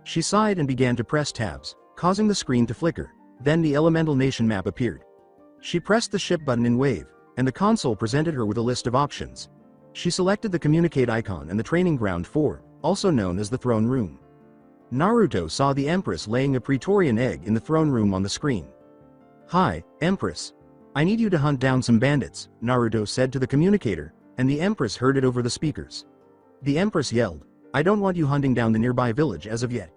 She sighed and began to press tabs, causing the screen to flicker. Then the Elemental Nation map appeared. She pressed the ship button in Wave, and the console presented her with a list of options. She selected the communicate icon and the training ground 4, also known as the throne room. Naruto saw the Empress laying a Praetorian egg in the throne room on the screen. Hi, Empress. I need you to hunt down some bandits, Naruto said to the communicator, and the Empress heard it over the speakers. The Empress yelled, I don't want you hunting down the nearby village as of yet.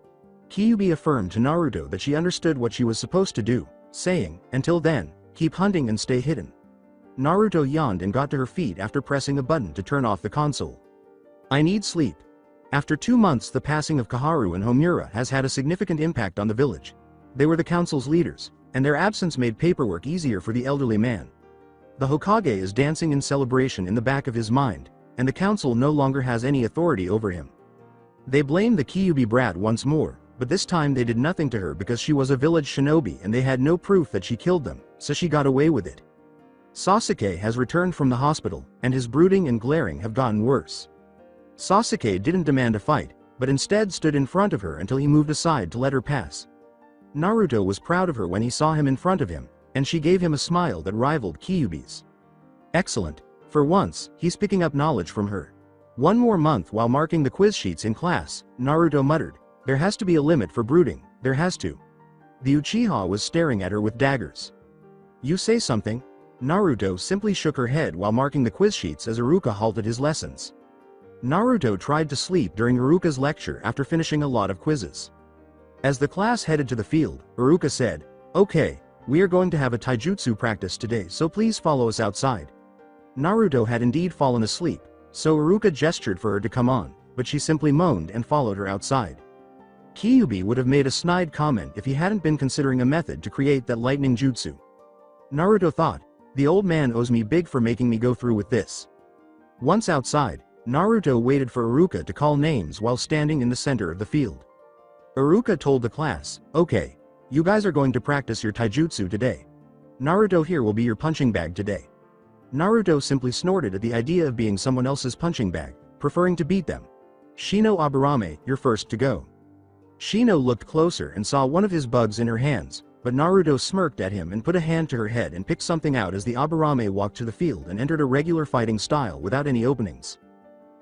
Kyuubi affirmed to Naruto that she understood what she was supposed to do, saying, until then, keep hunting and stay hidden. Naruto yawned and got to her feet after pressing a button to turn off the console. I need sleep. After 2 months, the passing of Kaharu and Homura has had a significant impact on the village. They were the council's leaders, and their absence made paperwork easier for the elderly man. The Hokage is dancing in celebration in the back of his mind, and the council no longer has any authority over him. They blame the Kyuubi brat once more, but this time they did nothing to her because she was a village shinobi and they had no proof that she killed them, so she got away with it. Sasuke has returned from the hospital, and his brooding and glaring have gotten worse. Sasuke didn't demand a fight, but instead stood in front of her until he moved aside to let her pass. Naruto was proud of her when he saw him in front of him, and she gave him a smile that rivaled Kyuubi's. Excellent. For once, he's picking up knowledge from her. 1 more month while marking the quiz sheets in class, Naruto muttered. There has to be a limit for brooding, there has to. The Uchiha was staring at her with daggers. You say something? Naruto simply shook her head while marking the quiz sheets as Iruka halted his lessons. Naruto tried to sleep during Iruka's lecture after finishing a lot of quizzes. As the class headed to the field, Iruka said, Okay, we are going to have a taijutsu practice today, so please follow us outside. Naruto had indeed fallen asleep, so Iruka gestured for her to come on, but she simply moaned and followed her outside. Kyuubi would have made a snide comment if he hadn't been considering a method to create that lightning jutsu. Naruto thought, the old man owes me big for making me go through with this. Once outside, Naruto waited for Iruka to call names while standing in the center of the field. Iruka told the class, okay, you guys are going to practice your taijutsu today. Naruto here will be your punching bag today. Naruto simply snorted at the idea of being someone else's punching bag, preferring to beat them. Shino Aburame, you're first to go. Shino looked closer and saw one of his bugs in her hands, but Naruto smirked at him and put a hand to her head and picked something out as the Aburame walked to the field and entered a regular fighting style without any openings.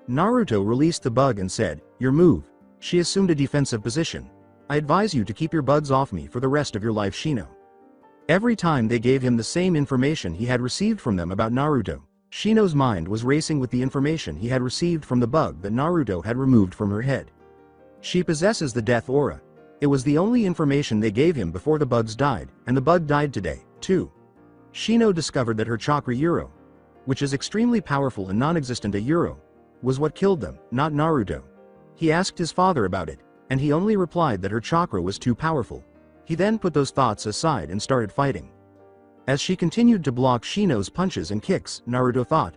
Naruto released the bug and said, your move. She assumed a defensive position. I advise you to keep your bugs off me for the rest of your life, Shino. Every time they gave him the same information he had received from them about Naruto, Shino's mind was racing with the information he had received from the bug that Naruto had removed from her head. She possesses the death aura. It was the only information they gave him before the bugs died, and the bug died today, too. Shino discovered that her chakra Euro, which is extremely powerful and non-existent a Euro, was what killed them, not Naruto. He asked his father about it, and he only replied that her chakra was too powerful. He then put those thoughts aside and started fighting. As she continued to block Shino's punches and kicks, Naruto thought,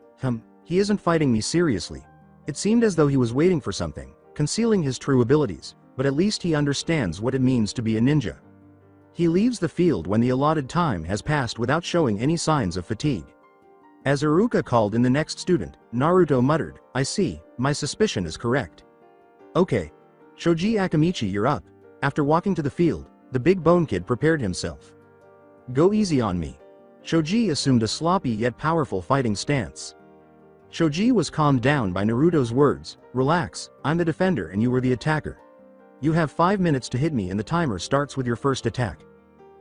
he isn't fighting me seriously. It seemed as though he was waiting for something, concealing his true abilities, but at least he understands what it means to be a ninja. He leaves the field when the allotted time has passed without showing any signs of fatigue. As Iruka called in the next student, Naruto muttered, "I see, my suspicion is correct. Okay. Shoji Akamichi, you're up." After walking to the field, the big bone kid prepared himself. "Go easy on me." Shoji assumed a sloppy yet powerful fighting stance. Shoji was calmed down by Naruto's words, "Relax, I'm the defender and you were the attacker. You have 5 minutes to hit me and the timer starts with your first attack."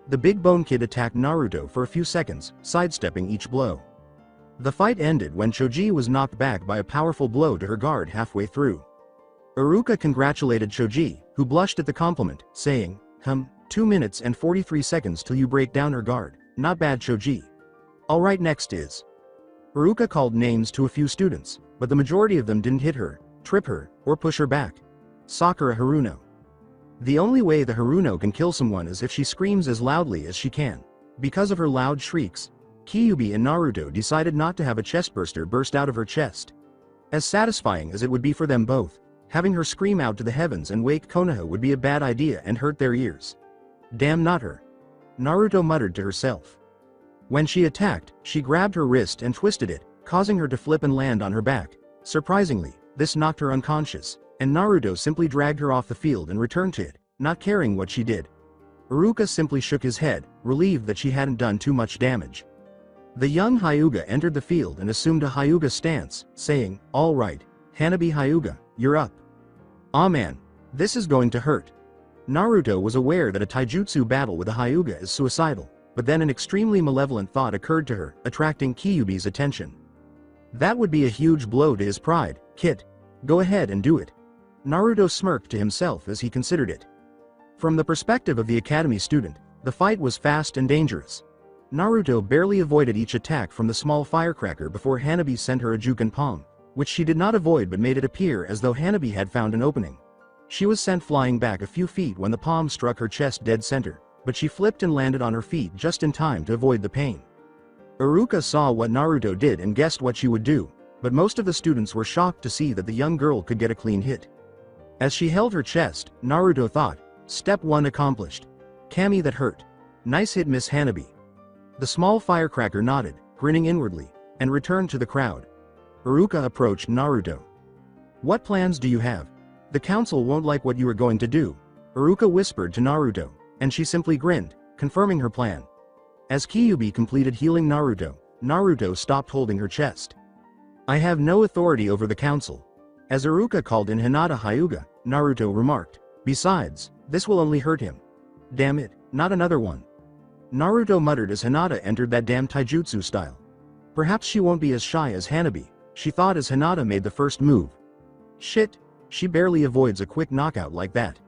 The big bone kid attacked Naruto for a few seconds, sidestepping each blow. The fight ended when Shoji was knocked back by a powerful blow to her guard halfway through. Iruka congratulated Shoji, who blushed at the compliment, saying, 2 minutes and 43 seconds till you break down her guard. Not bad, Shoji. Alright, next is." Iruka called names to a few students, but the majority of them didn't hit her, trip her, or push her back. Sakura Haruno. The only way the Haruno can kill someone is if she screams as loudly as she can. Because of her loud shrieks, Kyuubi and Naruto decided not to have a chestburster burst out of her chest. As satisfying as it would be for them both, having her scream out to the heavens and wake Konoha would be a bad idea and hurt their ears. Damn, not her. Naruto muttered to herself. When she attacked, she grabbed her wrist and twisted it, causing her to flip and land on her back. Surprisingly, this knocked her unconscious, and Naruto simply dragged her off the field and returned to it, not caring what she did. Iruka simply shook his head, relieved that she hadn't done too much damage. The young Hyuga entered the field and assumed a Hyuga stance, saying, "All right, Hanabi Hyuga, you're up." "Aw man, this is going to hurt." Naruto was aware that a taijutsu battle with a Hyuga is suicidal, but then an extremely malevolent thought occurred to her, attracting Kyuubi's attention. That would be a huge blow to his pride. "Kid, go ahead and do it." Naruto smirked to himself as he considered it. From the perspective of the academy student, the fight was fast and dangerous. Naruto barely avoided each attack from the small firecracker before Hanabi sent her a Juken palm, which she did not avoid but made it appear as though Hanabi had found an opening. She was sent flying back a few feet when the palm struck her chest dead center, but she flipped and landed on her feet just in time to avoid the pain. Iruka saw what Naruto did and guessed what she would do, but most of the students were shocked to see that the young girl could get a clean hit. As she held her chest, Naruto thought, "Step 1 accomplished. Kami, that hurt. Nice hit, Miss Hanabi." The small firecracker nodded, grinning inwardly, and returned to the crowd. Iruka approached Naruto. "What plans do you have? The council won't like what you are going to do," Iruka whispered to Naruto, and she simply grinned, confirming her plan. As Kyuubi completed healing Naruto, Naruto stopped holding her chest. "I have no authority over the council." As Iruka called in Hinata Hyuga, Naruto remarked, "Besides, this will only hurt him." "Damn it, not another one." Naruto muttered as Hinata entered that damn taijutsu style. Perhaps she won't be as shy as Hanabi, she thought as Hinata made the first move. Shit, she barely avoids a quick knockout like that.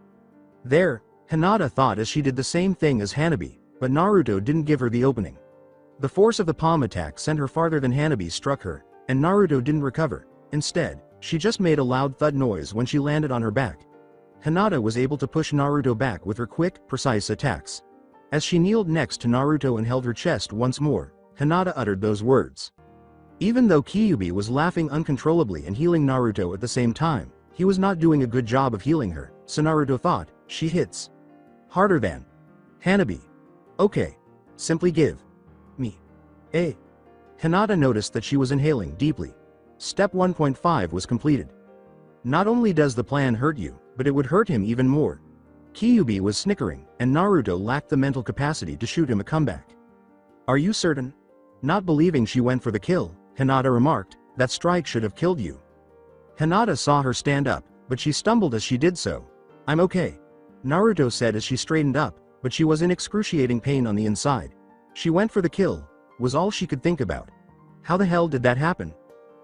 There, Hinata thought as she did the same thing as Hanabi, but Naruto didn't give her the opening. The force of the palm attack sent her farther than Hanabi struck her, and Naruto didn't recover. Instead, she just made a loud thud noise when she landed on her back. Hinata was able to push Naruto back with her quick, precise attacks. As she kneeled next to Naruto and held her chest once more, Hinata uttered those words. Even though Kyuubi was laughing uncontrollably and healing Naruto at the same time, he was not doing a good job of healing her, so Naruto thought, "She hits harder than Hanabi. Okay. Simply give me a." Hinata noticed that she was inhaling deeply. Step 1.5 was completed. Not only does the plan hurt you, but it would hurt him even more. Kyuubi was snickering, and Naruto lacked the mental capacity to shoot him a comeback. "Are you certain?" Not believing she went for the kill, Hinata remarked, "That strike should have killed you." Hinata saw her stand up, but she stumbled as she did so. "I'm okay," Naruto said as she straightened up, but she was in excruciating pain on the inside. She went for the kill, was all she could think about. How the hell did that happen?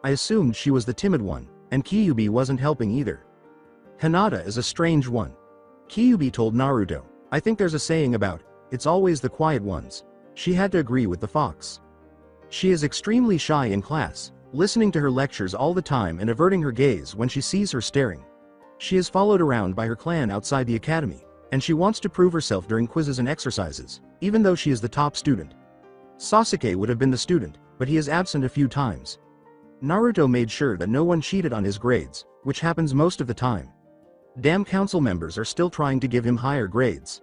I assumed she was the timid one, and Kyuubi wasn't helping either. Hinata is a strange one. Kyuubi told Naruto, "I think there's a saying about, it's always the quiet ones." She had to agree with the fox. She is extremely shy in class, listening to her lectures all the time and averting her gaze when she sees her staring. She is followed around by her clan outside the academy, and she wants to prove herself during quizzes and exercises, even though she is the top student. Sasuke would have been the student, but he is absent a few times. Naruto made sure that no one cheated on his grades, which happens most of the time. Damn, council members are still trying to give him higher grades.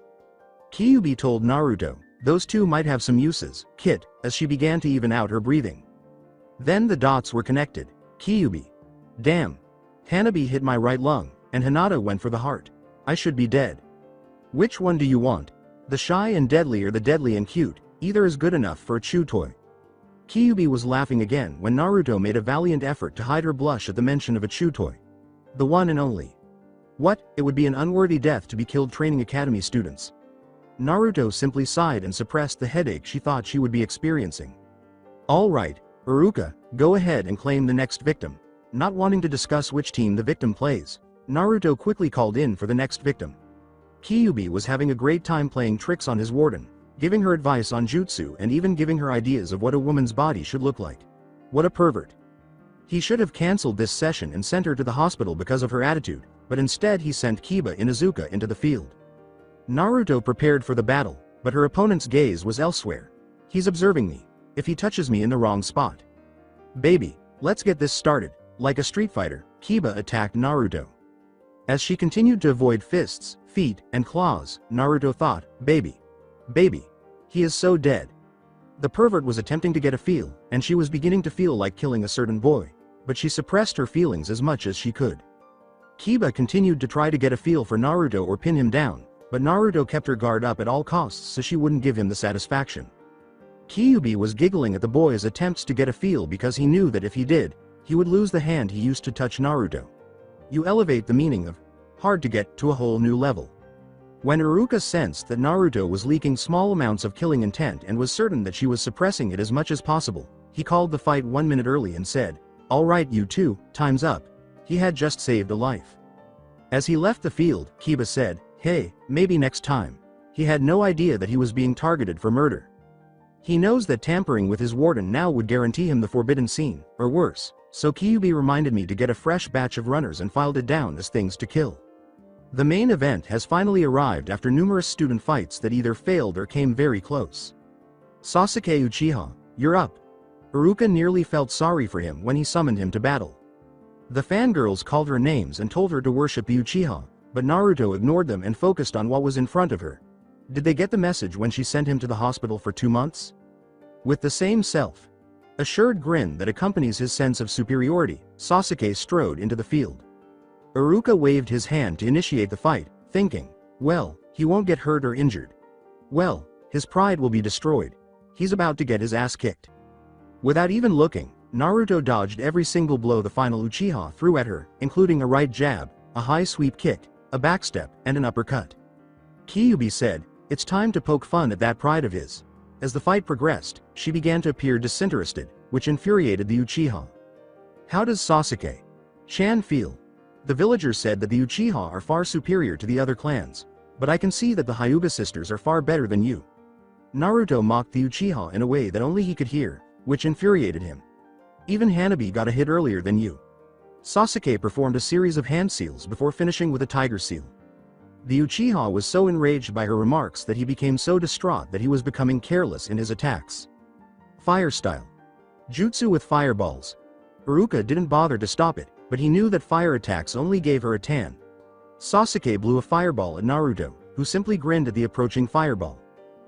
Kyuubi told Naruto, those two might have some uses, Kit, as she began to even out her breathing. Then the dots were connected. Kyuubi. Damn. Hanabi hit my right lung, and Hinata went for the heart. I should be dead. Which one do you want? The shy and deadly or the deadly and cute? Either is good enough for a chew toy. Kyuubi was laughing again when Naruto made a valiant effort to hide her blush at the mention of a chew toy. The one and only. What? It would be an unworthy death to be killed training academy students. Naruto simply sighed and suppressed the headache she thought she would be experiencing. All right, Iruka, go ahead and claim the next victim. Not wanting to discuss which team the victim plays, Naruto quickly called in for the next victim. Kyuubi was having a great time playing tricks on his warden, giving her advice on jutsu and even giving her ideas of what a woman's body should look like. What a pervert. He should have cancelled this session and sent her to the hospital because of her attitude, but instead he sent Kiba Inuzuka into the field. Naruto prepared for the battle, but her opponent's gaze was elsewhere. He's observing me. If he touches me in the wrong spot. Baby, let's get this started. Like a street fighter, Kiba attacked Naruto. As she continued to avoid fists, feet, and claws, Naruto thought, baby. Baby. He is so dead. The pervert was attempting to get a feel, and she was beginning to feel like killing a certain boy, but she suppressed her feelings as much as she could. Kiba continued to try to get a feel for Naruto or pin him down, but Naruto kept her guard up at all costs so she wouldn't give him the satisfaction. Kyuubi was giggling at the boy's attempts to get a feel because he knew that if he did, he would lose the hand he used to touch Naruto. You elevate the meaning of hard to get to a whole new level. When Iruka sensed that Naruto was leaking small amounts of killing intent and was certain that she was suppressing it as much as possible, he called the fight 1 minute early and said, "Alright you two, time's up." He had just saved a life. As he left the field, Kiba said, "Hey, maybe next time." He had no idea that he was being targeted for murder. He knows that tampering with his warden now would guarantee him the forbidden scene, or worse, so Kyuubi reminded me to get a fresh batch of runners and filed it down as things to kill. The main event has finally arrived after numerous student fights that either failed or came very close. Sasuke Uchiha, you're up. Iruka nearly felt sorry for him when he summoned him to battle. The fangirls called her names and told her to worship the Uchiha, but Naruto ignored them and focused on what was in front of her. Did they get the message when she sent him to the hospital for 2 months? With the same self-assured grin that accompanies his sense of superiority, Sasuke strode into the field. Iruka waved his hand to initiate the fight, thinking, well, he won't get hurt or injured. Well, his pride will be destroyed. He's about to get his ass kicked. Without even looking, Naruto dodged every single blow the final Uchiha threw at her, including a right jab, a high sweep kick, a backstep, and an uppercut. Kyuubi said, it's time to poke fun at that pride of his. As the fight progressed, she began to appear disinterested, which infuriated the Uchiha. How does Sasuke-chan feel? The villagers said that the Uchiha are far superior to the other clans, but I can see that the Hyuga sisters are far better than you. Naruto mocked the Uchiha in a way that only he could hear, which infuriated him. Even Hanabi got a hit earlier than you. Sasuke performed a series of hand seals before finishing with a tiger seal. The Uchiha was so enraged by her remarks that he became so distraught that he was becoming careless in his attacks. Fire style. Jutsu with fireballs. Iruka didn't bother to stop it, but he knew that fire attacks only gave her a tan. Sasuke blew a fireball at Naruto, who simply grinned at the approaching fireball.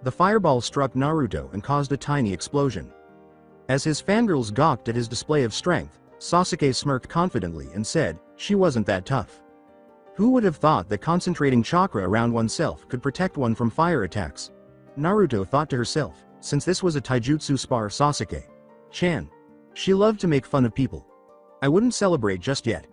The fireball struck Naruto and caused a tiny explosion. As his fangirls gawked at his display of strength, Sasuke smirked confidently and said, she wasn't that tough. Who would have thought that concentrating chakra around oneself could protect one from fire attacks? Naruto thought to herself, since this was a taijutsu spar Sasuke-chan. She loved to make fun of people. I wouldn't celebrate just yet.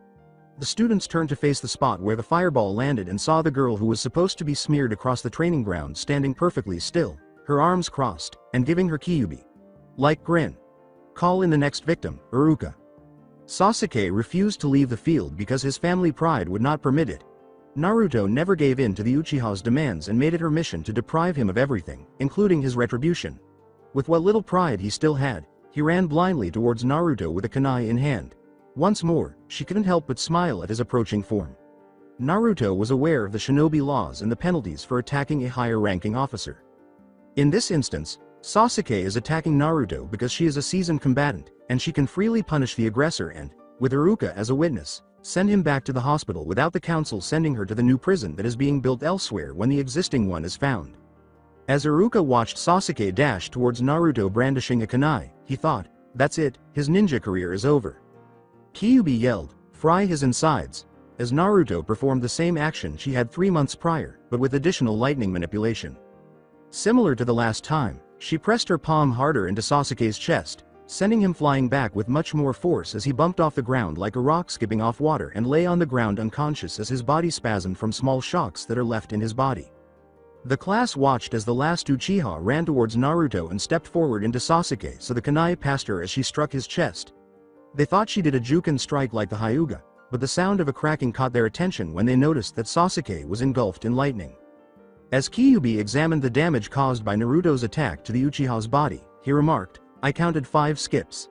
The students turned to face the spot where the fireball landed and saw the girl who was supposed to be smeared across the training ground standing perfectly still, her arms crossed, and giving her Kyuubi-like grin. Call in the next victim, Iruka. Sasuke refused to leave the field because his family pride would not permit it. Naruto never gave in to the Uchiha's demands and made it her mission to deprive him of everything, including his retribution. With what little pride he still had, he ran blindly towards Naruto with a kunai in hand. Once more, she couldn't help but smile at his approaching form. Naruto was aware of the shinobi laws and the penalties for attacking a higher-ranking officer. In this instance, Sasuke is attacking Naruto because she is a seasoned combatant, and she can freely punish the aggressor and, with Iruka as a witness, send him back to the hospital without the council sending her to the new prison that is being built elsewhere when the existing one is found. As Iruka watched Sasuke dash towards Naruto brandishing a kunai, he thought, that's it, his ninja career is over. Kyuubi yelled, fry his insides, as Naruto performed the same action she had 3 months prior, but with additional lightning manipulation. Similar to the last time, she pressed her palm harder into Sasuke's chest, sending him flying back with much more force as he bumped off the ground like a rock skipping off water and lay on the ground unconscious as his body spasmed from small shocks that are left in his body. The class watched as the last Uchiha ran towards Naruto and stepped forward into Sasuke so the kunai passed her as she struck his chest. They thought she did a Juken strike like the Hyuga, but the sound of a cracking caught their attention when they noticed that Sasuke was engulfed in lightning. As Kyuubi examined the damage caused by Naruto's attack to the Uchiha's body, he remarked, I counted 5 skips.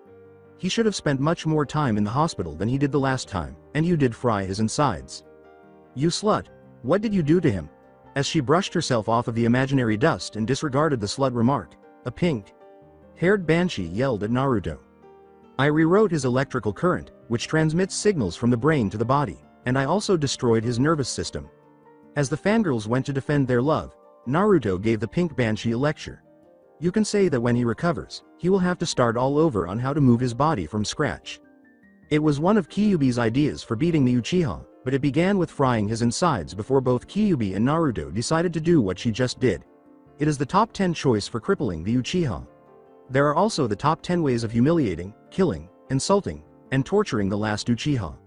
He should have spent much more time in the hospital than he did the last time, and you did fry his insides. You slut, what did you do to him? As she brushed herself off of the imaginary dust and disregarded the slut remark, a pink-haired banshee yelled at Naruto. I rewrote his electrical current, which transmits signals from the brain to the body, and I also destroyed his nervous system. As the fangirls went to defend their love, Naruto gave the pink banshee a lecture. You can say that when he recovers, he will have to start all over on how to move his body from scratch. It was one of Kyuubi's ideas for beating the Uchiha, but it began with frying his insides before both Kyuubi and Naruto decided to do what she just did. It is the top 10 choice for crippling the Uchiha. There are also the top 10 ways of humiliating, killing, insulting, and torturing the last Uchiha.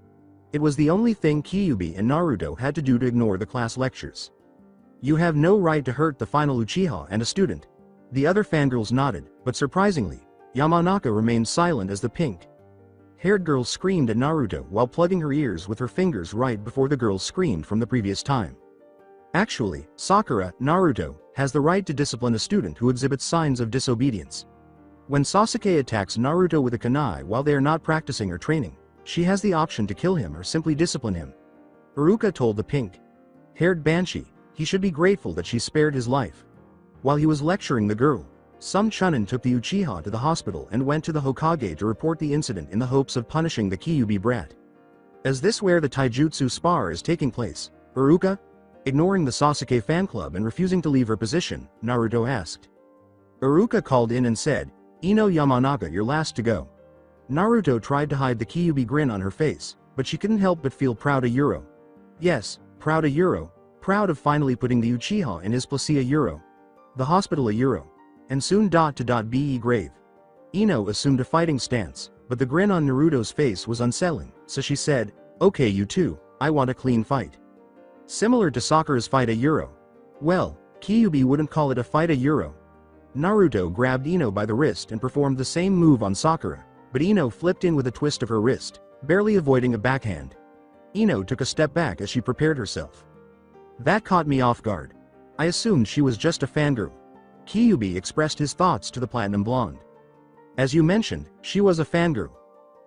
It was the only thing Kyuubi and Naruto had to do to ignore the class lectures. You have no right to hurt the final Uchiha and a student. The other fangirls nodded, but surprisingly, Yamanaka remained silent as the pink-haired girl screamed at Naruto while plugging her ears with her fingers right before the girl screamed from the previous time. Actually, Sakura, Naruto, has the right to discipline a student who exhibits signs of disobedience. When Sasuke attacks Naruto with a kunai while they are not practicing or training, she has the option to kill him or simply discipline him. Iruka told the pink-haired banshee he should be grateful that she spared his life. While he was lecturing the girl, some Chunin took the Uchiha to the hospital and went to the Hokage to report the incident in the hopes of punishing the Kyuubi brat. Is this where the taijutsu spar is taking place, Iruka? Ignoring the Sasuke fan club and refusing to leave her position, Naruto asked. Iruka called in and said, Ino Yamanaka, you're last to go. Naruto tried to hide the Kyuubi grin on her face, but she couldn't help but feel proud of Yuro. Yes, proud of Yuro, proud of finally putting the Uchiha in his place a Yuro. The hospital a Yuro. And soon be grave. Ino assumed a fighting stance, but the grin on Naruto's face was unsettling, so she said, okay you two, I want a clean fight. Similar to Sakura's fight a Yuro. Well, Kyuubi wouldn't call it a fight a Yuro. Naruto grabbed Ino by the wrist and performed the same move on Sakura, but Ino flipped in with a twist of her wrist, barely avoiding a backhand. Ino took a step back as she prepared herself. That caught me off guard. I assumed she was just a fangirl. Kyuubi expressed his thoughts to the platinum blonde. As you mentioned, she was a fangirl.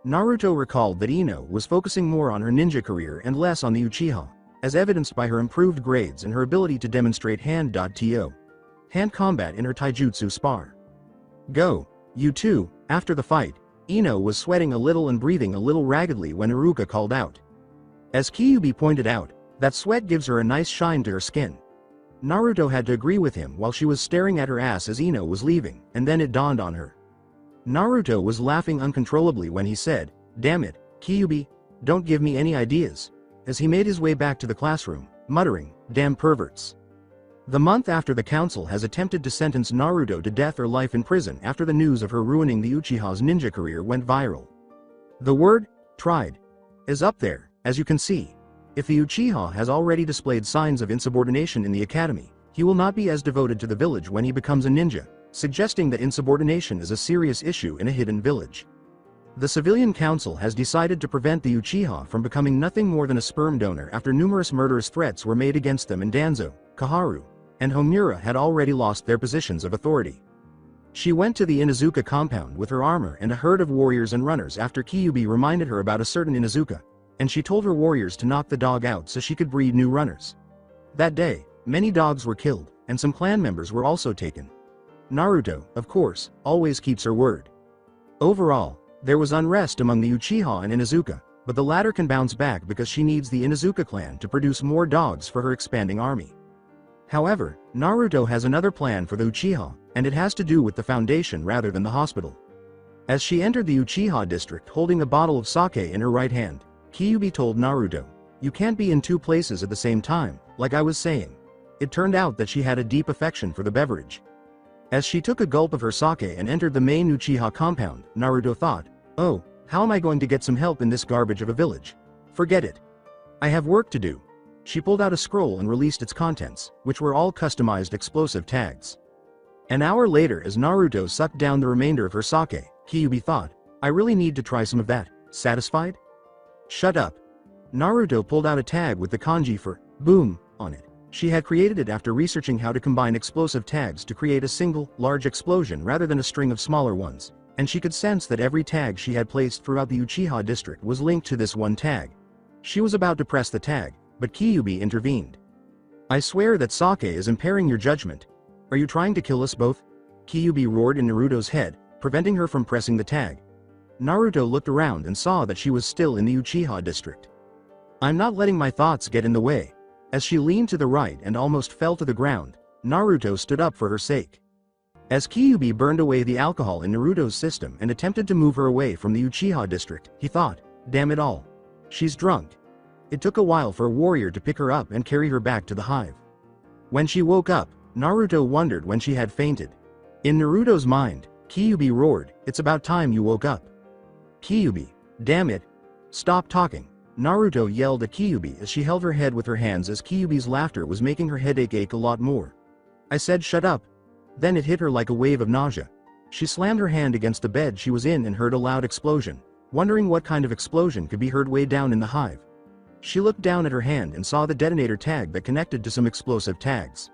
Naruto recalled that Ino was focusing more on her ninja career and less on the Uchiha, as evidenced by her improved grades and her ability to demonstrate hand combat in her taijutsu spar. Go, you two. After the fight, Ino was sweating a little and breathing a little raggedly when Iruka called out. As Kyuubi pointed out, that sweat gives her a nice shine to her skin. Naruto had to agree with him while she was staring at her ass as Ino was leaving, and then it dawned on her. Naruto was laughing uncontrollably when he said, damn it, Kyuubi, don't give me any ideas, as he made his way back to the classroom, muttering, damn perverts. The month after the council has attempted to sentence Naruto to death or life in prison after the news of her ruining the Uchiha's ninja career went viral. The word, tried, is up there, as you can see. If the Uchiha has already displayed signs of insubordination in the academy, he will not be as devoted to the village when he becomes a ninja, suggesting that insubordination is a serious issue in a hidden village. The civilian council has decided to prevent the Uchiha from becoming nothing more than a sperm donor after numerous murderous threats were made against them and Danzo, Kaharu, and Homura had already lost their positions of authority. She went to the Inuzuka compound with her armor and a herd of warriors and runners after Kyuubi reminded her about a certain Inuzuka, and she told her warriors to knock the dog out so she could breed new runners. That day, many dogs were killed, and some clan members were also taken. Naruto, of course, always keeps her word. Overall, there was unrest among the Uchiha and Inuzuka, but the latter can bounce back because she needs the Inuzuka clan to produce more dogs for her expanding army. However, Naruto has another plan for the Uchiha, and it has to do with the foundation rather than the hospital. As she entered the Uchiha district holding a bottle of sake in her right hand, Kyuubi told Naruto, "You can't be in two places at the same time, like I was saying." It turned out that she had a deep affection for the beverage. As she took a gulp of her sake and entered the main Uchiha compound, Naruto thought, "Oh, how am I going to get some help in this garbage of a village? Forget it. I have work to do." She pulled out a scroll and released its contents, which were all customized explosive tags. An hour later, as Naruto sucked down the remainder of her sake, Kyuubi thought, "I really need to try some of that. Satisfied?" "Shut up." Naruto pulled out a tag with the kanji for boom on it. She had created it after researching how to combine explosive tags to create a single, large explosion rather than a string of smaller ones, and she could sense that every tag she had placed throughout the Uchiha district was linked to this one tag. She was about to press the tag, but Kyuubi intervened. "I swear that sake is impairing your judgment. Are you trying to kill us both?" Kyuubi roared in Naruto's head, preventing her from pressing the tag. Naruto looked around and saw that she was still in the Uchiha district. "I'm not letting my thoughts get in the way." As she leaned to the right and almost fell to the ground, Naruto stood up for her sake. As Kyuubi burned away the alcohol in Naruto's system and attempted to move her away from the Uchiha district, he thought, "Damn it all. She's drunk." It took a while for a warrior to pick her up and carry her back to the hive. When she woke up, Naruto wondered when she had fainted. In Naruto's mind, Kyuubi roared, "It's about time you woke up." "Kyuubi, damn it. Stop talking." Naruto yelled at Kyuubi as she held her head with her hands as Kyuubi's laughter was making her headache ache a lot more. "I said shut up." Then it hit her like a wave of nausea. She slammed her hand against the bed she was in and heard a loud explosion, wondering what kind of explosion could be heard way down in the hive. She looked down at her hand and saw the detonator tag that connected to some explosive tags.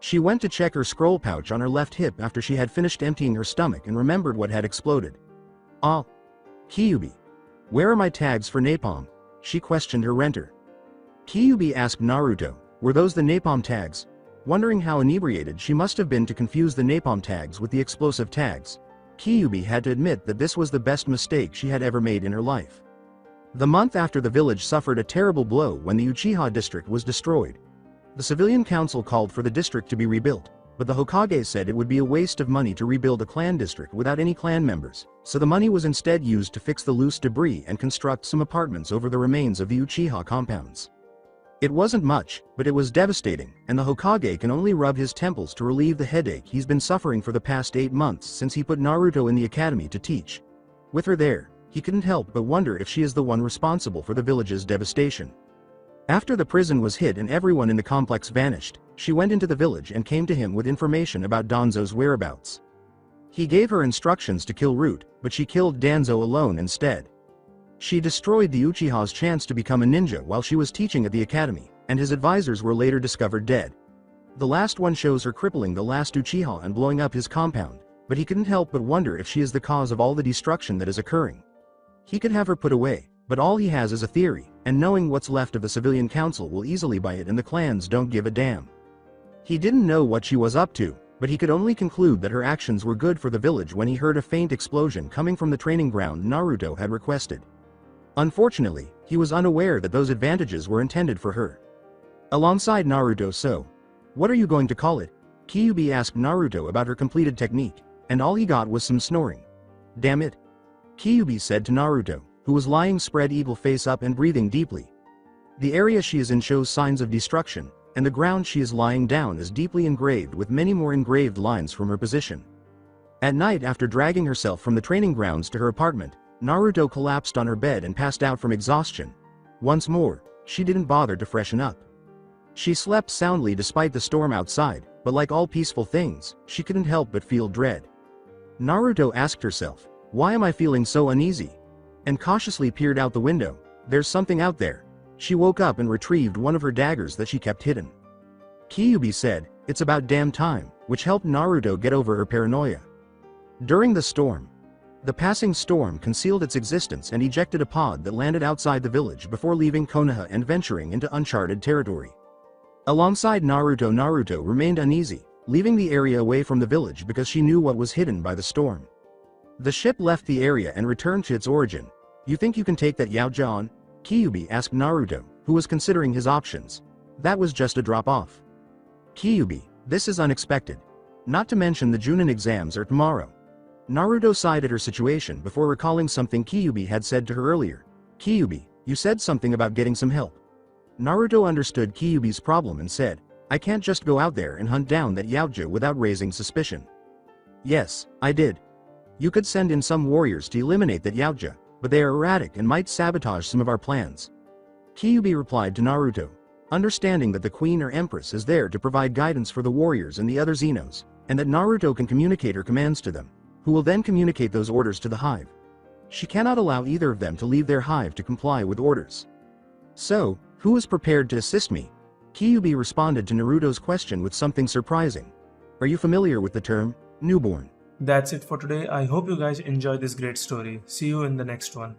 She went to check her scroll pouch on her left hip after she had finished emptying her stomach and remembered what had exploded. "Ah. Kyuubi. Where are my tags for napalm?" she questioned her renter. Kyuubi asked Naruto, "Were those the napalm tags?" Wondering how inebriated she must have been to confuse the napalm tags with the explosive tags, Kyuubi had to admit that this was the best mistake she had ever made in her life. The month after the village suffered a terrible blow when the Uchiha district was destroyed. The civilian council called for the district to be rebuilt, but the Hokage said it would be a waste of money to rebuild a clan district without any clan members, so the money was instead used to fix the loose debris and construct some apartments over the remains of the Uchiha compounds. It wasn't much, but it was devastating, and the Hokage can only rub his temples to relieve the headache he's been suffering for the past 8 months since he put Naruto in the academy to teach. With her there, he couldn't help but wonder if she is the one responsible for the village's devastation. After the prison was hit and everyone in the complex vanished, she went into the village and came to him with information about Danzo's whereabouts. He gave her instructions to kill Root, but she killed Danzo alone instead. She destroyed the Uchiha's chance to become a ninja while she was teaching at the academy, and his advisors were later discovered dead. The last one shows her crippling the last Uchiha and blowing up his compound, but he couldn't help but wonder if she is the cause of all the destruction that is occurring. He could have her put away, but all he has is a theory, and knowing what's left of the civilian council will easily buy it and the clans don't give a damn. He didn't know what she was up to, but he could only conclude that her actions were good for the village when he heard a faint explosion coming from the training ground Naruto had requested. Unfortunately, he was unaware that those advantages were intended for her. Alongside Naruto, "So, what are you going to call it?" Kyuubi asked Naruto about her completed technique, and all he got was some snoring. "Damn it," Kyuubi said to Naruto, who was lying spread eagle face up and breathing deeply. The area she is in shows signs of destruction, and the ground she is lying down is deeply engraved with many more engraved lines from her position. At night, after dragging herself from the training grounds to her apartment, Naruto collapsed on her bed and passed out from exhaustion. Once more, she didn't bother to freshen up. She slept soundly despite the storm outside, but like all peaceful things, she couldn't help but feel dread. Naruto asked herself, "Why am I feeling so uneasy?" and cautiously peered out the window. There's something out there. She woke up and retrieved one of her daggers that she kept hidden. Kyuubi said, "It's about damn time," which helped Naruto get over her paranoia. During the storm, the passing storm concealed its existence and ejected a pod that landed outside the village before leaving Konoha and venturing into uncharted territory. Alongside Naruto, Naruto remained uneasy, leaving the area away from the village because she knew what was hidden by the storm. The ship left the area and returned to its origin. You think you can take that Yaoja on? Kyuubi asked Naruto, who was considering his options. That was just a drop-off. Kyuubi, this is unexpected. Not to mention the Junin exams are tomorrow. Naruto sighed at her situation before recalling something Kyuubi had said to her earlier. Kyuubi, you said something about getting some help. Naruto understood Kyuubi's problem and said, I can't just go out there and hunt down that Yaoja without raising suspicion. Yes, I did. You could send in some warriors to eliminate that Yaoja, but they are erratic and might sabotage some of our plans. Kyuubi replied to Naruto, understanding that the Queen or Empress is there to provide guidance for the warriors and the other Xenos, and that Naruto can communicate her commands to them, who will then communicate those orders to the hive. She cannot allow either of them to leave their hive to comply with orders. So, who is prepared to assist me? Kyuubi responded to Naruto's question with something surprising. Are you familiar with the term, newborn? That's it for today. I hope you guys enjoyed this great story. See you in the next one.